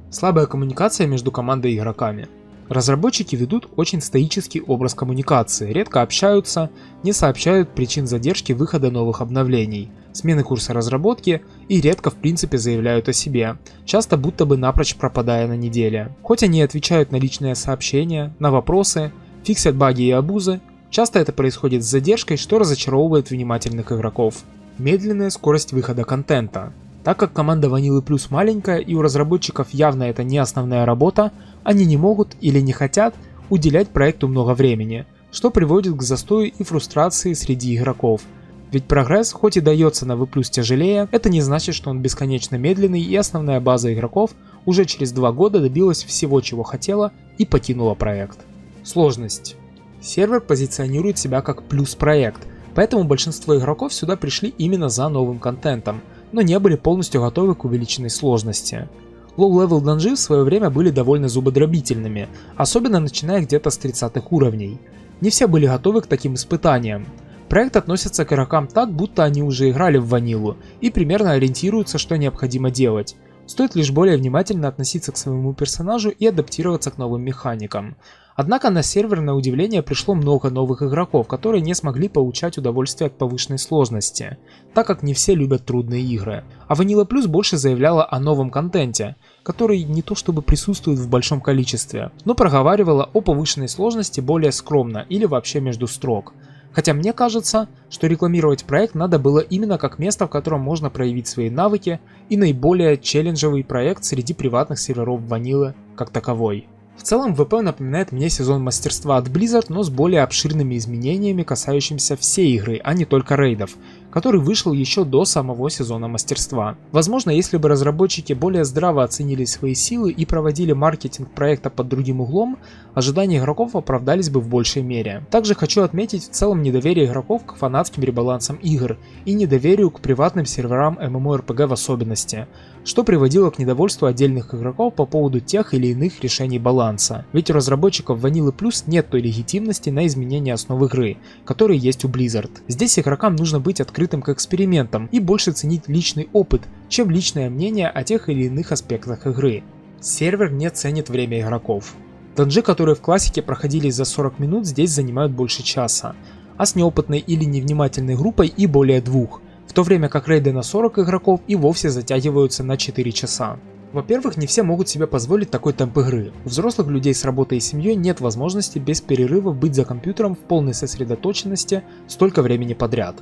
Слабая коммуникация между командой и игроками. Разработчики ведут очень стоический образ коммуникации, редко общаются, не сообщают причин задержки выхода новых обновлений, смены курса разработки и редко в принципе заявляют о себе, часто будто бы напрочь пропадая на неделе. Хоть они отвечают на личные сообщения, на вопросы, фиксят баги и абузы, часто это происходит с задержкой, что разочаровывает внимательных игроков. Медленная скорость выхода контента. Так как команда Vanilla Plus маленькая и у разработчиков явно это не основная работа, они не могут или не хотят уделять проекту много времени, что приводит к застою и фрустрации среди игроков. Ведь прогресс, хоть и дается на V+ тяжелее, это не значит, что он бесконечно медленный, и основная база игроков уже через 2 года добилась всего, чего хотела, и покинула проект. Сложность. Сервер позиционирует себя как плюс-проект, поэтому большинство игроков сюда пришли именно за новым контентом, но не были полностью готовы к увеличенной сложности. Low-level данжи в свое время были довольно зубодробительными, особенно начиная где-то с 30-х уровней. Не все были готовы к таким испытаниям. Проект относится к игрокам так, будто они уже играли в ванилу и примерно ориентируются, что необходимо делать. Стоит лишь более внимательно относиться к своему персонажу и адаптироваться к новым механикам. Однако на сервер, на удивление, пришло много новых игроков, которые не смогли получать удовольствие от повышенной сложности, так как не все любят трудные игры. А Vanilla Plus больше заявляла о новом контенте, который не то чтобы присутствует в большом количестве, но проговаривала о повышенной сложности более скромно или вообще между строк. Хотя мне кажется, что рекламировать проект надо было именно как место, в котором можно проявить свои навыки, и наиболее челленджевый проект среди приватных серверов Vanilla как таковой. В целом ВП напоминает мне сезон мастерства от Blizzard, но с более обширными изменениями, касающимися всей игры, а не только рейдов, который вышел еще до самого сезона мастерства. Возможно, если бы разработчики более здраво оценили свои силы и проводили маркетинг проекта под другим углом, ожидания игроков оправдались бы в большей мере. Также хочу отметить в целом недоверие игроков к фанатским ребалансам игр и недоверию к приватным серверам MMORPG в особенности, что приводило к недовольству отдельных игроков по поводу тех или иных решений баланса. Ведь у разработчиков Vanilla Plus нет той легитимности на изменение основ игры, которые есть у Blizzard. Здесь игрокам нужно быть открытым к экспериментам и больше ценить личный опыт, чем личное мнение о тех или иных аспектах игры. Сервер не ценит время игроков. Данжи, которые в классике проходились за 40 минут, здесь занимают больше часа, а с неопытной или невнимательной группой и более 2. В то время как рейды на 40 игроков и вовсе затягиваются на 4 часа. Во-первых, не все могут себе позволить такой темп игры. У взрослых людей с работой и семьей нет возможности без перерывов быть за компьютером в полной сосредоточенности столько времени подряд.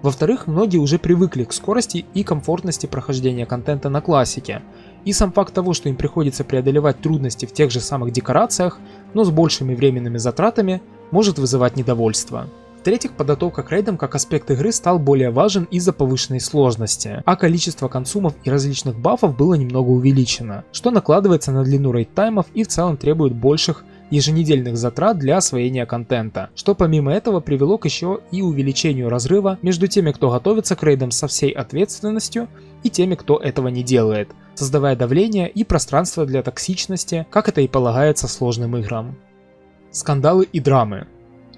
Во-вторых, многие уже привыкли к скорости и комфортности прохождения контента на классике, и сам факт того, что им приходится преодолевать трудности в тех же самых декорациях, но с большими временными затратами, может вызывать недовольство. В-третьих, подготовка к рейдам как аспект игры стал более важен из-за повышенной сложности, а количество консумов и различных бафов было немного увеличено, что накладывается на длину рейд-таймов и в целом требует больших еженедельных затрат для освоения контента, что помимо этого привело к еще и увеличению разрыва между теми, кто готовится к рейдам со всей ответственностью, и теми, кто этого не делает, создавая давление и пространство для токсичности, как это и полагается сложным играм. Скандалы и драмы.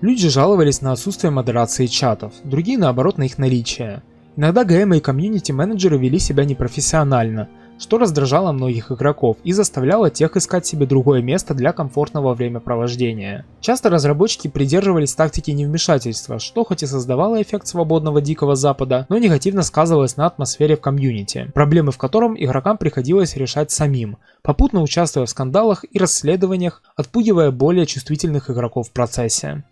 Люди жаловались на отсутствие модерации чатов, другие наоборот на их наличие. Иногда ГМ и комьюнити-менеджеры вели себя непрофессионально, что раздражало многих игроков и заставляло тех искать себе другое место для комфортного времяпровождения. Часто разработчики придерживались тактики невмешательства, что хоть и создавало эффект свободного Дикого Запада, но негативно сказывалось на атмосфере в комьюнити, проблемы в котором игрокам приходилось решать самим, попутно участвуя в скандалах и расследованиях, отпугивая более чувствительных игроков в процессе.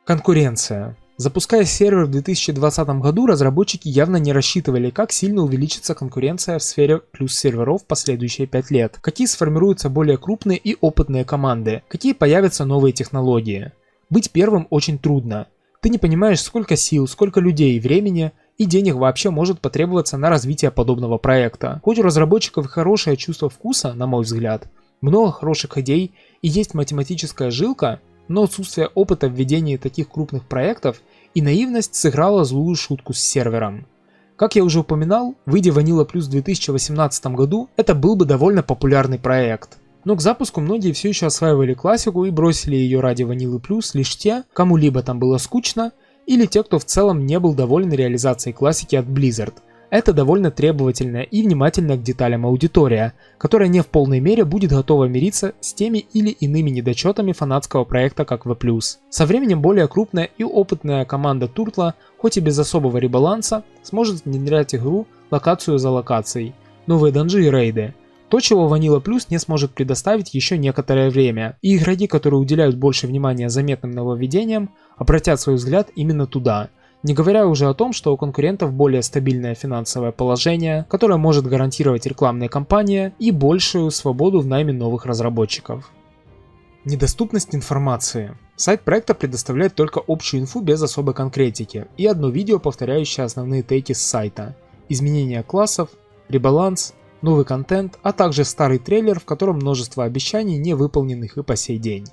Конкуренция. Запуская сервер в 2020 году, разработчики явно не рассчитывали, как сильно увеличится конкуренция в сфере плюс серверов в последующие 5 лет, какие сформируются более крупные и опытные команды, какие появятся новые технологии. Быть первым очень трудно. Ты не понимаешь, сколько сил, сколько людей, времени и денег вообще может потребоваться на развитие подобного проекта. Хоть у разработчиков хорошее чувство вкуса, на мой взгляд, много хороших идей и есть математическая жилка, но отсутствие опыта в ведении таких крупных проектов и наивность сыграла злую шутку с сервером. Как я уже упоминал, выйдя Vanilla Plus в 2018 году, это был бы довольно популярный проект. Но к запуску многие все еще осваивали классику и бросили ее ради Vanilla Plus лишь те, кому либо там было скучно, или те, кто в целом не был доволен реализацией классики от Blizzard. Это довольно требовательная и внимательная к деталям аудитория, которая не в полной мере будет готова мириться с теми или иными недочетами фанатского проекта как V+. Со временем более крупная и опытная команда Туртла, хоть и без особого ребаланса, сможет внедрять игру локацию за локацией, новые данжи и рейды. То, чего Vanilla Plus не сможет предоставить еще некоторое время, и игроки, которые уделяют больше внимания заметным нововведениям, обратят свой взгляд именно туда. Не говоря уже о том, что у конкурентов более стабильное финансовое положение, которое может гарантировать рекламные кампании и большую свободу в найме новых разработчиков. Недоступность информации. Сайт проекта предоставляет только общую инфу без особой конкретики и одно видео, повторяющее основные тейки с сайта. Изменение классов, ребаланс, новый контент, а также старый трейлер, в котором множество обещаний, не выполненных и по сей день.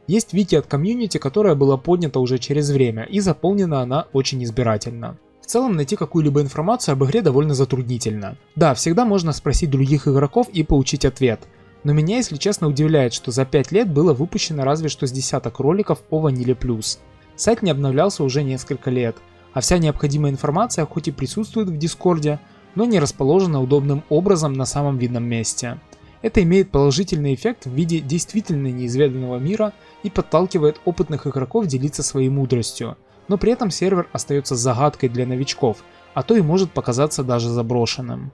Есть вики от комьюнити, которая была поднята уже через время, и заполнена она очень избирательно. В целом найти какую-либо информацию об игре довольно затруднительно. Да, всегда можно спросить других игроков и получить ответ, но меня, если честно, удивляет, что за 5 лет было выпущено разве что с десяток роликов о Vanilla Plus. Сайт не обновлялся уже несколько лет, а вся необходимая информация хоть и присутствует в Дискорде, но не расположена удобным образом на самом видном месте. Это имеет положительный эффект в виде действительно неизведанного мира и подталкивает опытных игроков делиться своей мудростью, но при этом сервер остается загадкой для новичков, а то и может показаться даже заброшенным.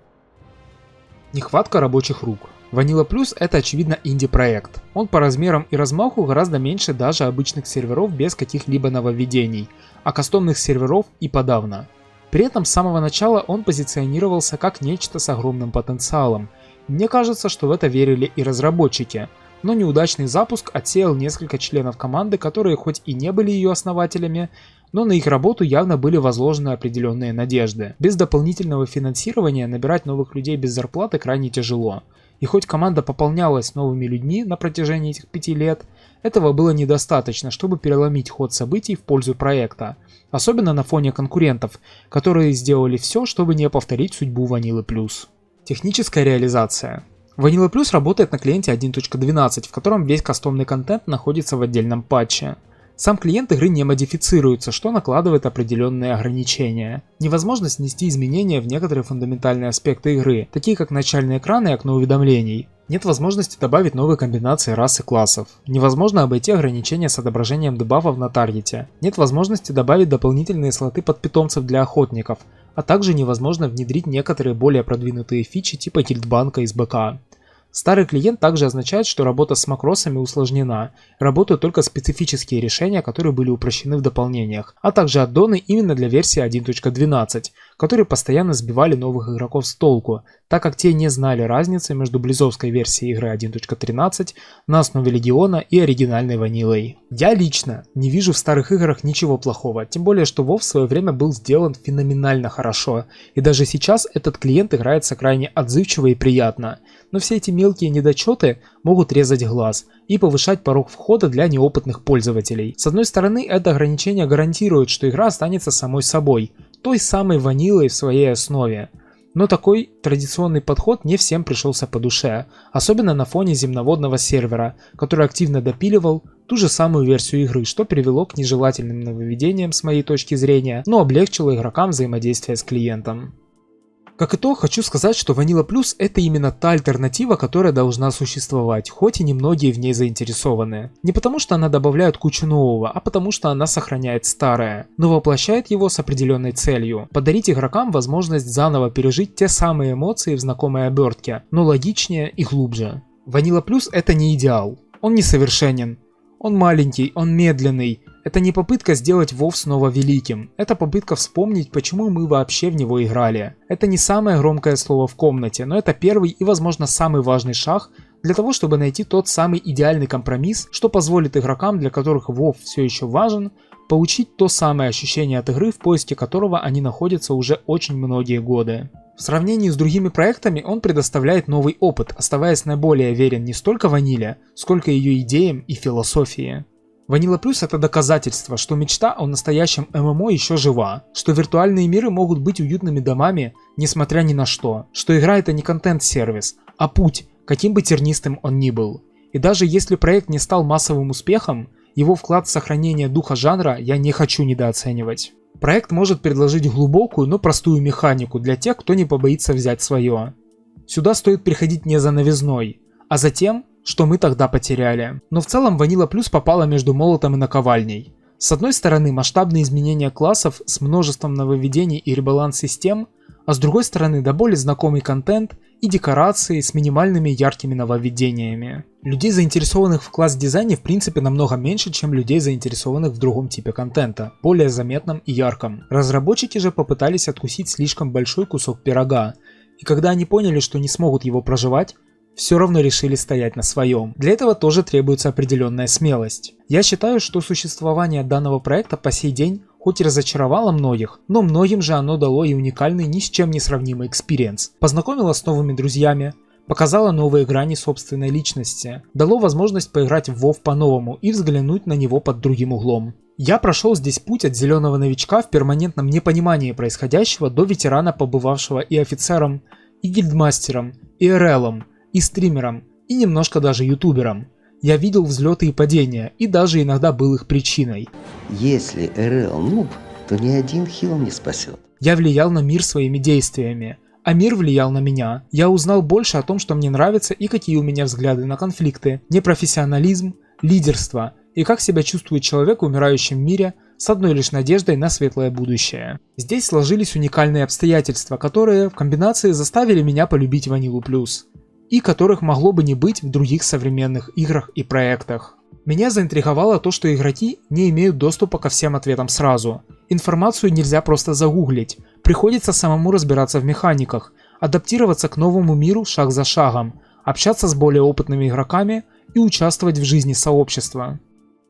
Нехватка рабочих рук. Vanilla Plus это очевидно инди-проект. Он по размерам и размаху гораздо меньше даже обычных серверов без каких-либо нововведений, а кастомных серверов и подавно. При этом с самого начала он позиционировался как нечто с огромным потенциалом. Мне кажется, что в это верили и разработчики, но неудачный запуск отсеял несколько членов команды, которые хоть и не были ее основателями, но на их работу явно были возложены определенные надежды. Без дополнительного финансирования набирать новых людей без зарплаты крайне тяжело. И хоть команда пополнялась новыми людьми на протяжении этих 5 лет, этого было недостаточно, чтобы переломить ход событий в пользу проекта, особенно на фоне конкурентов, которые сделали все, чтобы не повторить судьбу Vanilla Plus. Техническая реализация. Vanilla Plus работает на клиенте 1.12, в котором весь кастомный контент находится в отдельном патче. Сам клиент игры не модифицируется, что накладывает определенные ограничения. Невозможность внести изменения в некоторые фундаментальные аспекты игры, такие как начальный экран и окно уведомлений. Нет возможности добавить новые комбинации рас и классов. Невозможно обойти ограничения с отображением дебафов на таргете. Нет возможности добавить дополнительные слоты под питомцев для охотников, а также невозможно внедрить некоторые более продвинутые фичи типа гильдбанка из БК. Старый клиент также означает, что работа с макросами усложнена, работают только специфические решения, которые были упрощены в дополнениях, а также аддоны именно для версии 1.12, которые постоянно сбивали новых игроков с толку, так как те не знали разницы между близовской версией игры 1.13 на основе Легиона и оригинальной ванилой. Я лично не вижу в старых играх ничего плохого, тем более что WoW в свое время был сделан феноменально хорошо, и даже сейчас этот клиент играется крайне отзывчиво и приятно, но все эти мелкие недочеты могут резать глаз и повышать порог входа для неопытных пользователей. С одной стороны, это ограничение гарантирует, что игра останется самой собой, той самой ванилой в своей основе. Но такой традиционный подход не всем пришелся по душе, особенно на фоне земноводного сервера, который активно допиливал ту же самую версию игры, что привело к нежелательным нововведениям с моей точки зрения, но облегчило игрокам взаимодействие с клиентом. Как итог, хочу сказать, что Vanilla Plus это именно та альтернатива, которая должна существовать, хоть и немногие в ней заинтересованы. Не потому что она добавляет кучу нового, а потому что она сохраняет старое, но воплощает его с определенной целью – подарить игрокам возможность заново пережить те самые эмоции в знакомой обертке, но логичнее и глубже. Vanilla Plus это не идеал, он несовершенен, он маленький, он медленный. Это не попытка сделать WoW снова великим, это попытка вспомнить, почему мы вообще в него играли. Это не самое громкое слово в комнате, но это первый и, возможно, самый важный шаг для того, чтобы найти тот самый идеальный компромисс, что позволит игрокам, для которых WoW все еще важен, получить то самое ощущение от игры, в поиске которого они находятся уже очень многие годы. В сравнении с другими проектами он предоставляет новый опыт, оставаясь наиболее верен не столько ваниле, сколько ее идеям и философии. Vanilla Plus это доказательство, что мечта о настоящем ММО еще жива, что виртуальные миры могут быть уютными домами, несмотря ни на что игра это не контент-сервис, а путь, каким бы тернистым он ни был. И даже если проект не стал массовым успехом, его вклад в сохранение духа жанра я не хочу недооценивать. Проект может предложить глубокую, но простую механику для тех, кто не побоится взять свое. Сюда стоит приходить не за новизной, а за тем, что мы тогда потеряли. Но в целом Vanilla Plus попала между молотом и наковальней. С одной стороны масштабные изменения классов с множеством нововведений и ребаланс систем, а с другой стороны до боли знакомый контент и декорации с минимальными яркими нововведениями. Людей, заинтересованных в класс-дизайне, в принципе намного меньше, чем людей, заинтересованных в другом типе контента, более заметном и ярком. Разработчики же попытались откусить слишком большой кусок пирога, и когда они поняли, что не смогут его проживать, все равно решили стоять на своем. Для этого тоже требуется определенная смелость. Я считаю, что существование данного проекта по сей день хоть и разочаровало многих, но многим же оно дало и уникальный, ни с чем не сравнимый экспириенс. Познакомило с новыми друзьями, показало новые грани собственной личности, дало возможность поиграть в WoW по-новому и взглянуть на него под другим углом. Я прошел здесь путь от зеленого новичка в перманентном непонимании происходящего до ветерана, побывавшего и офицером, и гильдмастером, и РЛом, и стримером, и немножко даже ютубером. Я видел взлеты и падения, и даже иногда был их причиной. Если РЛ нуб, то ни один хил не спасет. Я влиял на мир своими действиями, А мир влиял на меня. Я узнал больше о том, что мне нравится и какие у меня взгляды на конфликты, непрофессионализм, лидерство и как себя чувствует человек в умирающем мире с одной лишь надеждой на светлое будущее. Здесь сложились уникальные обстоятельства, которые в комбинации заставили меня полюбить Vanilla Plus, и которых могло бы не быть в других современных играх и проектах. Меня заинтриговало то, что игроки не имеют доступа ко всем ответам сразу. Информацию нельзя просто загуглить, приходится самому разбираться в механиках, адаптироваться к новому миру шаг за шагом, общаться с более опытными игроками и участвовать в жизни сообщества.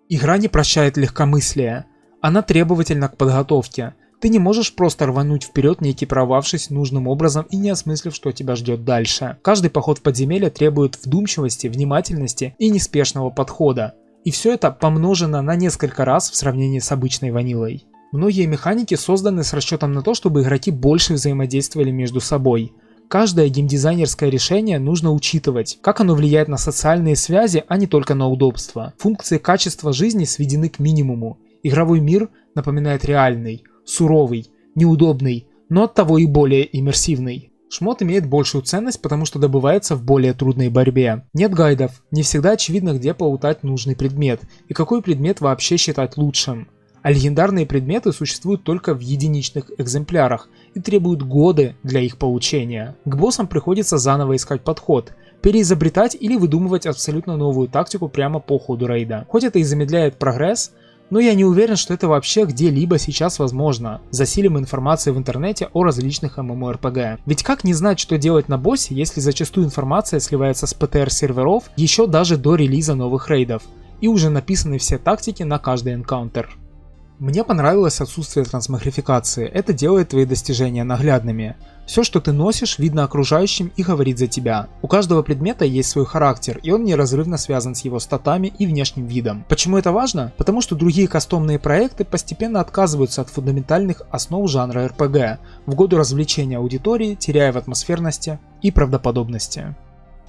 Игра не прощает легкомыслия, она требовательна к подготовке. Ты не можешь просто рвануть вперед, не экипировавшись нужным образом и не осмыслив, что тебя ждет дальше. Каждый поход в подземелье требует вдумчивости, внимательности и неспешного подхода. И все это помножено на несколько раз в сравнении с обычной ванилой. Многие механики созданы с расчетом на то, чтобы игроки больше взаимодействовали между собой. Каждое геймдизайнерское решение нужно учитывать, как оно влияет на социальные связи, а не только на удобство. Функции качества жизни сведены к минимуму. Игровой мир напоминает реальный, суровый, неудобный, но оттого и более иммерсивный. Шмот имеет большую ценность, потому что добывается в более трудной борьбе. Нет гайдов, не всегда очевидно, где полутать нужный предмет и какой предмет вообще считать лучшим. А легендарные предметы существуют только в единичных экземплярах и требуют годы для их получения. К боссам приходится заново искать подход, переизобретать или выдумывать абсолютно новую тактику прямо по ходу рейда. Хоть это и замедляет прогресс, но я не уверен, что это вообще где-либо сейчас возможно. Засилим информации в интернете о различных MMORPG. Ведь как не знать, что делать на боссе, если зачастую информация сливается с ПТР-серверов еще даже до релиза новых рейдов, и уже написаны все тактики на каждый энкаунтер. Мне понравилось отсутствие трансмагрификации, это делает твои достижения наглядными. Все, что ты носишь, видно окружающим и говорит за тебя. У каждого предмета есть свой характер, и он неразрывно связан с его статами и внешним видом. Почему это важно? Потому что другие кастомные проекты постепенно отказываются от фундаментальных основ жанра RPG, в угоду развлечения аудитории, теряя в атмосферности и правдоподобности.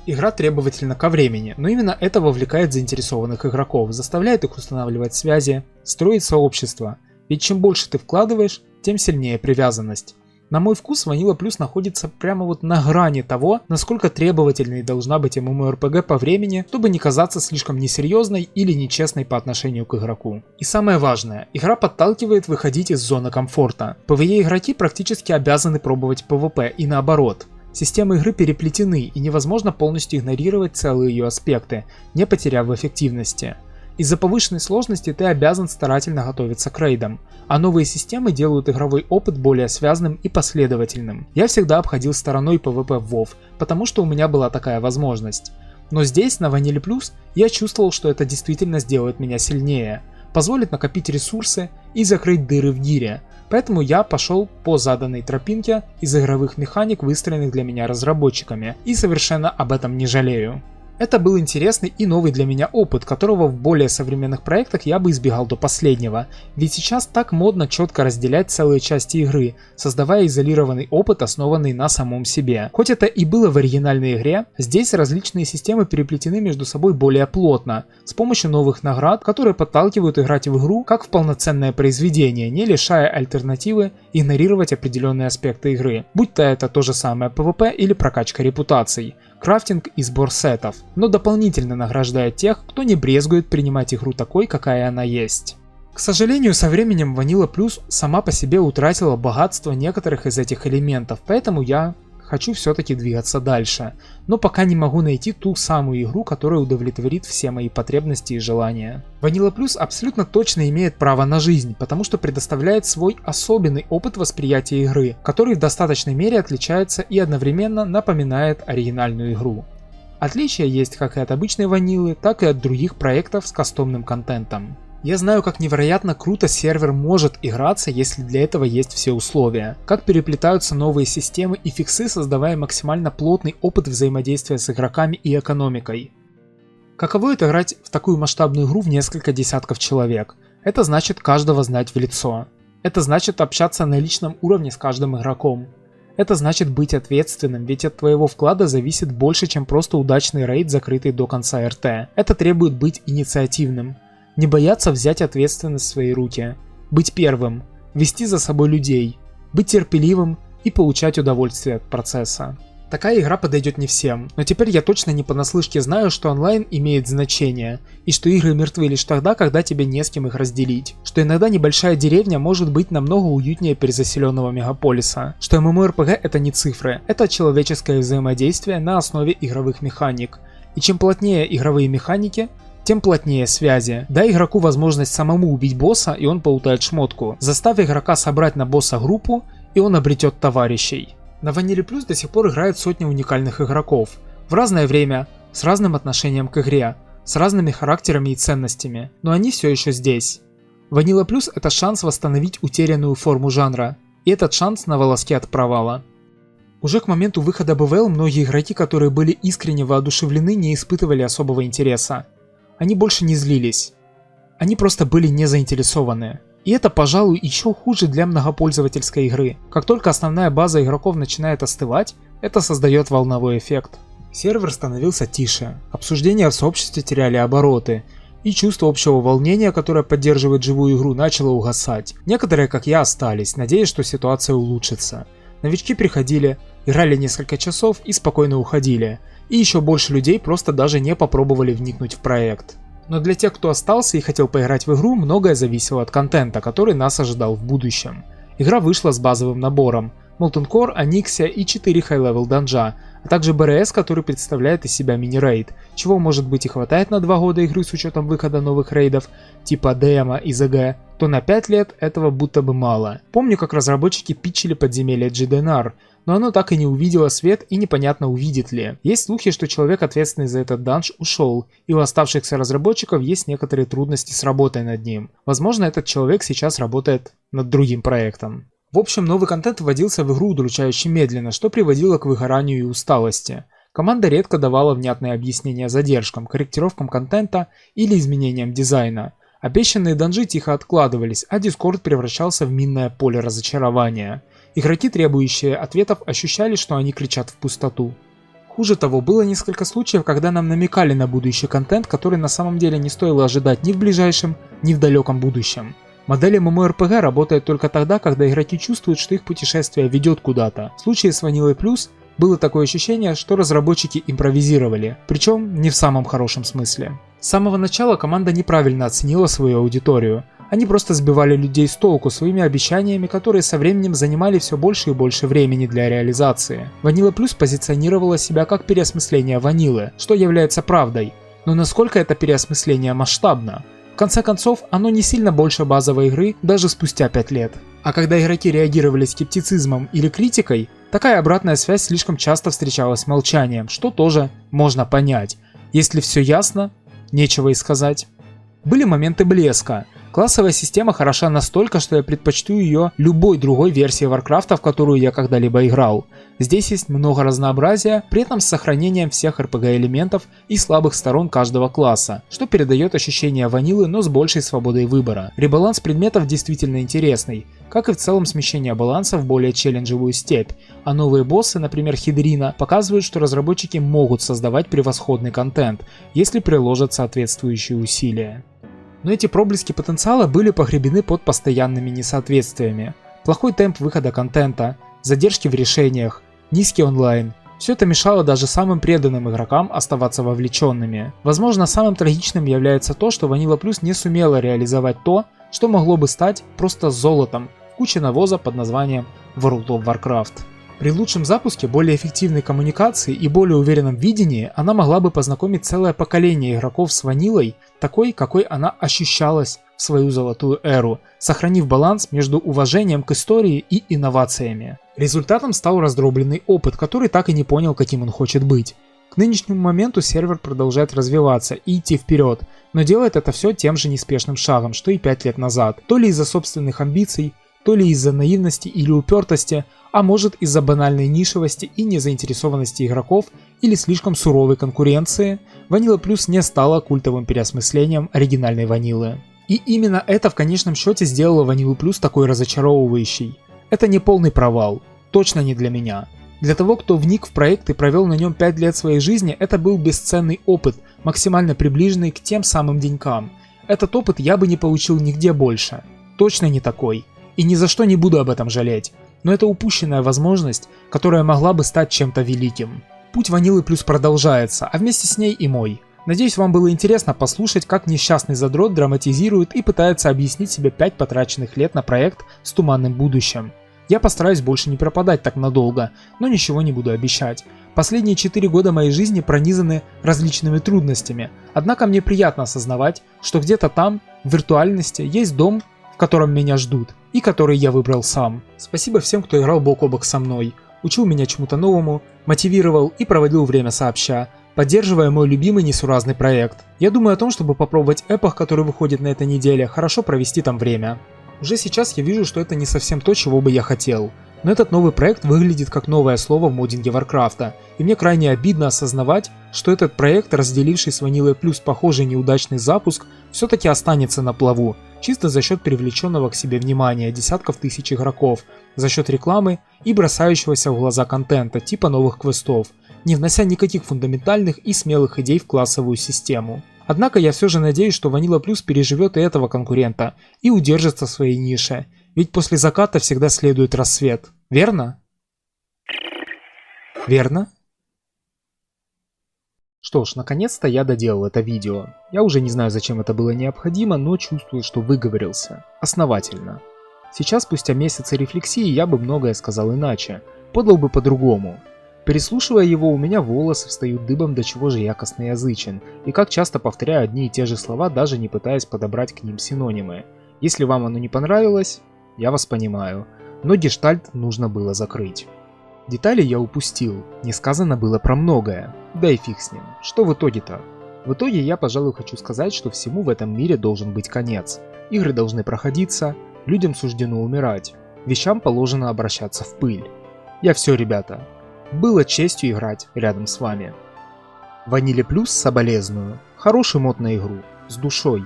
Игра требовательна ко времени, но именно это вовлекает заинтересованных игроков, заставляет их устанавливать связи, строить сообщество, ведь чем больше ты вкладываешь, тем сильнее привязанность. На мой вкус, Vanilla Plus находится прямо вот на грани того, насколько требовательной должна быть MMORPG по времени, чтобы не казаться слишком несерьезной или нечестной по отношению к игроку. И самое важное, игра подталкивает выходить из зоны комфорта. PvE игроки практически обязаны пробовать PvP и наоборот. Системы игры переплетены и невозможно полностью игнорировать целые ее аспекты, не потеряв в эффективности. Из-за повышенной сложности ты обязан старательно готовиться к рейдам, а новые системы делают игровой опыт более связанным и последовательным. Я всегда обходил стороной PvP в WoW, потому что у меня была такая возможность. Но здесь, на Vanilla Plus, я чувствовал, что это действительно сделает меня сильнее, позволит накопить ресурсы и закрыть дыры в гире. Поэтому я пошел по заданной тропинке из игровых механик, выстроенных для меня разработчиками, и совершенно об этом не жалею. Это был интересный и новый для меня опыт, которого в более современных проектах я бы избегал до последнего, ведь сейчас так модно четко разделять целые части игры, создавая изолированный опыт, основанный на самом себе. Хоть это и было в оригинальной игре, здесь различные системы переплетены между собой более плотно, с помощью новых наград, которые подталкивают играть в игру как в полноценное произведение, не лишая альтернативы игнорировать определенные аспекты игры, будь то это то же самое PvP или прокачка репутаций, крафтинг и сбор сетов, но дополнительно награждает тех, кто не брезгует принимать игру такой, какая она есть. К сожалению, со временем Vanilla Plus сама по себе утратила богатство некоторых из этих элементов, поэтому я хочу все-таки двигаться дальше, но пока не могу найти ту самую игру, которая удовлетворит все мои потребности и желания. Vanilla Plus абсолютно точно имеет право на жизнь, потому что предоставляет свой особенный опыт восприятия игры, который в достаточной мере отличается и одновременно напоминает оригинальную игру. Отличия есть как и от обычной ванилы, так и от других проектов с кастомным контентом. Я знаю, как невероятно круто сервер может играться, если для этого есть все условия. Как переплетаются новые системы и фиксы, создавая максимально плотный опыт взаимодействия с игроками и экономикой. Каково это играть в такую масштабную игру в несколько десятков человек? Это значит каждого знать в лицо. Это значит общаться на личном уровне с каждым игроком. Это значит быть ответственным, ведь от твоего вклада зависит больше, чем просто удачный рейд, закрытый до конца РТ. Это требует быть инициативным. Не бояться взять ответственность в свои руки, быть первым, вести за собой людей, быть терпеливым и получать удовольствие от процесса. Такая игра подойдет не всем, но теперь я точно не понаслышке знаю, что онлайн имеет значение, и что игры мертвы лишь тогда, когда тебе не с кем их разделить, что иногда небольшая деревня может быть намного уютнее перезаселенного мегаполиса, что MMORPG это не цифры, это человеческое взаимодействие на основе игровых механик, и чем плотнее игровые механики, тем плотнее связи. Дай игроку возможность самому убить босса, и он поутает шмотку. Заставь игрока собрать на босса группу, и он обретет товарищей. На Vanilla Plus до сих пор играют сотни уникальных игроков. В разное время, с разным отношением к игре, с разными характерами и ценностями. Но они все еще здесь. Vanilla Plus это шанс восстановить утерянную форму жанра. И этот шанс на волоске от провала. Уже к моменту выхода БВЛ многие игроки, которые были искренне воодушевлены, не испытывали особого интереса. Они больше не злились. Они просто были не заинтересованы. И это, пожалуй, еще хуже для многопользовательской игры. Как только основная база игроков начинает остывать, это создает волновой эффект. Сервер становился тише, обсуждения в сообществе теряли обороты, и чувство общего волнения, которое поддерживает живую игру, начало угасать. Некоторые, как я, остались, надеясь, что ситуация улучшится. Новички приходили, играли несколько часов и спокойно уходили. И еще больше людей просто даже не попробовали вникнуть в проект. Но для тех, кто остался и хотел поиграть в игру, многое зависело от контента, который нас ожидал в будущем. Игра вышла с базовым набором Molten Core, Onyxia и 4 high-level данжа, а также BRS, который представляет из себя мини-рейд, чего может быть и хватает на 2 года игры с учетом выхода новых рейдов, типа DM и ZG, то на 5 лет этого будто бы мало. Помню, как разработчики питчили подземелье GDNR, но оно так и не увидело свет и непонятно увидит ли. Есть слухи, что человек, ответственный за этот данж, ушел, и у оставшихся разработчиков есть некоторые трудности с работой над ним. Возможно, этот человек сейчас работает над другим проектом. В общем, новый контент вводился в игру удручающе медленно, что приводило к выгоранию и усталости. Команда редко давала внятные объяснения задержкам, корректировкам контента или изменениям дизайна. Обещанные данжи тихо откладывались, а Discord превращался в минное поле разочарования. Игроки, требующие ответов, ощущали, что они кричат в пустоту. Хуже того, было несколько случаев, когда нам намекали на будущий контент, который на самом деле не стоило ожидать ни в ближайшем, ни в далеком будущем. Модель MMORPG работает только тогда, когда игроки чувствуют, что их путешествие ведет куда-то. В случае с Vanilla Plus было такое ощущение, что разработчики импровизировали, причем не в самом хорошем смысле. С самого начала команда неправильно оценила свою аудиторию. Они просто сбивали людей с толку своими обещаниями, которые со временем занимали все больше и больше времени для реализации. Vanilla Plus позиционировала себя как переосмысление ванилы, что является правдой, но насколько это переосмысление масштабно? В конце концов, оно не сильно больше базовой игры даже спустя 5 лет. А когда игроки реагировали скептицизмом или критикой, такая обратная связь слишком часто встречалась молчанием, что тоже можно понять. Если все ясно, нечего и сказать. Были моменты блеска. Классовая система хороша настолько, что я предпочту ее любой другой версии Warcraft, в которую я когда-либо играл. Здесь есть много разнообразия, при этом с сохранением всех RPG элементов и слабых сторон каждого класса, что передает ощущение ванилы, но с большей свободой выбора. Ребаланс предметов действительно интересный, как и в целом смещение баланса в более челленджевую степь, а новые боссы, например Хидрина, показывают, что разработчики могут создавать превосходный контент, если приложат соответствующие усилия. Но эти проблески потенциала были погребены под постоянными несоответствиями. Плохой темп выхода контента, задержки в решениях, низкий онлайн. Все это мешало даже самым преданным игрокам оставаться вовлеченными. Возможно, самым трагичным является то, что Vanilla Plus не сумела реализовать то, что могло бы стать просто золотом в куче навоза под названием World of Warcraft. При лучшем запуске, более эффективной коммуникации и более уверенном видении она могла бы познакомить целое поколение игроков с ванилой, такой, какой она ощущалась в свою золотую эру, сохранив баланс между уважением к истории и инновациями. Результатом стал раздробленный опыт, который так и не понял, каким он хочет быть. К нынешнему моменту сервер продолжает развиваться и идти вперед, но делает это все тем же неспешным шагом, что и 5 лет назад, то ли из-за собственных амбиций, то ли из-за наивности или упертости, а может из-за банальной нишевости и незаинтересованности игроков или слишком суровой конкуренции, Vanilla Plus не стала культовым переосмыслением оригинальной ванилы. И именно это в конечном счете сделало Vanilla Plus такой разочаровывающей. Это не полный провал, точно не для меня. Для того, кто вник в проект и провел на нем 5 лет своей жизни, это был бесценный опыт, максимально приближенный к тем самым денькам. Этот опыт я бы не получил нигде больше. Точно не такой. И ни за что не буду об этом жалеть. но это упущенная возможность, которая могла бы стать чем-то великим. Путь Ванилы Плюс продолжается, а вместе с ней и мой. Надеюсь, вам было интересно послушать, как несчастный задрот драматизирует и пытается объяснить себе 5 потраченных лет на проект с туманным будущим. Я постараюсь больше не пропадать так надолго, но ничего не буду обещать. Последние 4 года моей жизни пронизаны различными трудностями, однако мне приятно осознавать, что где-то там, в виртуальности, есть дом, в котором меня ждут, и который я выбрал сам. Спасибо всем, кто играл бок о бок со мной, учил меня чему-то новому, мотивировал и проводил время сообща, поддерживая мой любимый несуразный проект. Я думаю о том, чтобы попробовать эпох, который выходит на этой неделе, хорошо провести там время. Уже сейчас я вижу, что это не совсем то, чего бы я хотел. Но этот новый проект выглядит как новое слово в моддинге Варкрафта, и мне крайне обидно осознавать, что этот проект, разделивший с Ванилой Плюс похожий неудачный запуск, все-таки останется на плаву, чисто за счет привлеченного к себе внимания десятков тысяч игроков, за счет рекламы и бросающегося в глаза контента типа новых квестов, не внося никаких фундаментальных и смелых идей в классовую систему. Однако я все же надеюсь, что Ванила Плюс переживет и этого конкурента и удержится в своей нише, ведь после заката всегда следует рассвет, верно? Верно? Что ж, наконец-то я доделал это видео. Я уже не знаю, зачем это было необходимо, но чувствую, что выговорился. Основательно. Сейчас, спустя месяцы рефлексии, я бы многое сказал иначе, подал бы по-другому. Переслушивая его, у меня волосы встают дыбом, до чего же я косноязычен, и как часто повторяю одни и те же слова, даже не пытаясь подобрать к ним синонимы. Если вам оно не понравилось, я вас понимаю, но гештальт нужно было закрыть. Детали я упустил, не сказано было про многое, да и фиг с ним, что в итоге-то? В итоге я, пожалуй, хочу сказать, что всему в этом мире должен быть конец. Игры должны проходиться, людям суждено умирать, вещам положено обращаться в пыль. Я все, ребята. Было честью играть рядом с вами. Ваниле Плюс соболезную. Хороший мод на игру. С душой.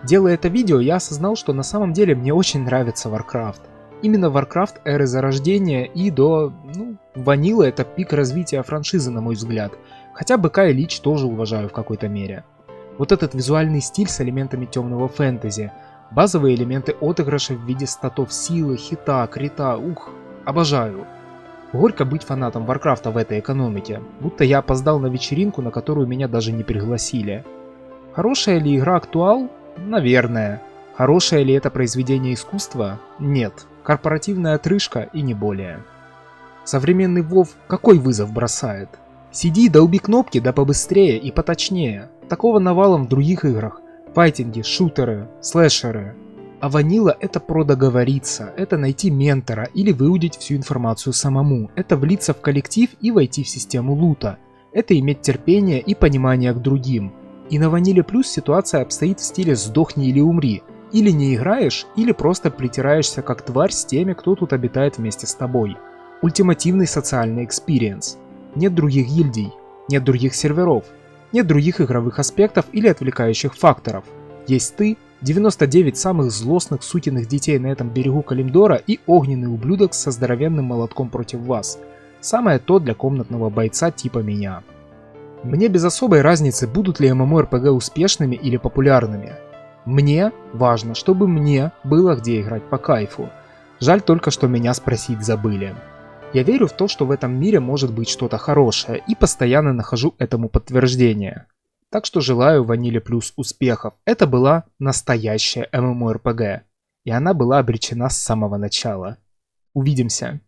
Делая это видео, я осознал, что на самом деле мне очень нравится Warcraft. Именно Warcraft эры Зарождения и до... Ванила это пик развития франшизы, на мой взгляд. Хотя БК и Лич тоже уважаю в какой-то мере. Вот этот визуальный стиль с элементами темного фэнтези. Базовые элементы отыгрыша в виде статов силы, хита, крита. Обожаю. Горько быть фанатом Варкрафта в этой экономике, будто я опоздал на вечеринку, на которую меня даже не пригласили. Хорошая ли игра актуал? Наверное. Хорошее ли это произведение искусства? Нет. Корпоративная отрыжка и не более. Современный WoW какой вызов бросает? Сиди, долби кнопки, да побыстрее и поточнее. Такого навалом в других играх. Файтинги, шутеры, слэшеры. А Ванила это про договориться, это найти ментора или выудить всю информацию самому, это влиться в коллектив и войти в систему лута, это иметь терпение и понимание к другим. И на Ваниле Плюс ситуация обстоит в стиле «сдохни или умри», или не играешь, или просто притираешься как тварь с теми, кто тут обитает вместе с тобой. Ультимативный социальный экспириенс. Нет других гильдий, нет других серверов, нет других игровых аспектов или отвлекающих факторов. Есть ты, 99 самых злостных сукиных детей на этом берегу Калимдора и огненный ублюдок со здоровенным молотком против вас. Самое то для комнатного бойца типа меня. Мне без особой разницы, будут ли MMORPG успешными или популярными. Мне важно, чтобы мне было где играть по кайфу. Жаль только, что меня спросить забыли. Я верю в то, что в этом мире может быть что-то хорошее, и постоянно нахожу этому подтверждение. Так что желаю Ваниле Плюс успехов. Это была настоящая MMORPG. И она была обречена с самого начала. Увидимся.